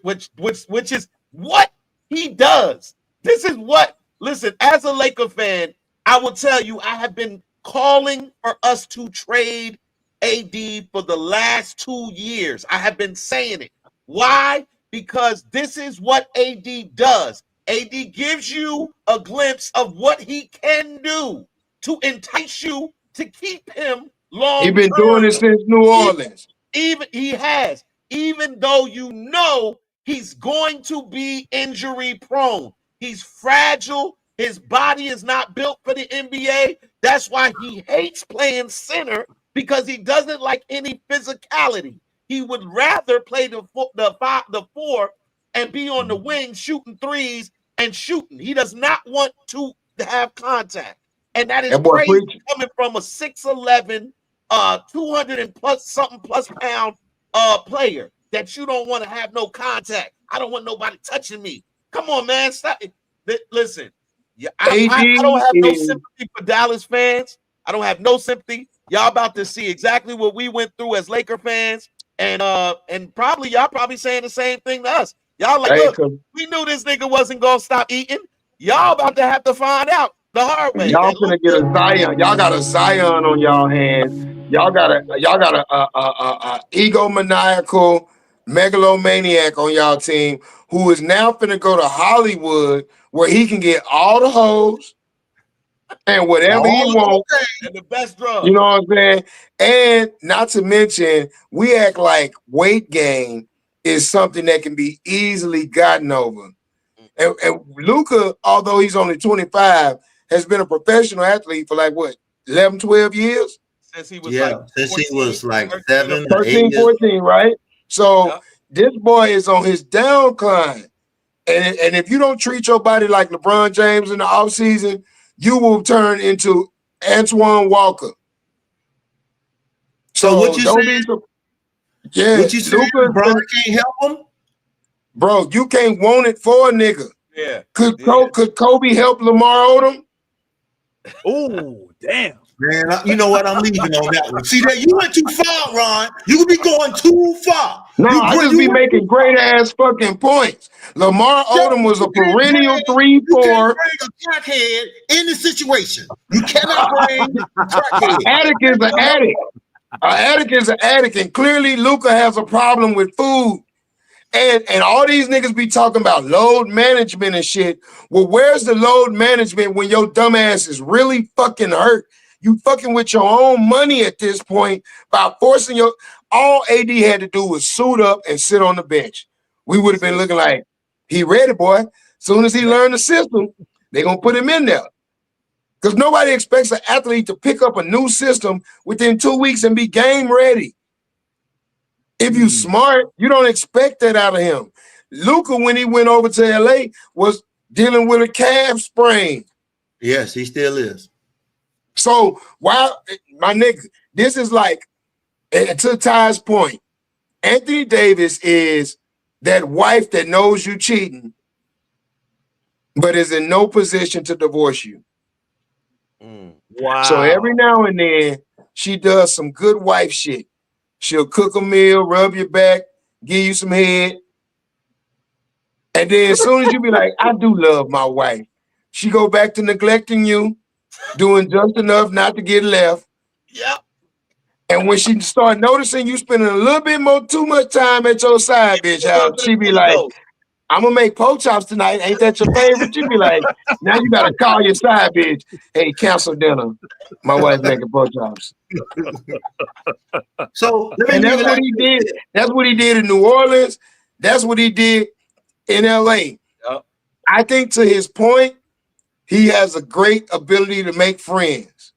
is what he does. This is what, listen, as a Laker fan, I will tell you, I have been calling for us to trade AD for the last 2 years. I have been saying it. Why? Because this is what AD does. AD gives you a glimpse of what he can do to entice you to keep him long. He's been doing it since New Orleans. Even though you know he's going to be injury prone. He's fragile. His body is not built for the NBA. That's why he hates playing center, because he doesn't like any physicality. He would rather play the 4 and be on the wing shooting threes and shooting. He does not want to have contact. And that is crazy coming from a 6'11", 200 and plus pound player that you don't want to have no contact. I don't want nobody touching me. Come on, man. Stop it. Listen, I don't have no sympathy for Dallas fans. I don't have no sympathy. Y'all about to see exactly what we went through as Laker fans. And probably y'all saying the same thing to us. Y'all like, look, we knew this nigga wasn't gonna stop eating. Y'all about to have to find out the hard way. Y'all finna get a Zion. Y'all got a Zion on y'all hands. Y'all got a egomaniacal megalomaniac on y'all team who is now finna go to Hollywood where he can get all the hoes and whatever he wants and the best drugs. You know what I'm saying? And not to mention, we act like weight gain is something that can be easily gotten over. And Luka, although he's only 25, has been a professional athlete for like what, 11, 12 years? Since he was since he was like 7 or 13, 8 14, right? So this boy is on his downcline. And if you don't treat your body like LeBron James in the offseason, you will turn into Antoine Walker. So what you saying? Yeah, what you saying? LeBron can't help him? Bro, you can't want it for a nigga. Yeah. Could Kobe help Lamar Odom? Oh, damn. Man, you know what? I'm leaving on that one. See that you went too far, Ron. You be going too far. No, I just be making great ass fucking points. Lamar Odom was a perennial 3-4. You can't bring a crackhead in the situation. You cannot bring a crackhead. An addict is an addict. An addict is an addict, and clearly Luka has a problem with food. And all these niggas be talking about load management and shit. Well, where's the load management when your dumb ass is really fucking hurt? You fucking with your own money at this point by forcing your. All AD had to do was suit up and sit on the bench. We would have been looking like, he ready, boy. Soon as he learned the system, they gonna put him in there. Because nobody expects an athlete to pick up a new system within 2 weeks and be game ready. If you smart, you don't expect that out of him. Luka, when he went over to LA, was dealing with a calf sprain. Yes, he still is. So while my nigga, this is like, to Ty's point, Anthony Davis is that wife that knows you cheating, but is in no position to divorce you. Wow. So every now and then, she does some good wife shit. She'll cook a meal, rub your back, give you some head. And then as soon as you be like, I do love my wife, she go back to neglecting you, doing just enough not to get left. Yep. And when she start noticing you spending a little bit more, too much time at your side bitch house, she be like, I'm gonna make pork chops tonight. Ain't that your favorite? She be like, now you gotta call your side bitch. Hey, cancel dinner. My wife's making pork chops. So and that's what he did. That's what he did in New Orleans. That's what he did in LA. Yep. I think to his point, he has a great ability to make friends.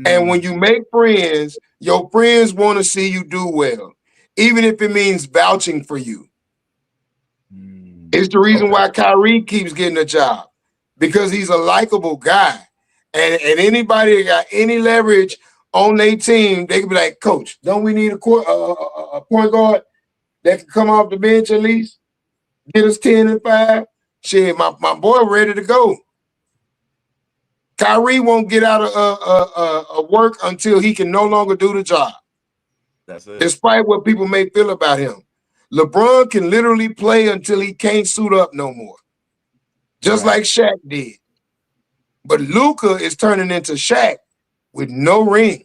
And when you make friends, your friends want to see you do well, even if it means vouching for you. It's the reason why Kyrie keeps getting a job, because he's a likable guy. And anybody that got any leverage on their team, they can be like, Coach, don't we need a point guard that can come off the bench at least? Get us 10 and 5? Shit, my boy ready to go. Kyrie won't get out of work until he can no longer do the job. That's it. Despite what people may feel about him. LeBron can literally play until he can't suit up no more. Just like Shaq did. But Luka is turning into Shaq with no rings.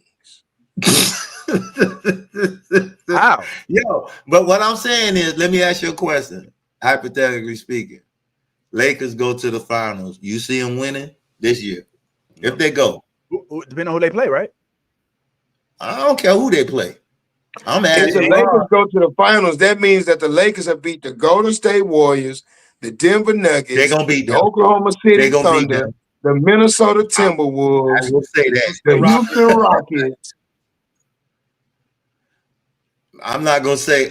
How? Yo, but what I'm saying is, let me ask you a question. Hypothetically speaking, Lakers go to the finals. You see them winning this year? If they go. Depending on who they play, right? I don't care who they play. I'm asking. If the Lakers go to the finals, that means that the Lakers have beat the Golden State Warriors, the Denver Nuggets, they're gonna beat the Oklahoma City Thunder, the Minnesota Timberwolves, I will say that. the Houston Rockets. I'm not gonna say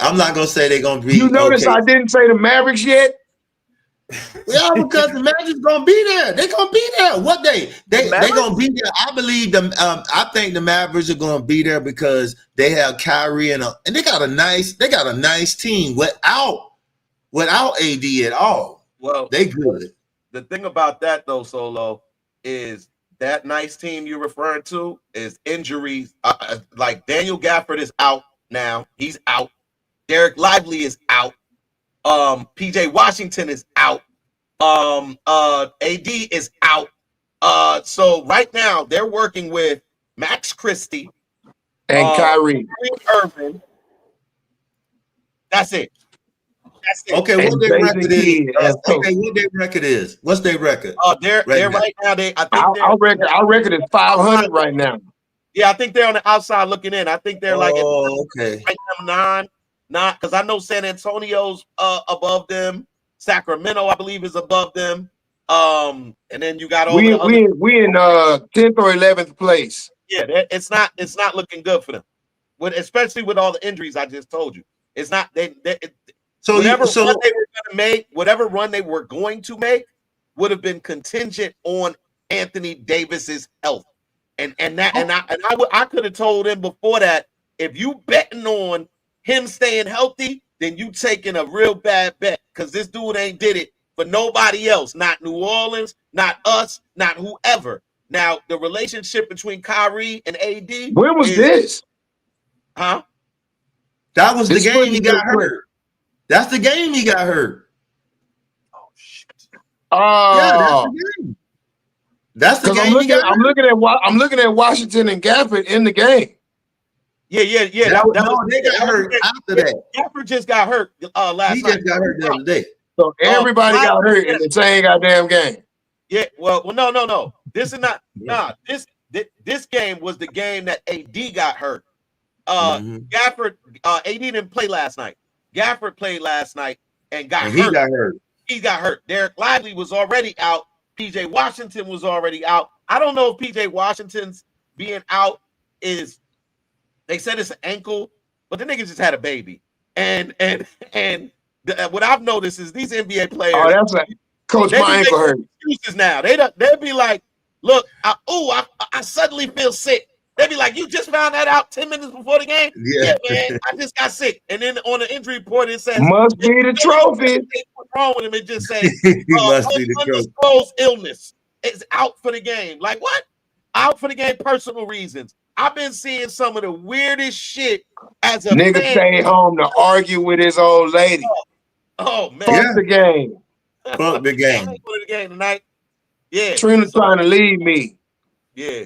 they're gonna beat. You notice I didn't say the Mavericks yet? Yeah, because the Magic's gonna be there. They're gonna be there. What they gonna be there. I believe them. I think the Mavericks are gonna be there because they have Kyrie and they got a nice team without AD at all. Well, they good. The thing about that though, Solo, is that nice team you're referring to is injuries. Like Daniel Gafford is out now. He's out. Derek Lively is out. PJ Washington is out. AD is out. So right now they're working with Max Christie and Kyrie Irving. That's it. Okay, what their record is? What their record is? What's their record? They're right now. Our record is 500 right now. Yeah, I think they're on the outside looking in. I think they're okay. Right now, not because I know San Antonio's above them. Sacramento, I believe, is above them. And then you got all we in 10th or 11th place. Yeah, it's not looking good for them. Especially with all the injuries I just told you. It's not whatever run they were going to make would have been contingent on Anthony Davis's health. And I could have told him before that, if you betting on him staying healthy, then you taking a real bad bet, because this dude ain't did it for nobody else, not New Orleans, not us, not whoever. Now, the relationship between Kyrie and AD. When was this? Huh? That was the game he got hurt. That's the game he got hurt. Oh shit! Oh, yeah, that's the game. I'm looking at Washington and Gafford in the game. Yeah. They got hurt after that. Gafford just got hurt last night. He just got hurt the other day. So everybody got hurt in the same goddamn game. Yeah. Well, no. This is not. This game was the game that AD got hurt. Gafford, AD didn't play last night. Gafford played last night and got hurt. He got hurt. He got hurt. Derek Lively was already out, PJ Washington was already out. I don't know if PJ Washington's being out is, they said it's an ankle, but the nigga just had a baby. And what I've noticed is these NBA players. Oh, that's like Coach, my ankle hurt. Excuses now. They'll be like, look, I suddenly feel sick. They'd be like, you just found that out 10 minutes before the game? Yeah, man, I just got sick. And then on the injury report, it says, must be the trophy. What's wrong with him? It just says, must be the undisclosed illness is out for the game. Like, what? Out for the game, personal reasons. I've been seeing some of the weirdest shit as a nigga fan. stay home to argue with his old lady. Oh man. Fuck the game. Fuck the game. I ain't going to the game tonight. Yeah. Trina trying to leave me. Yeah.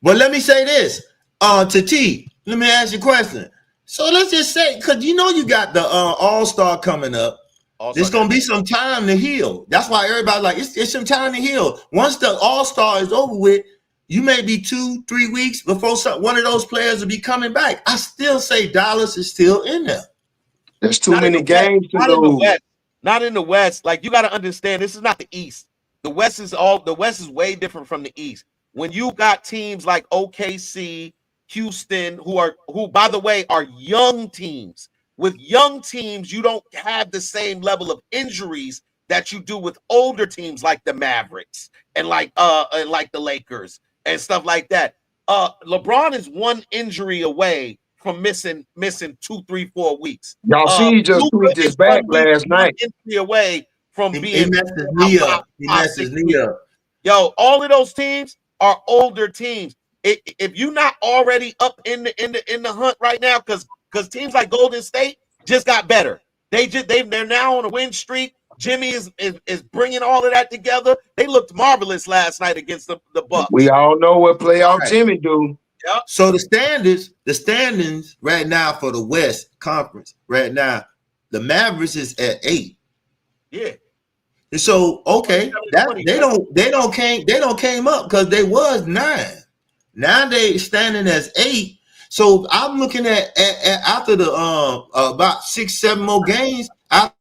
But let me say this. To T, let me ask you a question. So let's just say, because you know you got the All-Star coming up. There's going to be some time to heal. That's why everybody like, it's some time to heal. Once the All-Star is over with, you may be 2-3 weeks before one of those players will be coming back. I still say Dallas is still in there. There's too many games to lose. Not in the West. Like, you got to understand, this is not the East. The West is way different from the East. When you got teams like OKC, Houston, who by the way are young teams. With young teams, you don't have the same level of injuries that you do with older teams like the Mavericks and like the Lakers and stuff like that. LeBron is one injury away from missing 2, 3, 4 weeks. Y'all see, he just tweeted his back last night. Injury away from being. He messed his knee up. He messed his knee up. Yo, all of those teams are older teams. If you're not already up in the hunt right now, because teams like Golden State just got better. They're now on a win streak. Jimmy is bringing all of that together. They looked marvelous last night against the Bucks. We all know what playoff Jimmy do. Yep. So the standings right now for the West Conference right now, the Mavericks is at 8. Yeah. And so they don't came up because they was 9. Now they standing as 8. So I'm looking at after the about 6-7 more games after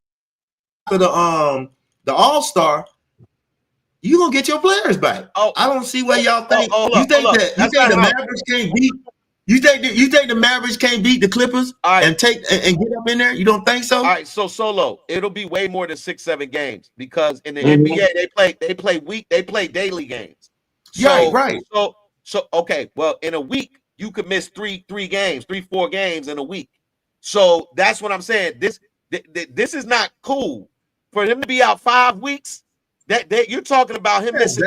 the All-Star, you gonna get your players back. I don't see where y'all think the Mavericks can't beat. You think the Mavericks can't beat the Clippers and get up in there? You don't think so? All right, so Solo, it'll be way more than 6-7 games because in the NBA they play daily games. So, right. So okay, well in a week you could miss 3 games, 3-4 games in a week. So that's what I'm saying. This is not cool for him to be out 5 weeks. That you're talking about him missing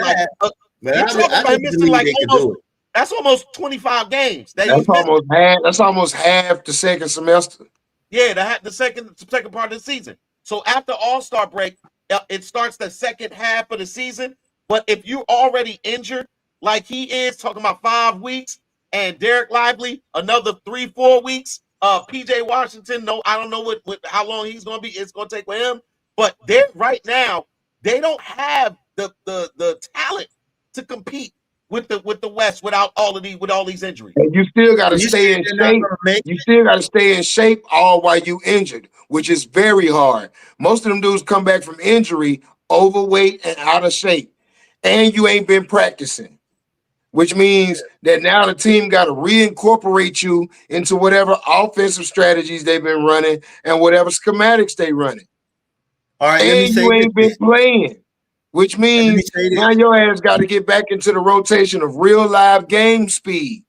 that's almost 25 games. That's almost half the second semester. Yeah, the second part of the season. So after All-Star break, it starts the second half of the season. But if you're already injured, like he is, talking about 5 weeks, and Derek Lively another 3-4 weeks. PJ Washington, no, I don't know how long he's gonna be. It's gonna take with him, but they're right now. They don't have the talent to compete with the West with all these injuries. And you still got to stay in shape. You still got to stay in shape all while you injured, which is very hard. Most of them dudes come back from injury overweight and out of shape, and you ain't been practicing, which means that now the team got to reincorporate you into whatever offensive strategies they've been running and whatever schematics they running. All right, and you ain't been playing, which means now your ass got to get back into the rotation of real live game speed.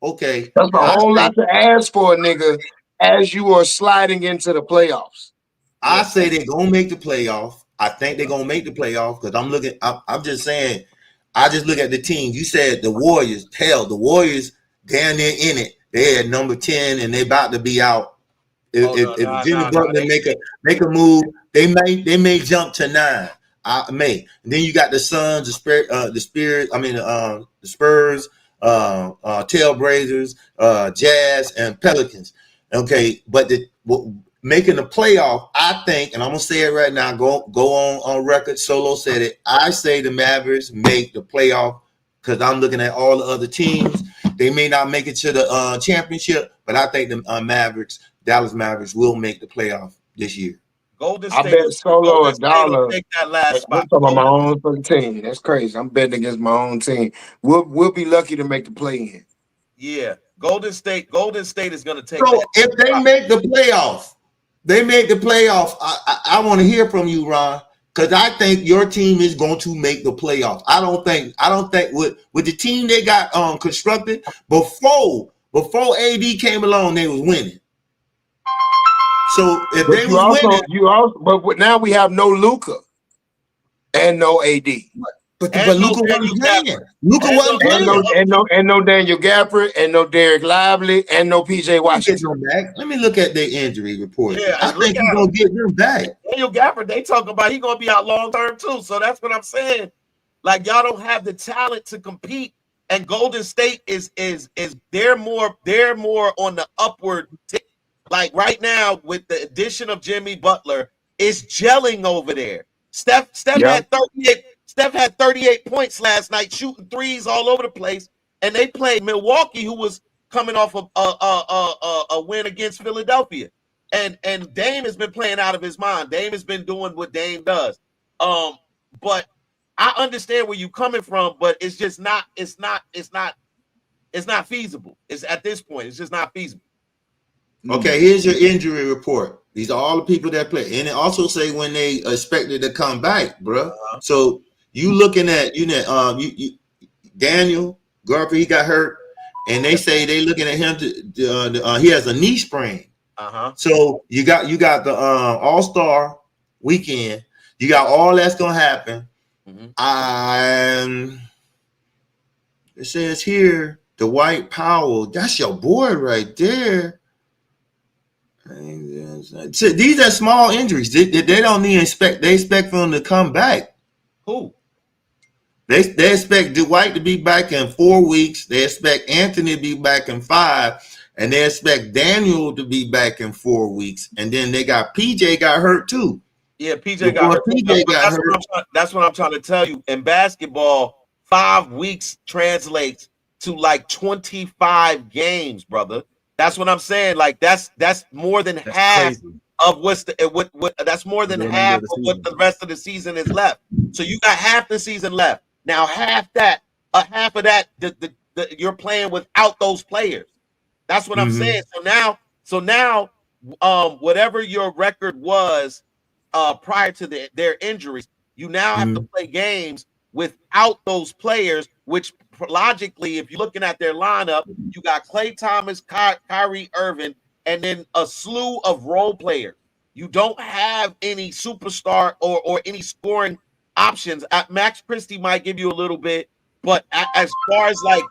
Okay. That's a whole lot to ask for a nigga as you are sliding into the playoffs. I say they're going to make the playoff. I think they're going to make the playoff because I'm just saying, I just look at the team. You said the Warriors. Hell, the Warriors down there in it. They had number 10 and they about to be out. If Jimmy Butler make a move, they may jump to 9. And then you got the Suns, the Spurs, Trailblazers, Jazz, and Pelicans. Okay, but making the playoff, I think, and I'm gonna say it right now. Go on record. Solo said it. I say the Mavericks make the playoff because I'm looking at all the other teams. They may not make it to the championship, but I think the Dallas Mavericks will make the playoff this year. Golden I State. bet Solo a dollar. Take that last spot. I'm talking about my own fucking team. That's crazy. I'm betting against my own team. We'll be lucky to make the play in. Yeah, Golden State is going to take. So if they make the playoff, I want to hear from you, Ron, because I think your team is going to make the playoff. I don't think with the team they got constructed before AD came along, they was winning. So if but they was winning, but now we have no Luka and no AD. But Luka wasn't playing. Luka wasn't playing. And no Daniel Gafford, and no Derek Lively, and no PJ Washington. Let me look at their injury report. Yeah, I think he's gonna get them back. Daniel Gafford, they talk about he's gonna be out long term too. So that's what I'm saying. Like y'all don't have the talent to compete, and Golden State is they're more on the upward tick. Like right now with the addition of Jimmy Butler, it's gelling over there. Steph had 38. Steph had 38 points last night, shooting threes all over the place, and they played Milwaukee, who was coming off of a win against Philadelphia, and Dame has been playing out of his mind. Dame has been doing what Dame does, but I understand where you're coming from, but it's just not. It's not feasible. It's at this point, it's just not feasible. Okay, here's your injury report. These are all the people that play, and it also say when they expected to come back, bro. So. You looking at Daniel Garber, he got hurt, and they say they looking at him he has a knee sprain. So you got the All-Star weekend. You got all that's gonna happen. It says here Dwight Powell. That's your boy right there. So these are small injuries. They don't even expect. They expect for him to come back. Who? They expect Dwight to be back in 4 weeks. They expect Anthony to be back in 5, and they expect Daniel to be back in 4 weeks. And then they got PJ got hurt too. Yeah, PJ got hurt. That's what I'm trying to tell you. In basketball, 5 weeks translates to like 25 games, brother. That's what I'm saying. Like that's more than half of that's more than half of what the rest of the season is left. So you got half the season left. Now half of that you're playing without those players. That's what I'm saying. So now whatever your record was prior to their injuries, you now have to play games without those players, which logically, if you're looking at their lineup, you got Klay Thomas, Kyrie Irving, and then a slew of role players. You don't have any superstar or any scoring options. Max Christie might give you a little bit, but as far as like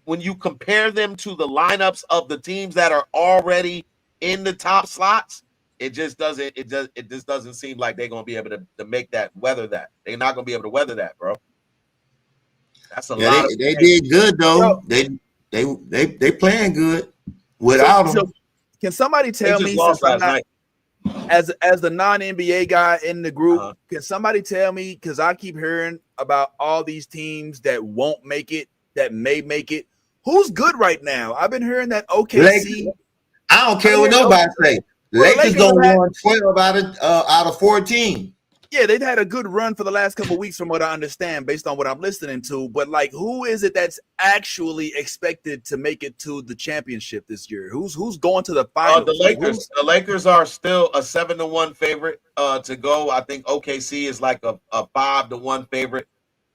when you compare them to the lineups of the teams that are already in the top slots, it just doesn't seem like they're gonna be able to make that, weather that. They're not gonna be able to weather that, bro. That's a lot. They did good though. They playing good without them. So can somebody tell me, since I'm not, as the non-NBA guy in the group, can somebody tell me, because I keep hearing about all these teams that won't make it, that may make it. Who's good right now? I've been hearing that OKC. Lakers. I don't care what nobody say. Lakers gonna win 12 out of 14. Yeah, they've had a good run for the last couple of weeks, from what I understand, based on what I'm listening to. But like, who is it that's actually expected to make it to the championship this year? Who's going to the finals? The Lakers. The Lakers are still a 7-1 favorite to go. I think OKC is like a 5-1 favorite.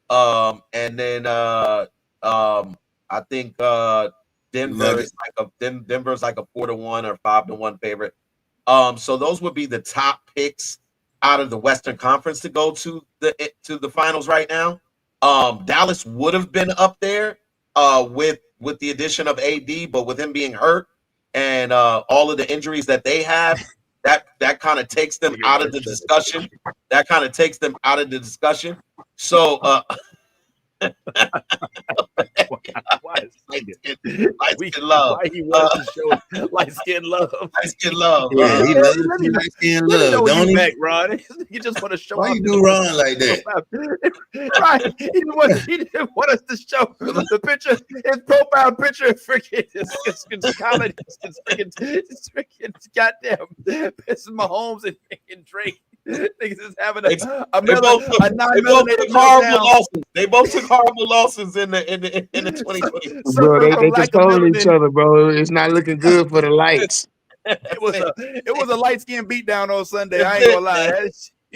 And then I think Denver's like a 4-1 or 5-1 favorite. So those would be the top picks out of the Western Conference to go to the finals right now. Dallas would have been up there with the addition of AD, but with him being hurt and all of the injuries that they have, that kind of takes them out of the discussion. So Why he love? wants to show light skin love. Light skin love. Yeah, he loves light skin love. Don't he? Back, Ron. You just want to show. Why you do Ron like that? Right. He didn't want us to show the picture, his profile picture. Freaking college. It's freaking goddamn. It's Mahomes and Drake. Niggas is having they both took horrible losses in the 2020. Bro, they control each other, bro. It's not looking good for the lights. It was a light skin beatdown on Sunday. I ain't gonna lie.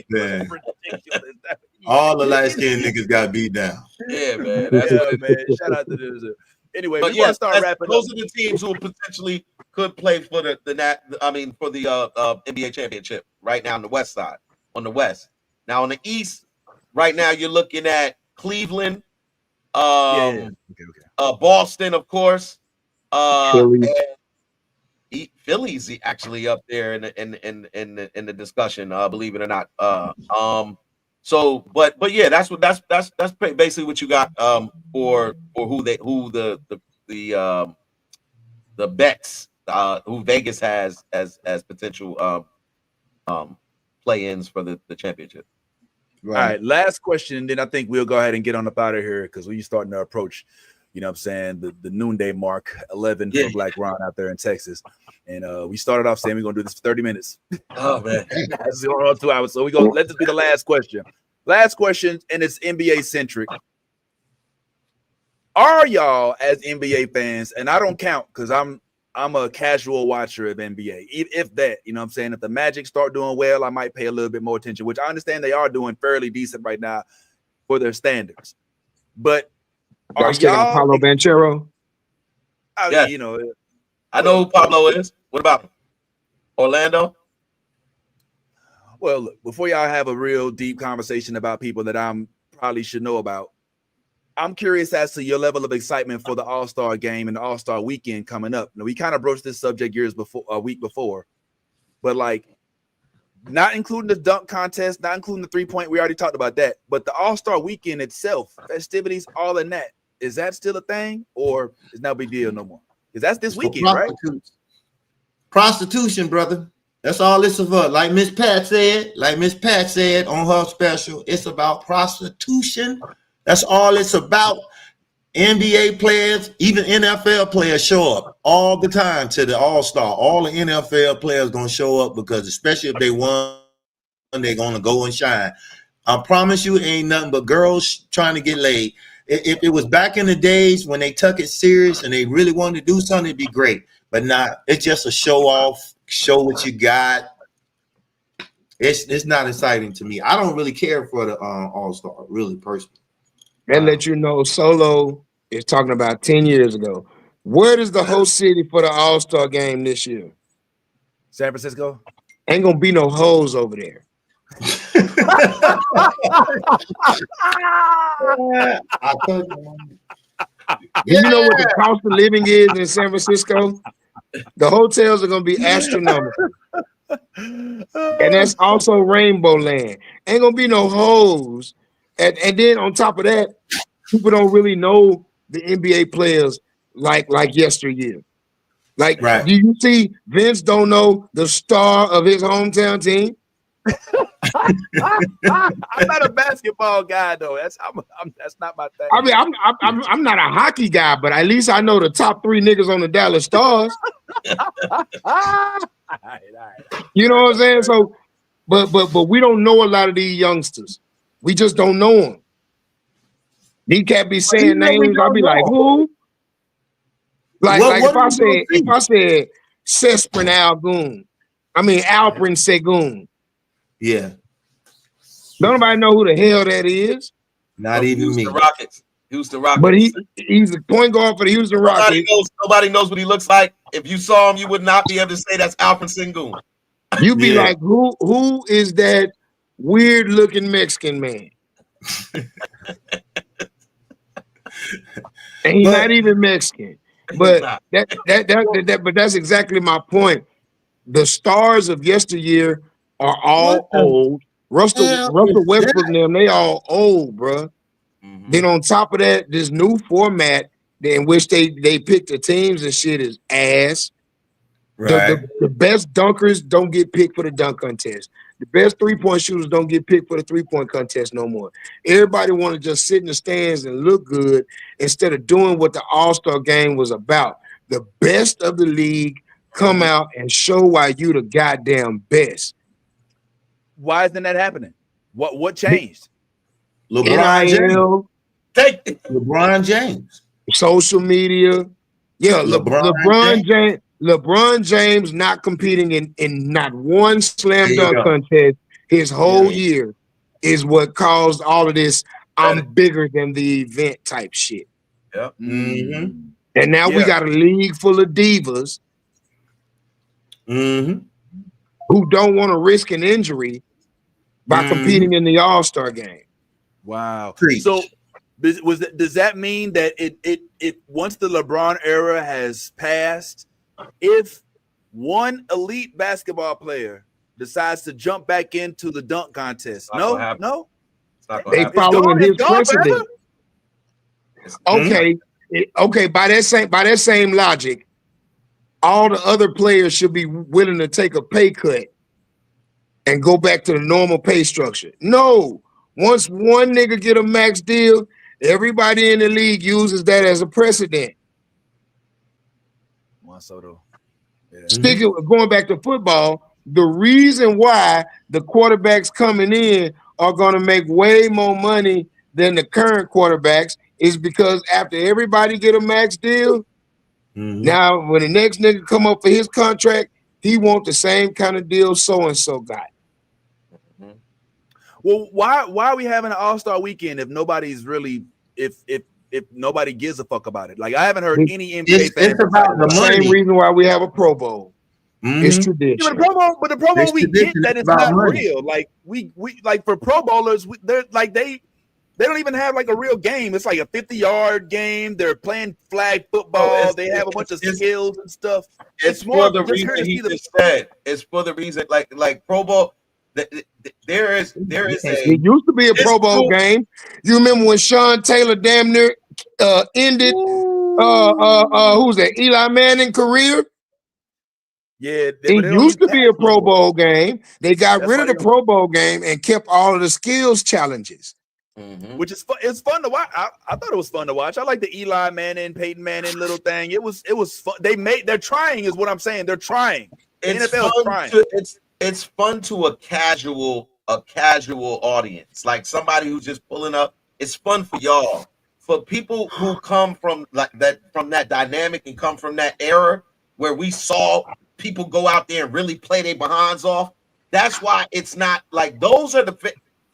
Man. All the light skinned niggas got beat down. Yeah, man. Man. Shout out to this. Anyway, we want to start wrapping those up. are the teams who potentially could play for the NBA championship right now on the West side. On the West. Now on the East, right now you're looking at Cleveland, Boston, of course. Philly's actually up there in the discussion, believe it or not. But yeah, that's basically what you got for who the bets who Vegas has as potential play-ins for the championship. Right. All right, last question, and then I think we'll go ahead and get on up out of here because we're starting to approach, you know what I'm saying, the noonday mark, 11 for Black Ron out there in Texas. And we started off saying we're gonna do this for 30 minutes. Oh man. That's 2 hours. So let this be the last question. Last question, and it's NBA centric. Are y'all as NBA fans, and I don't count because I'm a casual watcher of NBA, if that, you know what I'm saying? If the Magic start doing well, I might pay a little bit more attention, which I understand they are doing fairly decent right now for their standards. But are y'all Paulo Banchero? Yeah. You know, I know who Pablo is. What about him? Orlando? Well, look, before y'all have a real deep conversation about people that I'm probably should know about, I'm curious as to your level of excitement for the All-Star game and the All-Star weekend coming up. Now, we kind of broached this subject a week before, but like not including the dunk contest, not including the 3-point, we already talked about that, but the All-Star weekend itself, festivities, all in that, is that still a thing or is not a big deal no more? Because that's this weekend, right? Prostitution, brother. That's all it's about. Like Miss Pat said on her special, it's about prostitution. That's all it's about. NBA players, even NFL players show up all the time to the All-Star. All the NFL players going to show up because especially if they won, they're going to go and shine. I promise you, ain't nothing but girls trying to get laid. If it was back in the days when they took it serious and they really wanted to do something, it'd be great. But not, it's just a show off, show what you got. It's not exciting to me. I don't really care for the All-Star, really, personally. And let you know, Solo is talking about 10 years ago. Where is the host city for the All-Star game this year? San Francisco? Ain't gonna be no hoes over there. You know what the cost of living is in San Francisco? The hotels are gonna be astronomical. And that's also Rainbow Land. Ain't gonna be no hoes. And then on top of that, people don't really know the NBA players like yesteryear. Like, do you see Vince don't know the star of his hometown team? I'm not a basketball guy though. That's not my thing. I mean, I'm not a hockey guy, but at least I know the top 3 niggas on the Dallas Stars. All right. You know what I'm saying? So, but we don't know a lot of these youngsters. We just don't know them. These can't be saying names. I'll be like, who? Like if I said Cesprin Algoon, I mean Alprin Segun. Yeah. Don't nobody know who the hell that is. Not even me. Houston Rockets. But he's the point guard for the Houston Rockets. Nobody knows what he looks like. If you saw him, you would not be able to say that's Alprin Segun. You'd be like, who is that weird looking Mexican man? And he's not even Mexican. But but that's exactly my point. The stars of yesteryear are all old. Russell Westbrook and them, they all old, bro. Then on top of that, this new format in which they pick the teams and shit is ass. Right. The best dunkers don't get picked for the dunk contest. The best 3-point shooters don't get picked for the 3-point contest no more. Everybody want to just sit in the stands and look good instead of doing what the All-Star game was about. The best of the league come out and show why you the goddamn best. Why isn't that happening? What changed? LeBron NIL, James. LeBron James. Social media. Yeah, LeBron James not competing in not one slam dunk contest his whole year is what caused all of this. I'm bigger than the event type shit. Yep. And now we got a league full of divas who don't want to risk an injury by competing in the All-Star game. Wow. So does that mean that it once the LeBron era has passed, if one elite basketball player decides to jump back into the dunk contest, no, they following his precedent. Okay, by that same logic, all the other players should be willing to take a pay cut and go back to the normal pay structure. No, once one nigga get a max deal, everybody in the league uses that as a precedent. Going back to football, the reason why the quarterbacks coming in are going to make way more money than the current quarterbacks is because after everybody get a max deal, now when the next nigga come up for his contract, he want the same kind of deal so-and-so got. Well, why are we having an All-Star weekend if nobody's really if nobody gives a fuck about it? Like I haven't heard any NBA fans. It's about the same reason why we have a Pro Bowl. It's tradition. Yeah, but the Pro Bowl we get that it's not real. Like we like for Pro Bowlers, they're like they don't even have like a real game. It's like a 50-yard game. They're playing flag football. They have a bunch of skills and stuff. It's more the reason he just said. It's for the reason like Pro Bowl. There is it used to be a Pro Bowl game. You remember when Sean Taylor damn near ended who's that Eli Manning career? Yeah, it used to be a Pro Bowl game. They got rid of the Pro Bowl game and kept all of the skills challenges. Which is fun. It's fun to watch. I thought it was fun to watch. I like the Eli Manning, Peyton Manning little thing. It was fun. They're trying, is what I'm saying. They're trying. It's NFL is trying. It's fun to a casual audience, like somebody who's just pulling up. It's fun for y'all. For people who come from that dynamic and come from that era where we saw people go out there and really play their behinds off. That's why it's not like those are the.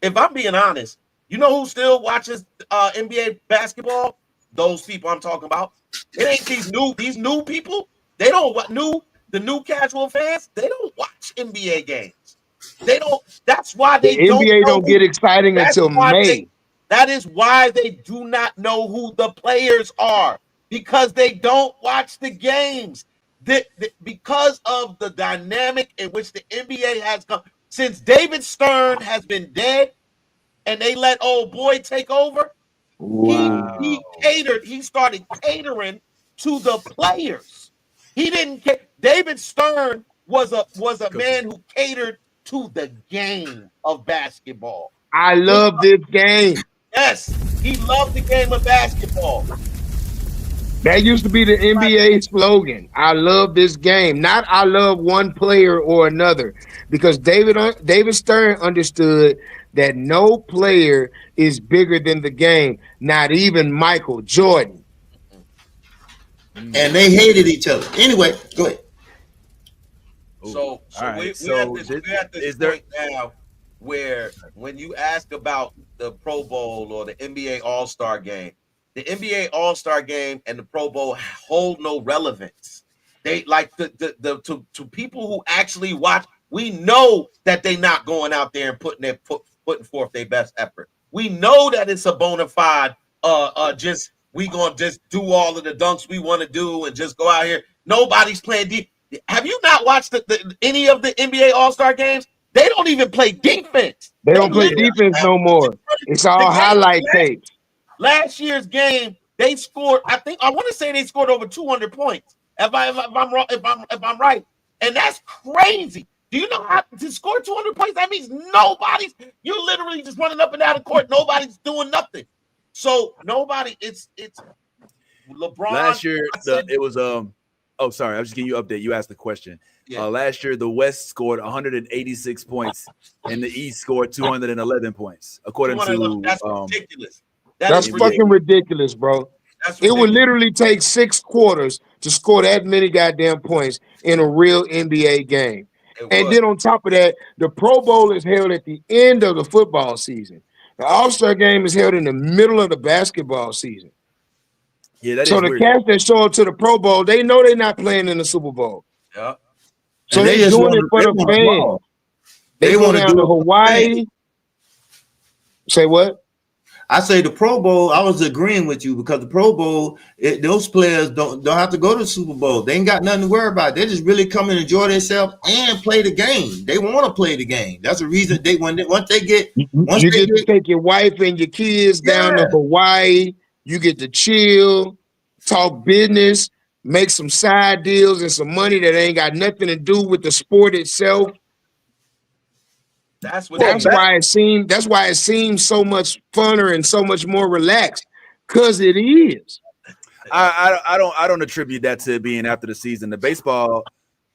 If I'm being honest, you know who still watches NBA basketball? Those people I'm talking about. It ain't these new people. They don't the new casual fans. They don't watch NBA games. They don't. That's why the NBA don't get exciting until May. That is why they do not know who the players are, because they don't watch the games. Because of the dynamic in which the NBA has come since David Stern has been dead, and they let old boy take over. Wow. He started catering to the players. He didn't care. David Stern was a man who catered to the game of basketball. I love this game. Yes, he loved the game of basketball. That used to be the NBA slogan. I love this game. Not I love one player or another. Because David Stern understood that no player is bigger than the game. Not even Michael Jordan. And they hated each other. Anyway, go ahead. So we're at this point now where when you ask about the Pro Bowl or the NBA All-Star game, the NBA All-Star game and the Pro Bowl hold no relevance. They like to people who actually watch. We know that they're not going out there and putting forth their best effort. We know that it's a bona fide. We gonna just do all of the dunks we want to do and just go out here. Nobody's playing deep. Have you not watched any of the NBA All-Star games? They don't even play defense. They don't play defense no more. It's all highlight tapes. last year's game, they scored. I want to say they scored over 200 points. If I'm wrong, if I'm right, and that's crazy. Do you know how to score 200 points? That means you're literally just running up and down the court. Nobody's doing nothing. So nobody. It's LeBron. Last year, it was Oh, sorry. I was just giving you an update. You asked the question. Yeah. Last year, the West scored 186 points, and the East scored 211 points, according to. That's ridiculous. That's fucking ridiculous, bro. It would literally take 6 quarters to score that many goddamn points in a real NBA game. And then on top of that, the Pro Bowl is held at the end of the football season. The All-Star game is held in the middle of the basketball season. Yeah, that so is the weird. cats that show up to the Pro Bowl, they know they're not playing in the Super Bowl. Yeah. So they're doing it for the fans. They go down to Hawaii. Say what? I say the Pro Bowl, I was agreeing with you because the Pro Bowl, those players don't have to go to the Super Bowl. They ain't got nothing to worry about. They just really come and enjoy themselves and play the game. They want to play the game. That's the reason once they get to take your wife and your kids down to Hawaii. You get to chill, talk business, make some side deals and some money that ain't got nothing to do with the sport itself. That's why it seems so much funner and so much more relaxed, because it is. I don't attribute that to being after the season. The baseball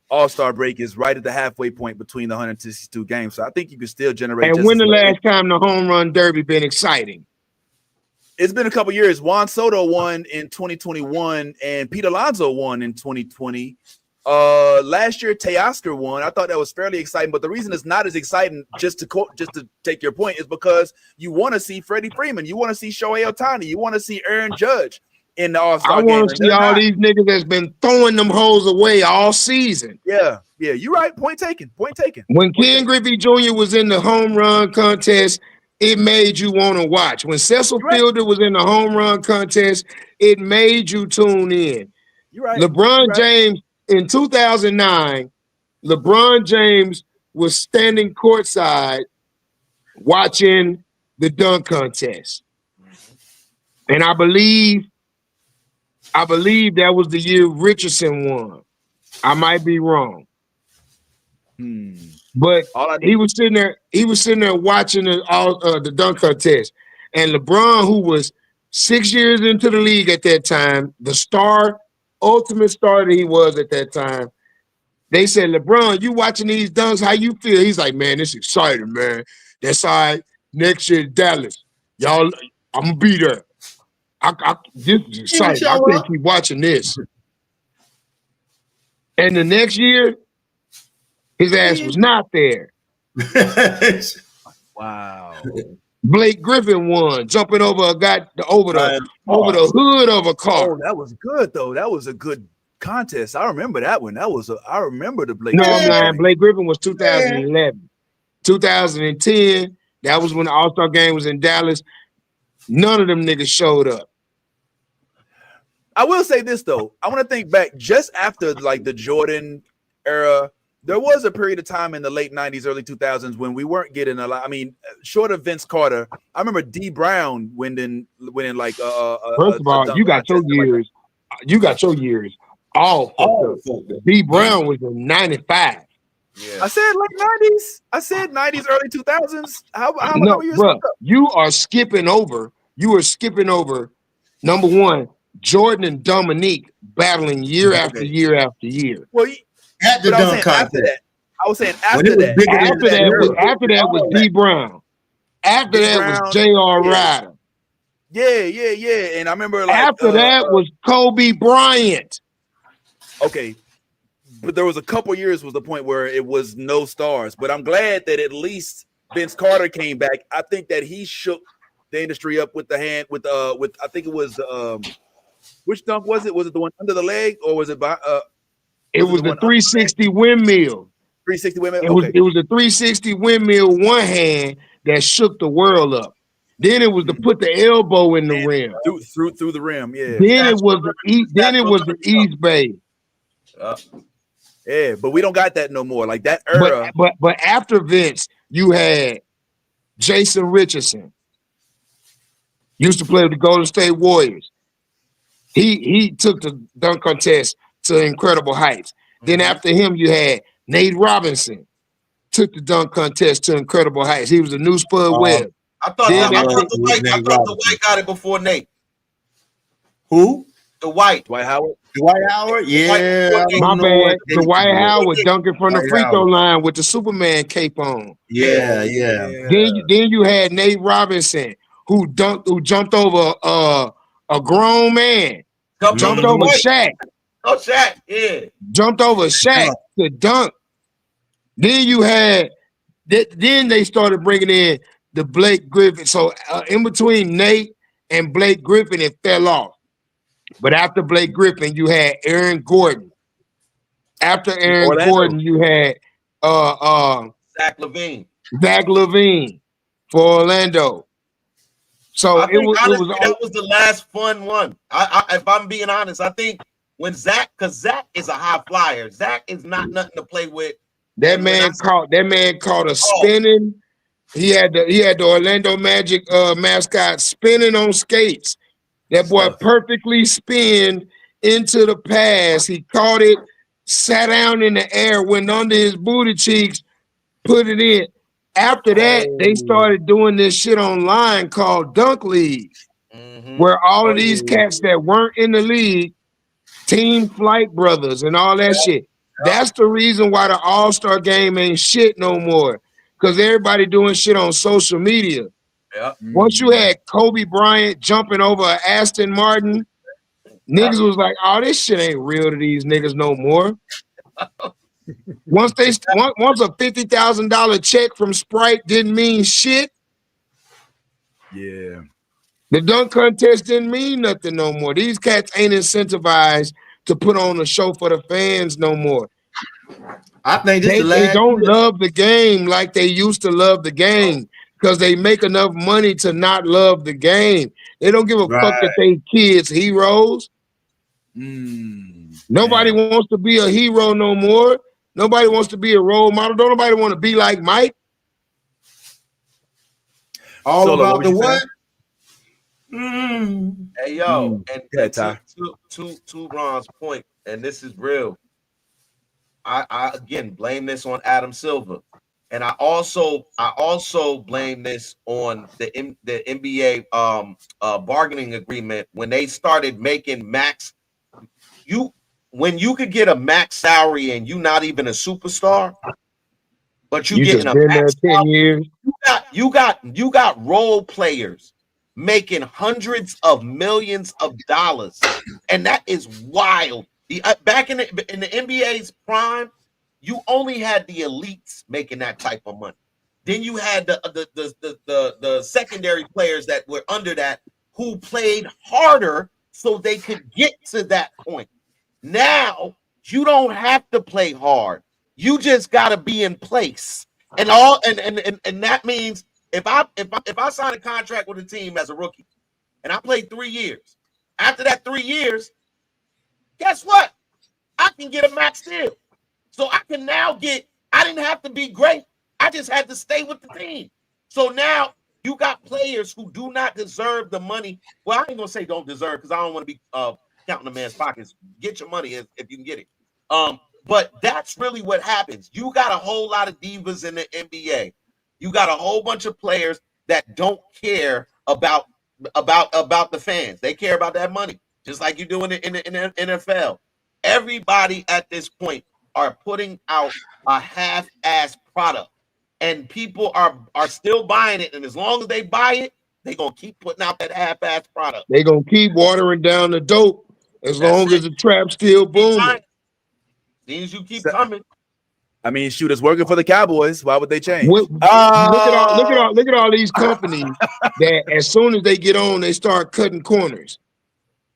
All-Star break is right at the halfway point between the 162 games, so I think you can still generate. And when the last time the home run derby been exciting? It's been a couple years. Juan Soto won in 2021, and Pete Alonso won in 2020. Last year, Teoscar won. I thought that was fairly exciting, but the reason it's not as exciting, just to take your point, is because you want to see Freddie Freeman, you want to see Shohei Ohtani, you want to see Aaron Judge in the All-Star game. I want to see all these niggas that's been throwing them hoes away all season. Yeah, you're right. Point taken. When Ken Griffey Jr. was in the home run contest, it made you want to watch. When Cecil Fielder was in the home run contest, it made you tune in. You're right. LeBron James in 2009, LeBron James was standing courtside watching the dunk contest. And I believe that was the year Richardson won. I might be wrong. But he was sitting there watching the dunk contest. And LeBron, who was 6 years into the league at that time, the ultimate star that he was at that time, they said, LeBron, you watching these dunks, how you feel? He's like, man, it's exciting, man. That's all right. Next year, Dallas. Y'all, I'm going to be there. This is exciting. I can't keep watching this. And the next year, his ass was not there. Wow. Blake Griffin won, jumping over the hood of a car. Oh, that was good though. That was a good contest. I remember that one. I remember the Blake. No, I'm lying. Blake Griffin was 2011. 2010, that was when the All-Star game was in Dallas. None of them niggas showed up. I will say this though. I want to think back just after like the Jordan era. There was a period of time in the late 90s, early 2000s when we weren't getting a lot. I mean, short of Vince Carter, I remember D Brown winning like First of all, you got your years. You got your years all fucked up. D Brown was in 95. Yeah. I said late 90s. I said 90s, early 2000s. How no, bro, you are skipping over. You are skipping over. Number one, Jordan and Dominique battling year after year after year. Well, at the dunk contest. I was saying after that. After that was D Brown. After that was J.R. Ryder. Yeah. And I remember like after that was Kobe Bryant. Okay. But there was a couple years was the point where it was no stars. But I'm glad that at least Vince Carter came back. I think that he shook the industry up with the hand with I think it was which dunk was it? Was it the one under the leg or was it by it was the 360 windmill. 360 windmill. It was the 360 windmill one hand that shook the world up. Then it was to put the elbow in the rim. Through the rim, yeah. Then it was the East Bay. Yeah, but we don't got that no more. Like that era. But after Vince, you had Jason Richardson. Used to play with the Golden State Warriors. He took the dunk contest to incredible heights. Then after him, you had Nate Robinson. Took the dunk contest to incredible heights. He was a new Spud Webb. I thought the White got it before Nate. Who? The White. Dwight Howard. Dwight Howard? Yeah. My bad. Dwight Howard dunking from the free throw line with the Superman cape on. Yeah. Then you had Nate Robinson who jumped over a grown man. Jumped over Shaq. Oh, Shaq, yeah. Jumped over Shaq to dunk. Then you had, then they started bringing in the Blake Griffin. So in between Nate and Blake Griffin, it fell off. But after Blake Griffin, you had Aaron Gordon. After Aaron Gordon, you had Zach LaVine. Zach LaVine for Orlando. So that was the last fun one. If I'm being honest, I think when Zach, because Zach is a high flyer. Zach is not nothing to play with. That man caught a spinning. He had the Orlando Magic mascot spinning on skates. That boy perfectly spinned into the pass. He caught it, sat down in the air, went under his booty cheeks, put it in. After that, they started doing this shit online called Dunk League, where all of these cats that weren't in the league, Team Flight Brothers and all that shit. That's the reason why the All-Star game ain't shit no more. Because everybody doing shit on social media. Yeah. Once you had Kobe Bryant jumping over Aston Martin, niggas was like, oh, this shit ain't real to these niggas no more. Once a $50,000 check from Sprite didn't mean shit. Yeah. The dunk contest didn't mean nothing no more. These cats ain't incentivized to put on a show for the fans no more. I think they don't love the game like they used to love the game because they make enough money to not love the game. They don't give a fuck that they kids heroes. Nobody wants to be a hero no more. Nobody wants to be a role model. Don't nobody want to be like Mike. All about the what? Hey yo, and to Ron's point, and this is real. I again blame this on Adam Silver, and I also blame this on the NBA bargaining agreement when they started making max. When you could get a max salary and you not even a superstar, but you getting a max 10 years. You got role players making hundreds of millions of dollars, and that is wild. Back in the NBA's prime, you only had the elites making that type of money. Then you had the secondary players that were under that who played harder so they could get to that point. Now you don't have to play hard. You just got to be in place, and that means if I sign a contract with a team as a rookie, and I played 3 years, after that 3 years, guess what? I can get a max deal. So I can now I didn't have to be great. I just had to stay with the team. So now you got players who do not deserve the money. Well, I ain't gonna say don't deserve because I don't want to be counting a man's pockets. Get your money if you can get it. But that's really what happens. You got a whole lot of divas in the NBA. You got a whole bunch of players that don't care about the fans. They care about that money, just like you do in the NFL. Everybody at this point are putting out a half-ass product, and people are still buying it. And as long as they buy it, they're gonna keep putting out that half-ass product. They're gonna keep watering down the dope as long as the trap's still booming. Things you keep coming. I mean, shoot, it's working for the Cowboys. Why would they change? Look at all these companies that as soon as they get on, they start cutting corners.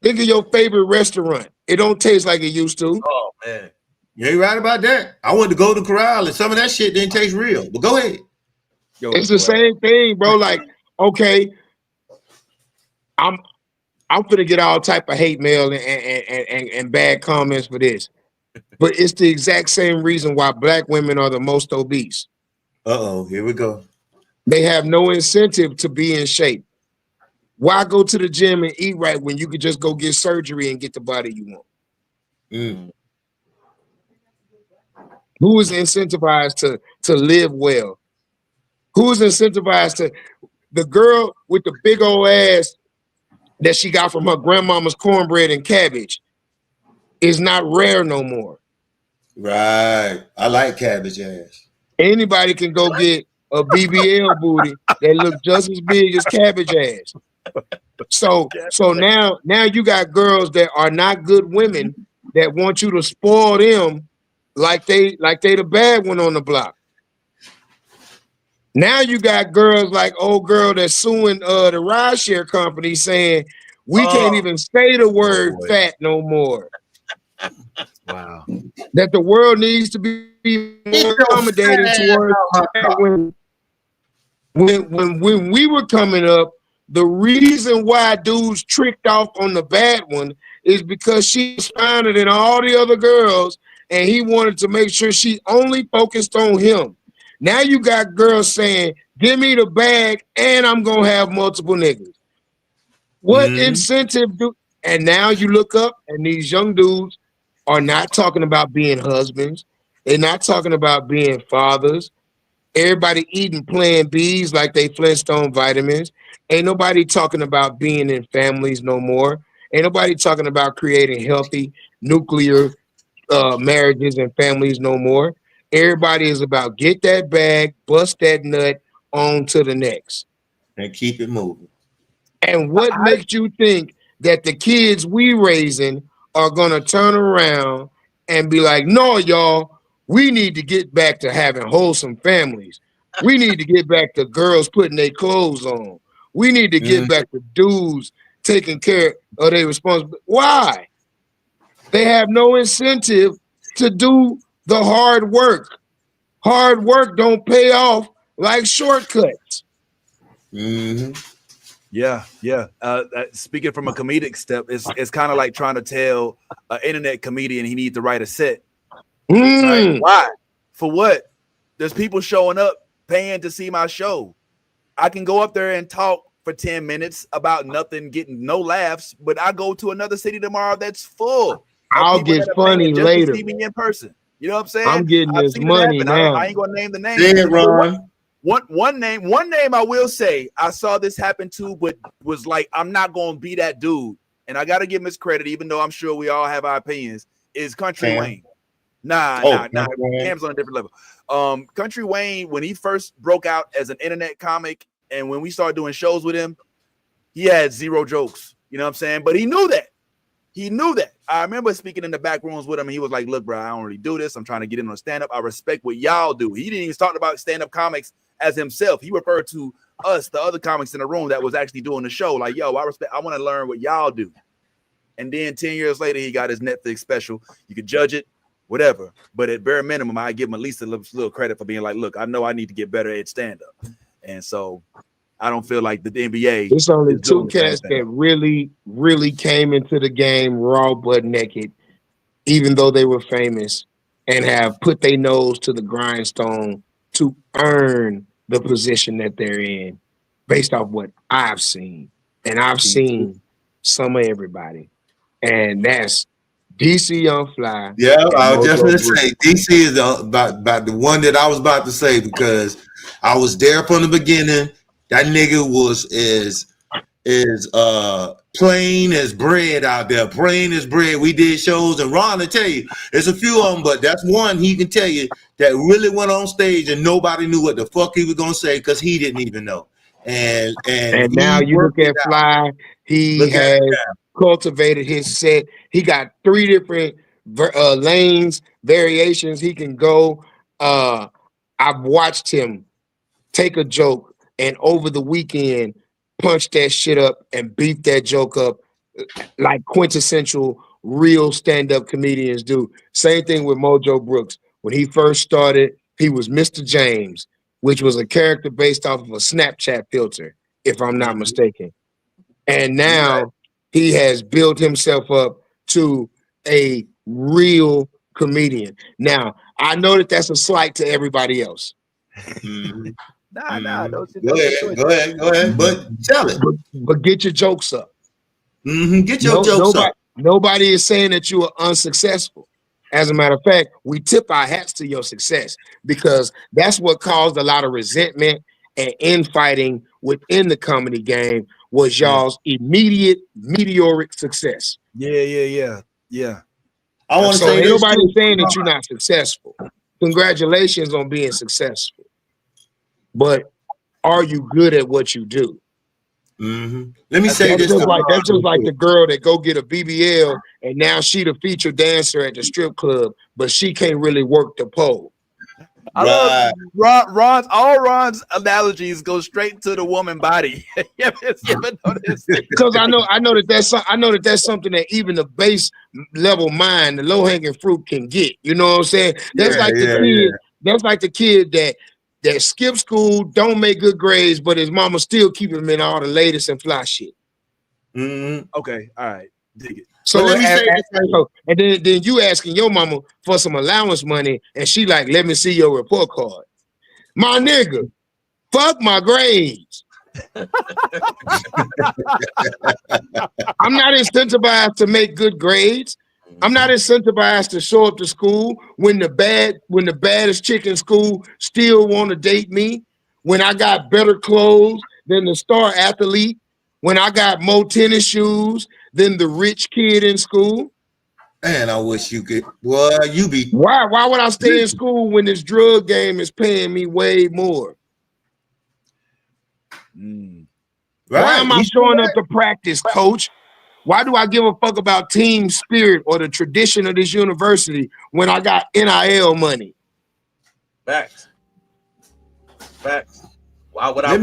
Think of your favorite restaurant. It don't taste like it used to. Oh man, you're right about that. I went to Golden Corral and some of that shit didn't taste real. But go ahead. It's the same thing, bro. Like, okay, I'm gonna get all type of hate mail and bad comments for this. But it's the exact same reason why black women are the most obese. Uh-oh, here we go. They have no incentive to be in shape. Why go to the gym and eat right when you could just go get surgery and get the body you want? Who is incentivized to live well? Who is incentivized to the girl with the big old ass that she got from her grandmama's cornbread and cabbage is not rare no more. Right. I like cabbage ass. Anybody can go get a BBL booty that looks just as big as cabbage ass. So now you got girls that are not good women that want you to spoil them like they the bad one on the block. Now you got girls like old girl that's suing the rideshare company saying we can't even say the word fat no more. Wow. That the world needs to be more accommodating towards women. When we were coming up, the reason why dudes tricked off on the bad one is because she was finer than all the other girls, and he wanted to make sure she only focused on him. Now you got girls saying, give me the bag and I'm gonna have multiple niggas. What incentive do? And now you look up and these young dudes are not talking about being husbands. They're not talking about being fathers. Everybody eating Plan Bs like they Flintstone vitamins. Ain't nobody talking about being in families no more. Ain't nobody talking about creating healthy nuclear marriages and families no more. Everybody is about get that bag, bust that nut, on to the next. And keep it moving. And what makes you think that the kids we raising are going to turn around and be like, no, y'all, we need to get back to having wholesome families. We need to get back to girls putting their clothes on. We need to get back to dudes taking care of their responsibility. Why? They have no incentive to do the hard work. Hard work don't pay off like shortcuts. Yeah. Speaking from a comedic step, it's kind of like trying to tell an internet comedian he needs to write a set. Right? Why? For what? There's people showing up paying to see my show. I can go up there and talk for 10 minutes about nothing, getting no laughs, but I go to another city tomorrow that's full. I'll get funny later. To see me in person. You know what I'm saying? I'm getting this money now. I ain't gonna name the name. Yeah, Ron. One name I will say I saw this happen too, but was like, I'm not gonna be that dude. And I gotta give him his credit, even though I'm sure we all have our opinions, is Country Wayne. Nah. Cam's on a different level. Country Wayne, when he first broke out as an internet comic, and when we started doing shows with him, he had zero jokes. You know what I'm saying? But he knew that. I remember speaking in the back rooms with him, and he was like, look, bro, I don't really do this. I'm trying to get in on stand-up. I respect what y'all do. He didn't even talk about stand-up comics as himself. He referred to us, the other comics in the room that was actually doing the show. Like, yo, I want to learn what y'all do. And then 10 years later, he got his Netflix special. You could judge it, whatever. But at bare minimum, I give him at least a little credit for being like, look, I know I need to get better at stand-up. And so I don't feel like the NBA. It's only two cats that really, really came into the game raw butt naked, even though they were famous, and have put their nose to the grindstone to earn the position that they're in, based off what I've seen. And I've seen some of everybody. And that's DC on Flyyyy. Yeah, I was just going to say, DC is about the one that I was about to say, because I was there from the beginning. That nigga was as plain as bread out there. Plain as bread. We did shows, and Ron will tell you, there's a few of them, but that's one he can tell you that really went on stage and nobody knew what the fuck he was gonna say because he didn't even know. And now you look at Flyyyy, he has cultivated his set. He got 3 different lanes, variations he can go. I've watched him take a joke and over the weekend punch that shit up and beat that joke up like quintessential real stand-up comedians do. Same thing with Mojo Brooks. When he first started, he was Mr. James, which was a character based off of a Snapchat filter, if I'm not mistaken. And now he has built himself up to a real comedian. Now, I know that that's a slight to everybody else. Nah. Go ahead. But tell it. But get your jokes up. Get your jokes up. Nobody is saying that you are unsuccessful. As a matter of fact, we tip our hats to your success because that's what caused a lot of resentment and infighting within the comedy game was y'all's immediate meteoric success. Yeah. I want to say nobody saying that you're not successful. Congratulations on being successful. But are you good at what you do? Let me say this. That's just like the girl that go get a BBL and now she the featured dancer at the strip club, but she can't really work the pole. I love Ron's analogies go straight to the woman body. Because I know that that's something that even the base level mind, the low hanging fruit can get. You know what I'm saying? That's That's like the kid that skip school, don't make good grades, but his mama still keep him in all the latest and fly shit. Okay, all right, dig it. So let me say and then you asking your mama for some allowance money, and she like, let me see your report card. My nigga, fuck my grades. I'm not incentivized to make good grades. I'm not incentivized to show up to school when the baddest chick in school still want to date me, when I got better clothes than the star athlete, when I got more tennis shoes than the rich kid in school. Man, I wish you could. Well, you be. Why would I stay in school when this drug game is paying me way more? Right. Why am I showing up to practice, coach? Why do I give a fuck about team spirit or the tradition of this university when I got NIL money? Facts. Why would I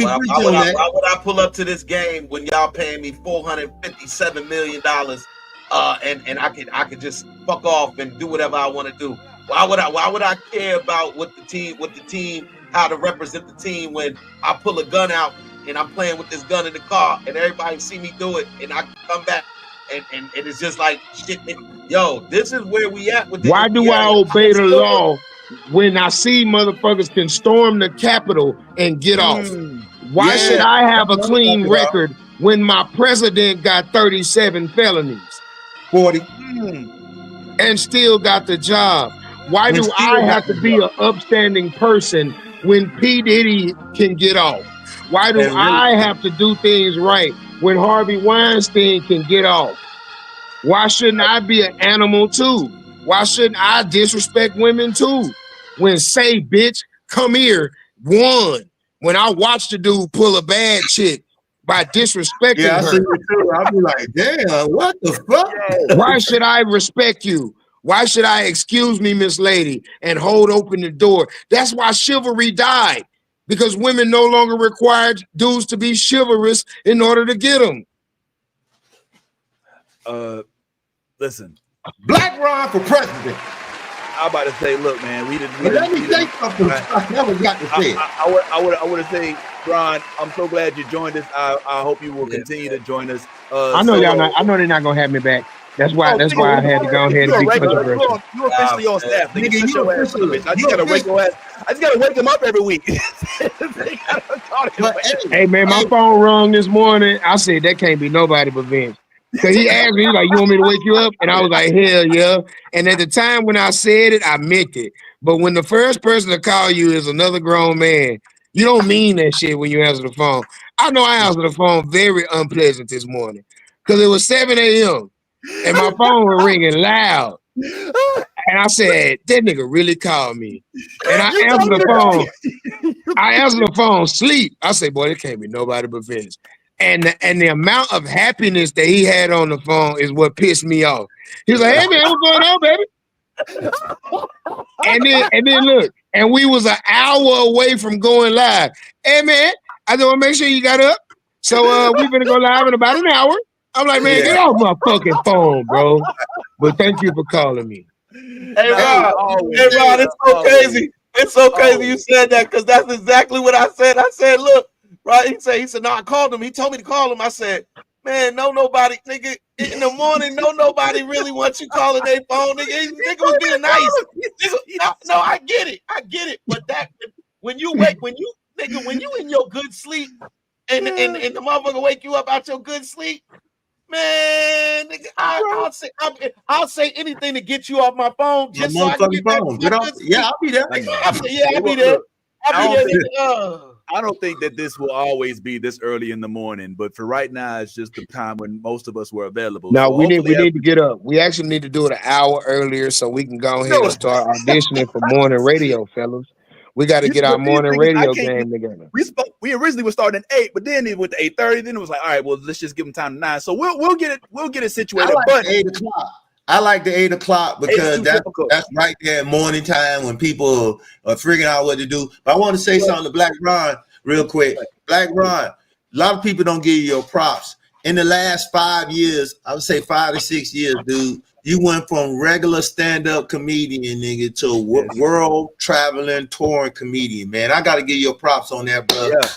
pull up to this game when y'all paying me $457 million and I could just fuck off and do whatever I want to do? Why would I care about what the team, how to represent the team when I pull a gun out and I'm playing with this gun in the car and everybody see me do it and I come back and it's just like shit. Yo, this is where we at with this. Why do I obey the law when I see motherfuckers can storm the Capitol and get off? Why should I have a clean record when my president got 37 felonies? 40. And still got the job? Why do I have to be an upstanding person when P. Diddy can get off? Why do I have to do things right when Harvey Weinstein can get off? Why shouldn't I be an animal too? Why shouldn't I disrespect women too? When Say Bitch Come Here won, when I watched the dude pull a bad chick by disrespecting her. I see you too. I'll be like, damn, what the fuck? Why should I respect you? Why should I excuse me, Miss Lady, and hold open the door? That's why chivalry died. Because women no longer required dudes to be chivalrous in order to get them. Listen. Black Ron for president. I'm about to say, look, man, let me say something. I never got to say it. I would say, Ron, I'm so glad you joined us. I hope you will continue to join us. I know y'all not. I know they're not gonna have me back. That's why I had to go ahead and be controversial. You're officially on staff. Nigga, I just gotta wake your ass. I just gotta wake him up every week. Hey man, my phone rung this morning. I said that can't be nobody but Vince. Cause he asked me, like, you want me to wake you up? And I was like, hell yeah. And at the time when I said it, I meant it. But when the first person to call you is another grown man, you don't mean that shit when you answer the phone. I know I answered the phone very unpleasant this morning because it was 7 a.m. and my phone was ringing loud. And I said, that nigga really called me. And I answered the phone. I answered the phone, sleep. I said, boy, it can't be nobody but Vince. And the amount of happiness that he had on the phone is what pissed me off. He was like, hey man, what's going on, baby? and then look, and we was an hour away from going live. Hey man, I just want to make sure you got up. So we're gonna go live in about an hour. I'm like, man, get off my fucking phone, bro. But thank you for calling me. Hey Ron, it's so crazy. It's so crazy you said that because that's exactly what I said. I said, look. Right? He said, no, I called him. He told me to call him. I said, man, nobody, nigga, in the morning, nobody really wants you calling their phone. Nigga was being nice. No, I get it. But that when you your good sleep and the motherfucker wake you up out your good sleep, man, nigga, I'll say anything to get you off my phone just so I can get back to my good sleep. Yeah, I'll be there. I'll be there. I don't think that this will always be this early in the morning, but for right now, it's just the time when most of us were available. No, so we need to get up. We actually need to do it an hour earlier so we can go ahead and start auditioning for morning radio, fellas. We got to get our morning radio game together. We originally were starting at 8, but then it went to 8:30. Then it was like, all right, well, let's just give them time to 9. So we'll get it situated. But 8 o'clock. I like the 8 o'clock because that's right there at morning time when people are figuring out what to do. But I want to say something to Black Ron real quick. Black Ron, a lot of people don't give you your props. In the last 5 years, I would say 5 to 6 years, dude, you went from regular stand-up comedian, nigga, to world traveling, touring comedian, man. I got to give you props on that, brother. Yeah.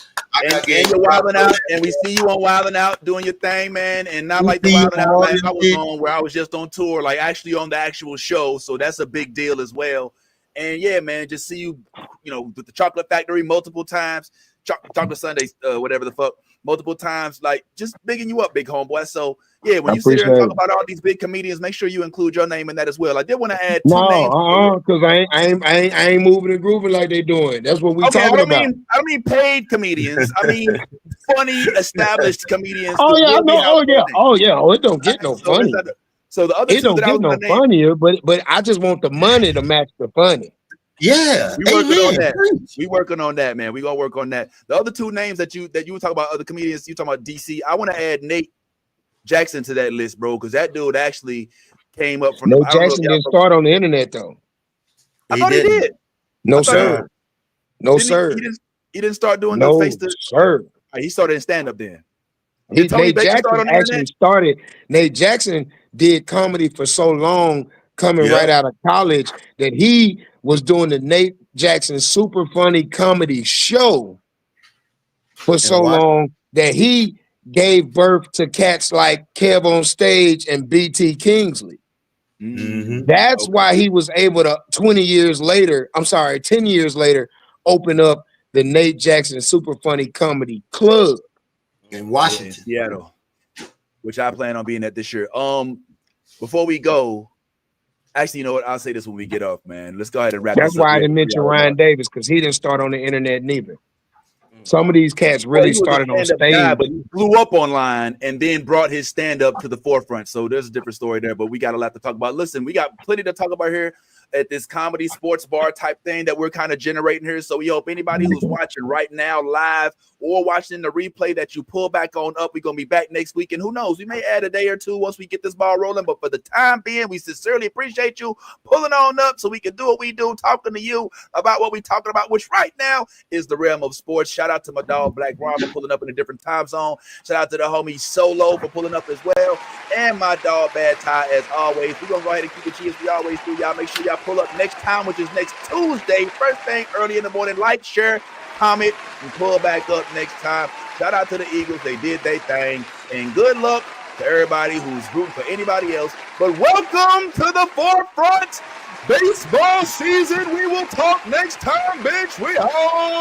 And you're wilding out, and we see you on Wilding Out doing your thing, man. And not like the Wilding Out man I was on, where I was just on tour, like actually on the actual show. So that's a big deal as well. And yeah, man, just see you, with the Chocolate Factory multiple times, Chocolate Sundays, whatever the fuck, multiple times, like just bigging you up, big homeboy. So yeah, when you sit there and talk about all these big comedians, make sure you include your name in that as well. I did want to add two names. Because I ain't moving and grooving like they doing. That's what we talking about. I don't mean paid comedians. I mean funny, established comedians. Oh yeah, I know. Oh yeah. It don't get no funny. So the other it don't get no funnier, but I just want the money to match the funny. Yeah, we working on that. We working on that, man. We gonna work on that. The other two names that you were talking about, other comedians, you talking about DC. I want to add Nate Jackson to that list, bro, because that dude actually came up from. Nate Jackson didn't start on the internet though. I thought he did. No sir. No sir. He didn't start doing the face to sir. He started in stand up then. Nate Jackson actually started. Nate Jackson did comedy for so long, coming right out of college, that he was doing the Nate Jackson Super Funny Comedy Show for so long that he gave birth to cats like Kev on Stage and BT Kingsley. Mm-hmm. That's why he was able to 10 years later, open up the Nate Jackson Super Funny Comedy Club in Washington, in Seattle, which I plan on being at this year. Before we go, actually, you know what? I'll say this when we get off, man. Let's go ahead and wrap this up. That's why I didn't mention Ryan Davis, because he didn't start on the internet neither. Some of these cats really started on stage, but he blew up online and then brought his stand-up to the forefront. So there's a different story there, but we got a lot to talk about. Listen, we got plenty to talk about here at this comedy sports bar type thing that we're kind of generating here. So we hope anybody who's watching right now live or watching the replay that you pull back on up. We're going to be back next week. And who knows, we may add a day or two once we get this ball rolling. But for the time being, we sincerely appreciate you pulling on up so we can do what we do, talking to you about what we're talking about, which right now is the realm of sports. Shout out to my dog Black Ron for pulling up in a different time zone. Shout out to the homie Solo for pulling up as well. And my dog Bad Ty, as always. We're going to go ahead and keep it cheers. We always do. Y'all make sure y'all pull up next time, which is next Tuesday. First thing early in the morning. Like, share, comment, and pull back up next time. Shout out to the Eagles. They did their thing. And good luck to everybody who's rooting for anybody else. But welcome to the forefront. Baseball season. We will talk next time, bitch. We all